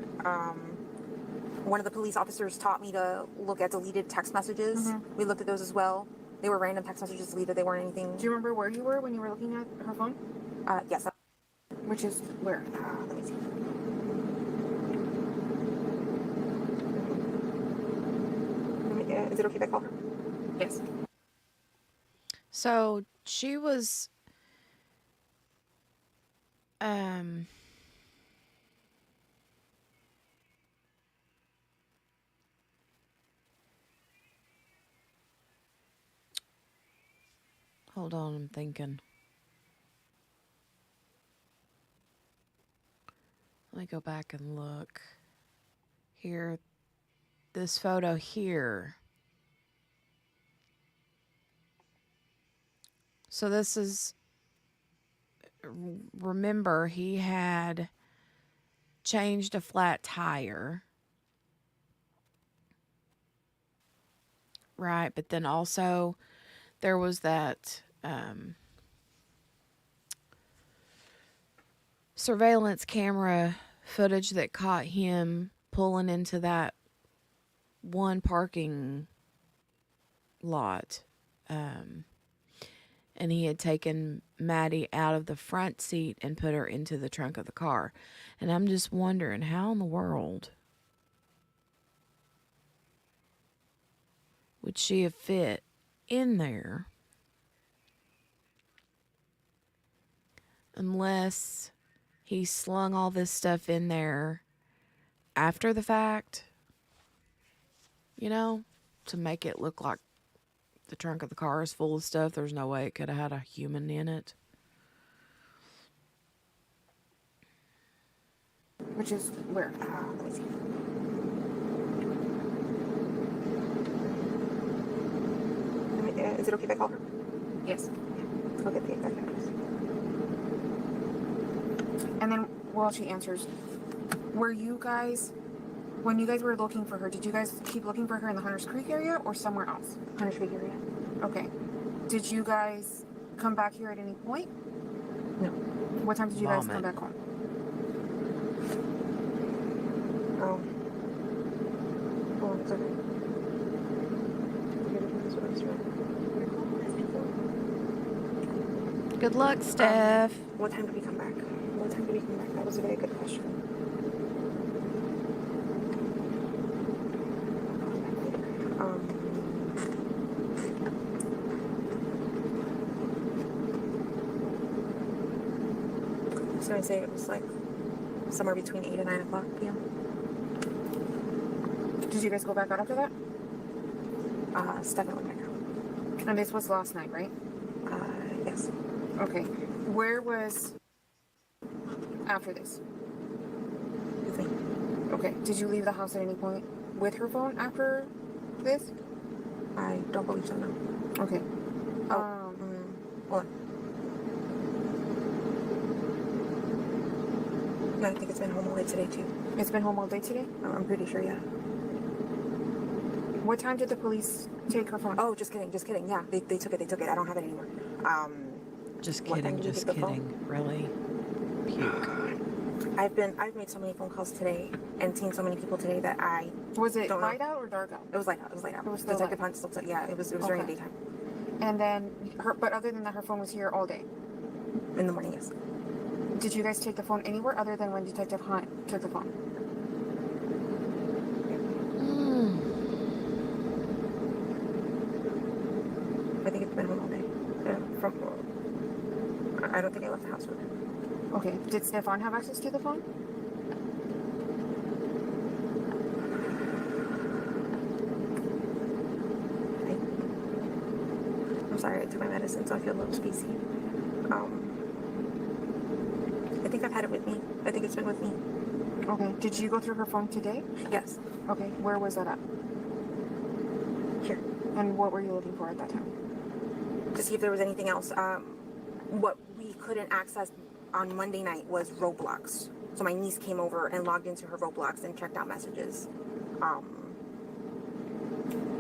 One of the police officers taught me to look at deleted text messages. We looked at those as well. They were random text messages deleted. They weren't anything. Do you remember where you were when you were looking at her phone? Yes. Which is where? Let me see. Is it okay if I call her? Yes. So she was hold on, I'm thinking. Let me go back and look. Here, this photo here. So this is, remember, he had changed a flat tire. Right, but then also there was that surveillance camera footage that caught him pulling into that one parking lot. and he had taken Maddie out of the front seat and put her into the trunk of the car. And I'm just wondering, how in the world would she have fit in there unless he slung all this stuff in there after the fact, you know, to make it look like the trunk of the car is full of stuff. There's no way it could have had a human in it. Which is where? Let me see. Is it okay if I call her? Yes. I'll get the exact address. And then while she answers, were you guys, when you guys were looking for her, did you guys keep looking for her in the Hunters Creek area or somewhere else? Hunters Creek area. Okay. Did you guys come back here at any point? No. What time did you guys come back home? Hold on a second. Good luck, Steph. What time did we come back? What time did we come back? That was a very good question. I was going to say it was like somewhere between 8 and 9 o'clock p.m. Did you guys go back out after that? Stephan went back out. And this was last night, right? Yes. Okay. Where was after this? With me. Okay. Did you leave the house at any point with her phone after this? I don't believe so, no. Okay. Hold on. No, I think it's been home all day today, too. It's been home all day today? I'm pretty sure, yeah. What time did the police take her phone? Oh, just kidding, just kidding. Yeah, they took it, I don't have it anymore. Just what time kidding, did you just get the phone? kidding. Really? Puke. I've made so many phone calls today and seen so many people today that I Was it don't light know. out or dark out? It was light out. It was light out. It was still Detective light. Hunt still said, yeah, it was during the daytime. And then but other than that, her phone was here all day. In the morning, yes. Did you guys take the phone anywhere other than when Detective Hunt took the phone? I think it's been home all day. I don't think I left the house with it. Okay. Did Stephan have access to the phone? I'm sorry, I took my medicine, so I feel a little spacey. I think I've had it with me. I think it's been with me. Okay. Did you go through her phone today? Yes. Okay. Where was that at? Here. And what were you looking for at that time? To see if there was anything else. What we couldn't access on Monday night was Roblox. So my niece came over and logged into her Roblox and checked out messages.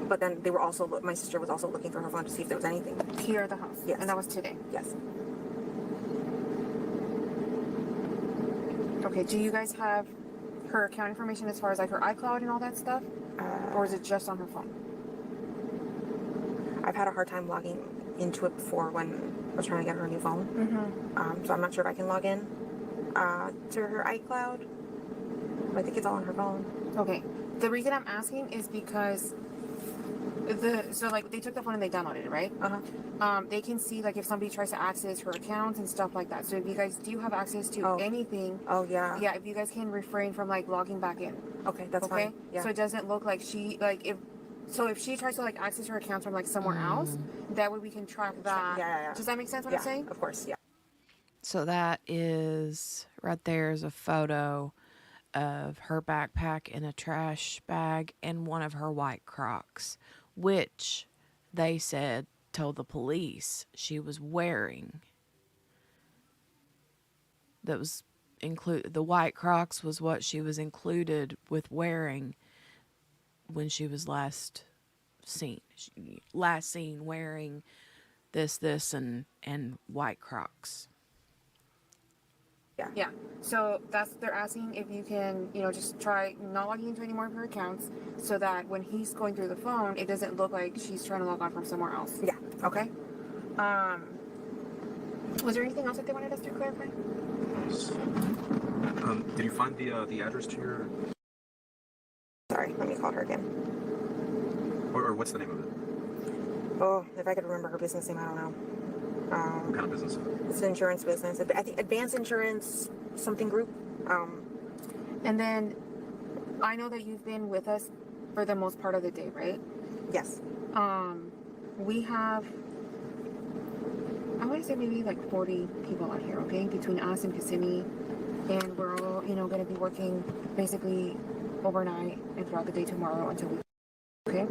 But then they were also, my sister was also looking for her phone to see if there was anything. Here at the house? Yes. And that was today? Yes. Okay. Do you guys have her account information as far as like her iCloud and all that stuff? Or is it just on her phone? I've had a hard time logging into it before when I was trying to get her a new phone. Mm-hmm. So I'm not sure if I can log in to her iCloud. I think it's all on her phone. Okay. The reason I'm asking is because so like they took the phone and they downloaded it, right? They can see like if somebody tries to access her accounts and stuff like that. So if you guys do have access to anything, yeah, if you guys can refrain from like logging back in. Okay, that's fine. Yeah. So it doesn't look like she like if she tries to like access her accounts from like somewhere else, that way we can track that. Yeah. Does that make sense what I'm saying? Of course, yeah. So that is right there is a photo of her backpack in a trash bag and one of her white Crocs, which they said told the police she was wearing. That was the white Crocs was what she was included with wearing when she was last seen wearing this and white Crocs. Yeah. So they're asking if you can, just try not logging into any more of her accounts so that when he's going through the phone, it doesn't look like she's trying to log on from somewhere else. Yeah. Okay. Was there anything else that they wanted us to clarify? Did you find the address to your... Sorry, let me call her again. Or what's the name of it? Oh, if I could remember her business name, I don't know. What kind of business? It's an insurance business. I think Advanced Insurance something group. And then I know that you've been with us for the most part of the day, right? Yes. We have, I want to say maybe like 40 people out here, okay? Between us and Kissimmee. And we're all, you know, going to be working basically overnight and throughout the day tomorrow until we, okay?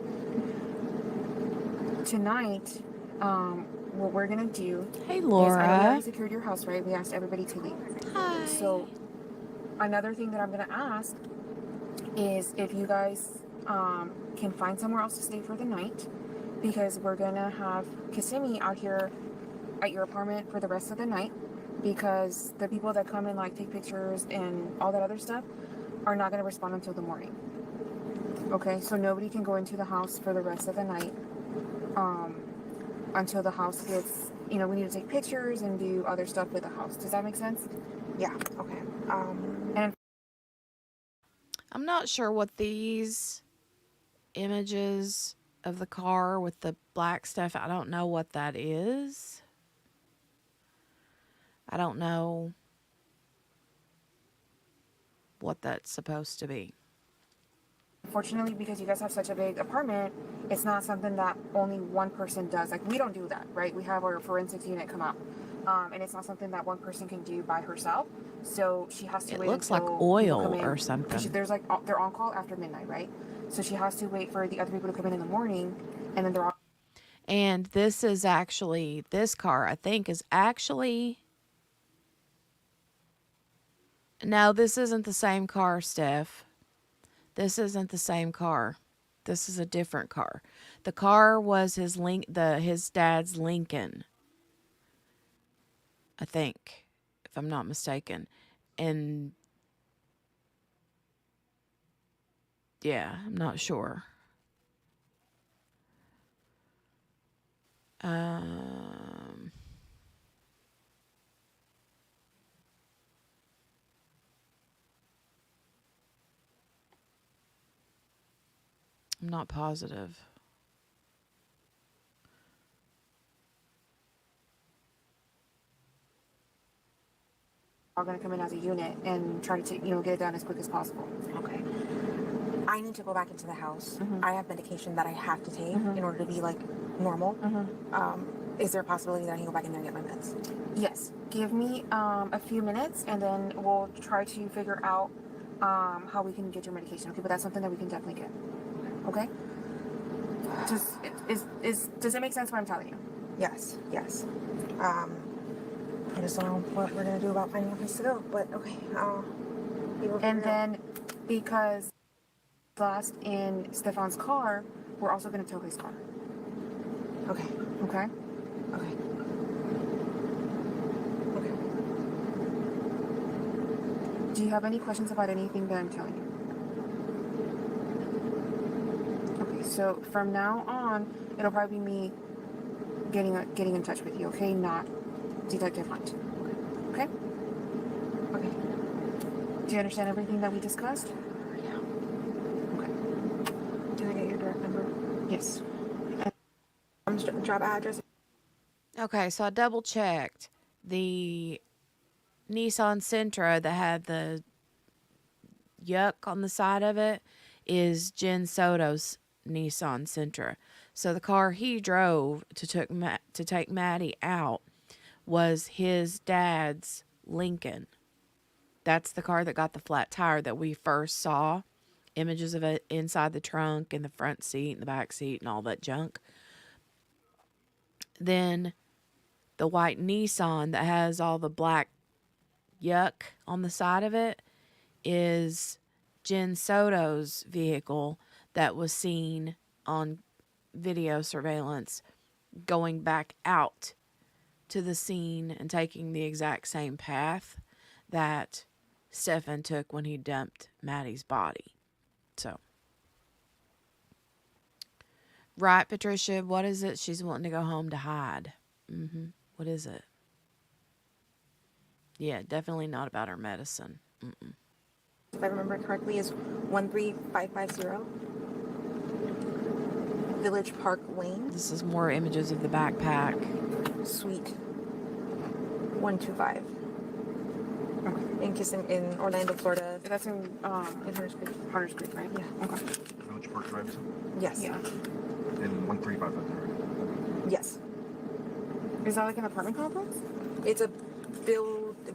Tonight, what we're going to do Hey, is, I know we Laura. already secured your house, right? We asked everybody to leave. Hi. So another thing that I'm going to ask is if you guys can find somewhere else to stay for the night, because we're going to have Kissimmee out here at your apartment for the rest of the night, because the people that come and like take pictures and all that other stuff are not going to respond until the morning. Okay, so nobody can go into the house for the rest of the night until the house gets, you know, we need to take pictures and do other stuff with the house. Does that make sense? Yeah. Okay. And I'm not sure what these images of the car with the black stuff, I don't know what that is. I don't know what that's supposed to be. unfortunately, because you guys have such a big apartment, it's not something that only one person does. Like, we don't do that, right? We have our forensics unit come out. And it's not something that one person can do by herself. So she has to It wait looks until like people oil come in. or something. There's like, they're on call after midnight, right? So she has to wait for the other people to come in the morning, and then they're all. And this is actually, this car, I think, is actually... No, this isn't the same car, Steph. This isn't the same car. This is a different car. The car was his dad's Lincoln, I think, if I'm not mistaken. And yeah, I'm not sure. I'm not positive. Are going to come in as a unit and try to, you know, get it done as quick as possible. Okay. I need to go back into the house. I have medication that I have to take in order to be like normal. Is there a possibility that I can go back in there and get my meds? Yes. Give me a few minutes, and then we'll try to figure out how we can get your medication. Okay, but that's something that we can definitely get. Okay. Does it make sense what I'm telling you? Yes. Yes. I just don't know what we're gonna do about finding a place to go. But okay. And then, because last in Stephan's car, we're also going to tow his car. Okay. Okay? Okay. Okay. Do you have any questions about anything that I'm telling you? Okay, so from now on, it'll probably be me getting in touch with you, okay? Not Detective Hunt. Okay? Okay. Do you understand everything that we discussed? Yeah. Okay. Can I get your direct number? Yes. Job address. Okay, so I double checked. The Nissan Sentra that had the yuck on the side of it is JENN Soto's Nissan Sentra. So the car he drove to take Maddie out was his dad's Lincoln. That's the car that got the flat tire that we first saw images of it inside the trunk and the front seat and the back seat and all that junk. Then the white Nissan that has all the black yuck on the side of it is JENN Soto's vehicle that was seen on video surveillance going back out to the scene and taking the exact same path that Stephan took when he dumped Maddie's body. So, right, Patricia, what is it? She's wanting to go home to hide. What is it? Yeah, definitely not about her medicine. Mm-mm. If I remember correctly, is 13550 Village Park Lane, This is more images of the backpack. Suite 125. In Orlando, Florida. That's in Hunters Creek, right? Yeah. Okay. Village Park Drive, you said? Yes. Yeah. In 13550. Yes. Is that like an apartment complex? It's a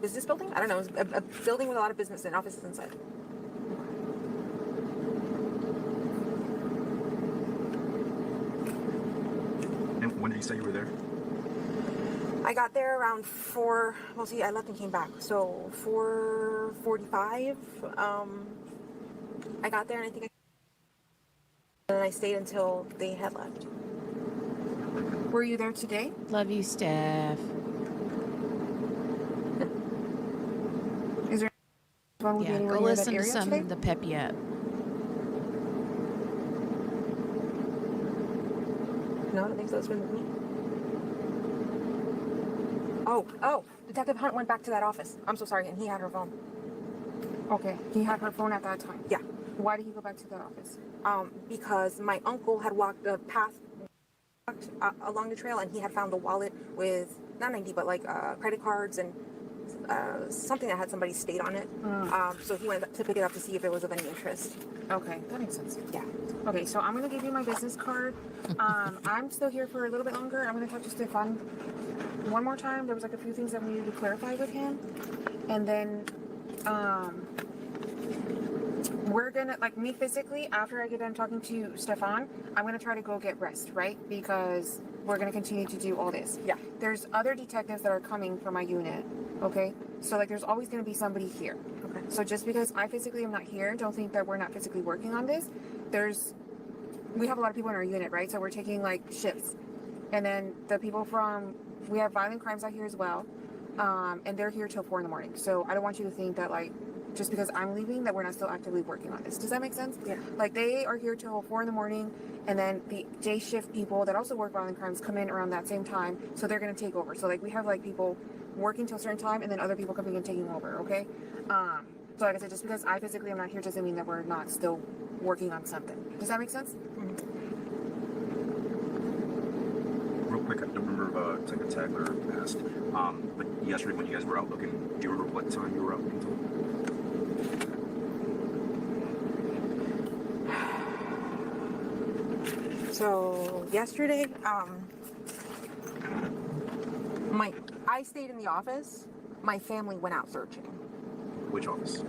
business building? I don't know. It's a building with a lot of business and offices inside. And when did you say you were there? I got there around 4. Well, see, I left and came back. So 4:45. I got there, and I stayed until they had left. Were you there today? Love you, Steph. Is there one Yeah, anywhere go near that listen to area some today? of the Peppy Up. No, I don't think so. It's been with me. Oh, Detective Hunt went back to that office. I'm so sorry, and he had her phone. Okay. He had her phone at that time. Yeah. Why did he go back to that office? Because my uncle had walked a path along the trail, and he had found the wallet with not ID, but like credit cards and something that had somebody's state on it. So he went to pick it up to see if it was of any interest. Okay, that makes sense. Yeah. Okay, so I'm gonna give you my business card. I'm still here for a little bit longer. I'm gonna talk to Stefan one more time. There was like a few things that we needed to clarify with him, and then we're gonna, like, me physically, after I get done talking to Stefan, I'm gonna try to go get rest, right? Because we're gonna continue to do all this. Yeah. There's other detectives that are coming for my unit, okay? So, like, there's always gonna be somebody here. Okay. So just because I physically am not here, don't think that we're not physically working on this. We have a lot of people in our unit, right? So we're taking, like, shifts. And then the people we have violent crimes out here as well. And they're here till 4 in the morning. So I don't want you to think that, like, just because I'm leaving, that we're not still actively working on this. Does that make sense? Yeah. Like, they are here till 4 in the morning, and then the day shift people that also work violent crimes come in around that same time, so they're gonna take over. So, like, we have, like, people working till a certain time, and then other people coming and taking over, okay? So like I said, just because I physically am not here doesn't mean that we're not still working on something. Does that make sense? Real quick, I don't remember if Detective Tagler asked, but yesterday when you guys were out looking, do you remember what time you were out looking till? So yesterday, I stayed in the office. My family went out searching. Which office?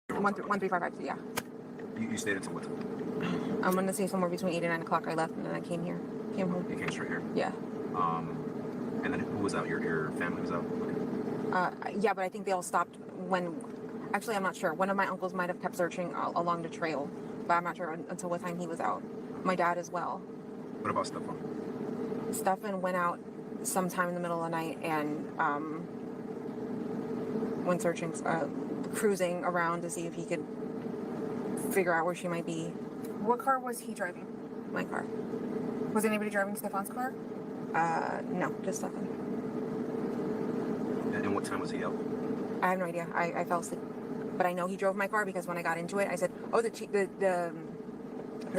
13552, yeah. You stayed until what time? I'm gonna say somewhere between 8 and 9 o'clock. I left and then I came home. You came straight here? Yeah. And then who was out? Your family was out looking? Yeah, but I think they all stopped actually, I'm not sure. One of my uncles might have kept searching along the trail, but I'm not sure until what time he was out. My dad as well. What about Stefan? Stefan went out sometime in the middle of the night and went searching, cruising around to see if he could figure out where she might be. What car was he driving? My car. Was anybody driving Stefan's car? No, just Stefan. And what time was he out? I have no idea. I fell asleep. But I know he drove my car because when I got into it, I said, "Oh, the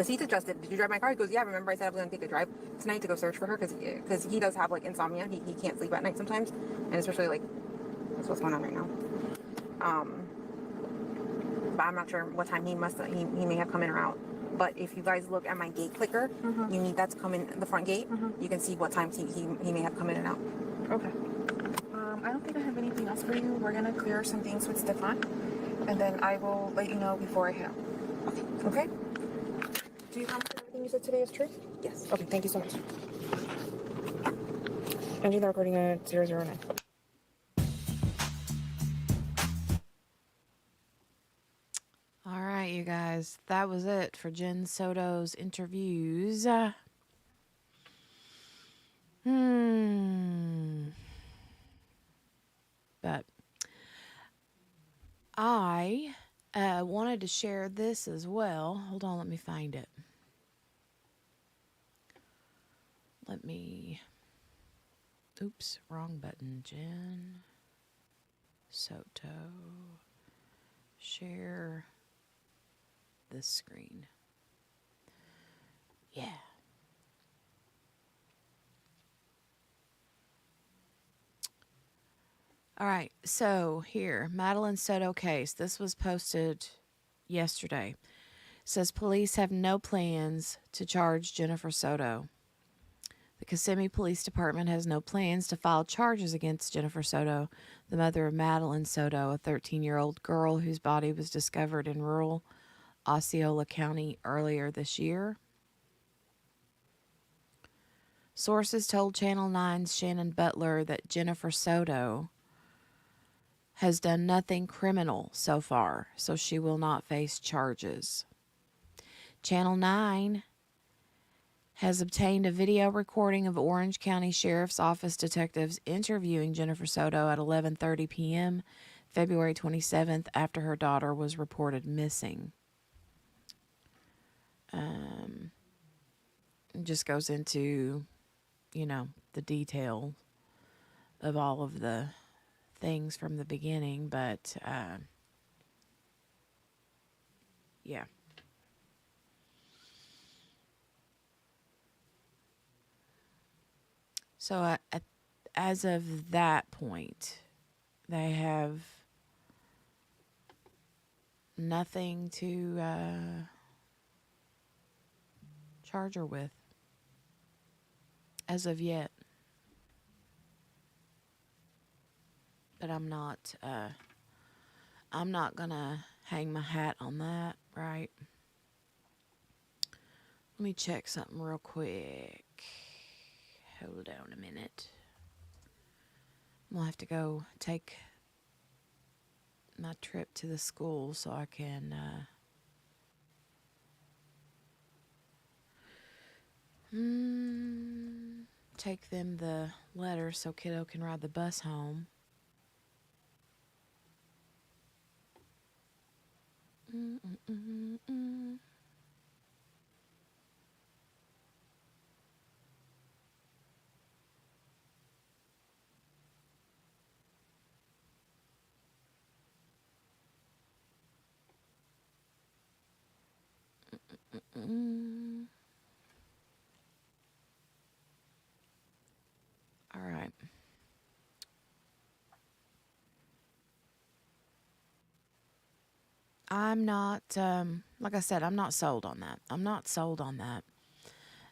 seat's adjusted. Did you drive my car?" He goes, "Yeah, remember I said I was going to take a drive tonight to go search for her because he does have, like, insomnia. He can't sleep at night sometimes, and especially, like, that's what's going on right now. But I'm not sure what time he may have come in or out. But if you guys look at my gate clicker, you need that to come in the front gate. You can see what times he may have come in and out. Okay. I don't think I have anything else for you. We're gonna clear some things with Stefan, and then I will let you know before I head out. Okay? Do you promise everything you said today is true? Yes. Okay, thank you so much. Ending the recording at 009. All right, you guys, that was it for Jen Soto's interviews. But I wanted to share this as well. Hold on, let me find it. Oops, wrong button, Jen. Soto. Share the screen. Yeah. All right, so here, Madeline Soto case. This was posted yesterday. Says police have no plans to charge Jennifer Soto. The Kissimmee Police Department has no plans to file charges against Jennifer Soto, the mother of Madeline Soto, a 13-year-old girl whose body was discovered in rural Osceola County earlier this year. Sources told Channel 9's Shannon Butler that Jennifer Soto has done nothing criminal so far, so she will not face charges. Channel 9 has obtained a video recording of Orange County Sheriff's Office detectives interviewing Jennifer Soto at 11:30 p.m. February 27th after her daughter was reported missing. It just goes into, the detail of all of the things from the beginning, but yeah. So as of that point, they have nothing to charge her with as of yet. But I'm not gonna hang my hat on that, right? Let me check something real quick. Hold on a minute. We'll have to go take my trip to the school so I can take them the letter so kiddo can ride the bus home. All right. I'm not, like I said, I'm not sold on that.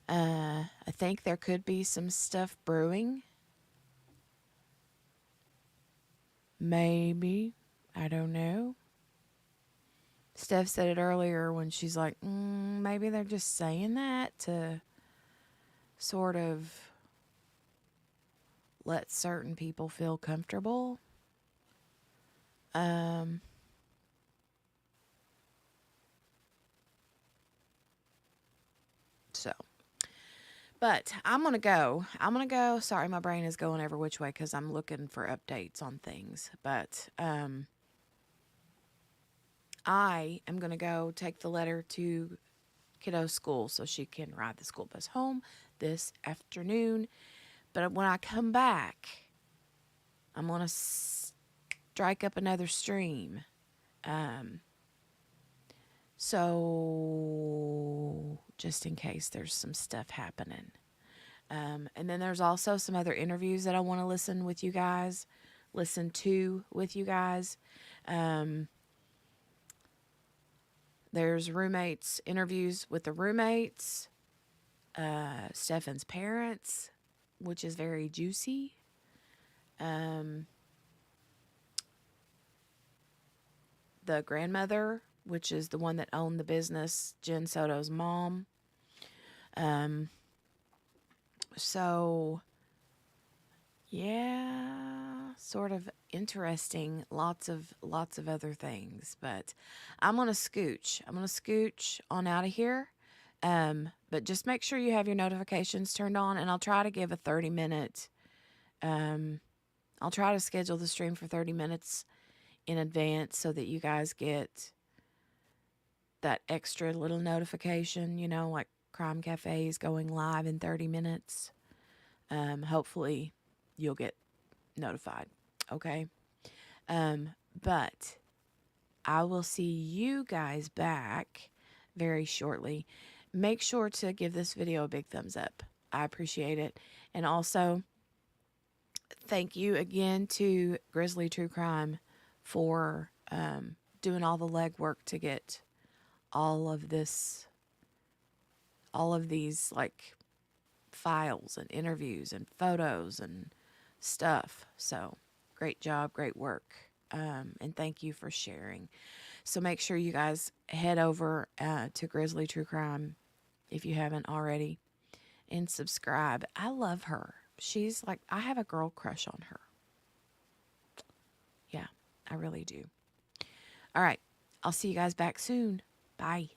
I think there could be some stuff brewing. Maybe. I don't know. Steph said it earlier when she's like, maybe they're just saying that to sort of let certain people feel comfortable. But I'm going to go. Sorry, my brain is going every which way because I'm looking for updates on things. But I am going to go take the letter to kiddo's school so she can ride the school bus home this afternoon. But when I come back, I'm going to strike up another stream. So just in case there's some stuff happening. And then there's also some other interviews that I want to listen to with you guys. There's roommates, interviews with the roommates, Stephan's parents, which is very juicy. The grandmother, which is the one that owned the business, JENN Soto's mom. So, yeah, sort of interesting. Lots of other things, but I'm gonna scooch. On out of here. But just make sure you have your notifications turned on, and I'll try to give a 30-minute. I'll try to schedule the stream for 30 minutes in advance so that you guys get that extra little notification, like Crime Cafe is going live in 30 minutes. Hopefully you'll get notified. Okay. But I will see you guys back very shortly. Make sure to give this video a big thumbs up. I appreciate it. And also, thank you again to Grizzly True Crime for doing all the legwork to get all of these like files and interviews and photos and stuff. So great job, great work. And thank you for sharing. So make sure you guys head over to Grizzly True Crime if you haven't already and subscribe. I love her. She's like, I have a girl crush on her. Yeah, I really do. All right. I'll see you guys back soon. Bye.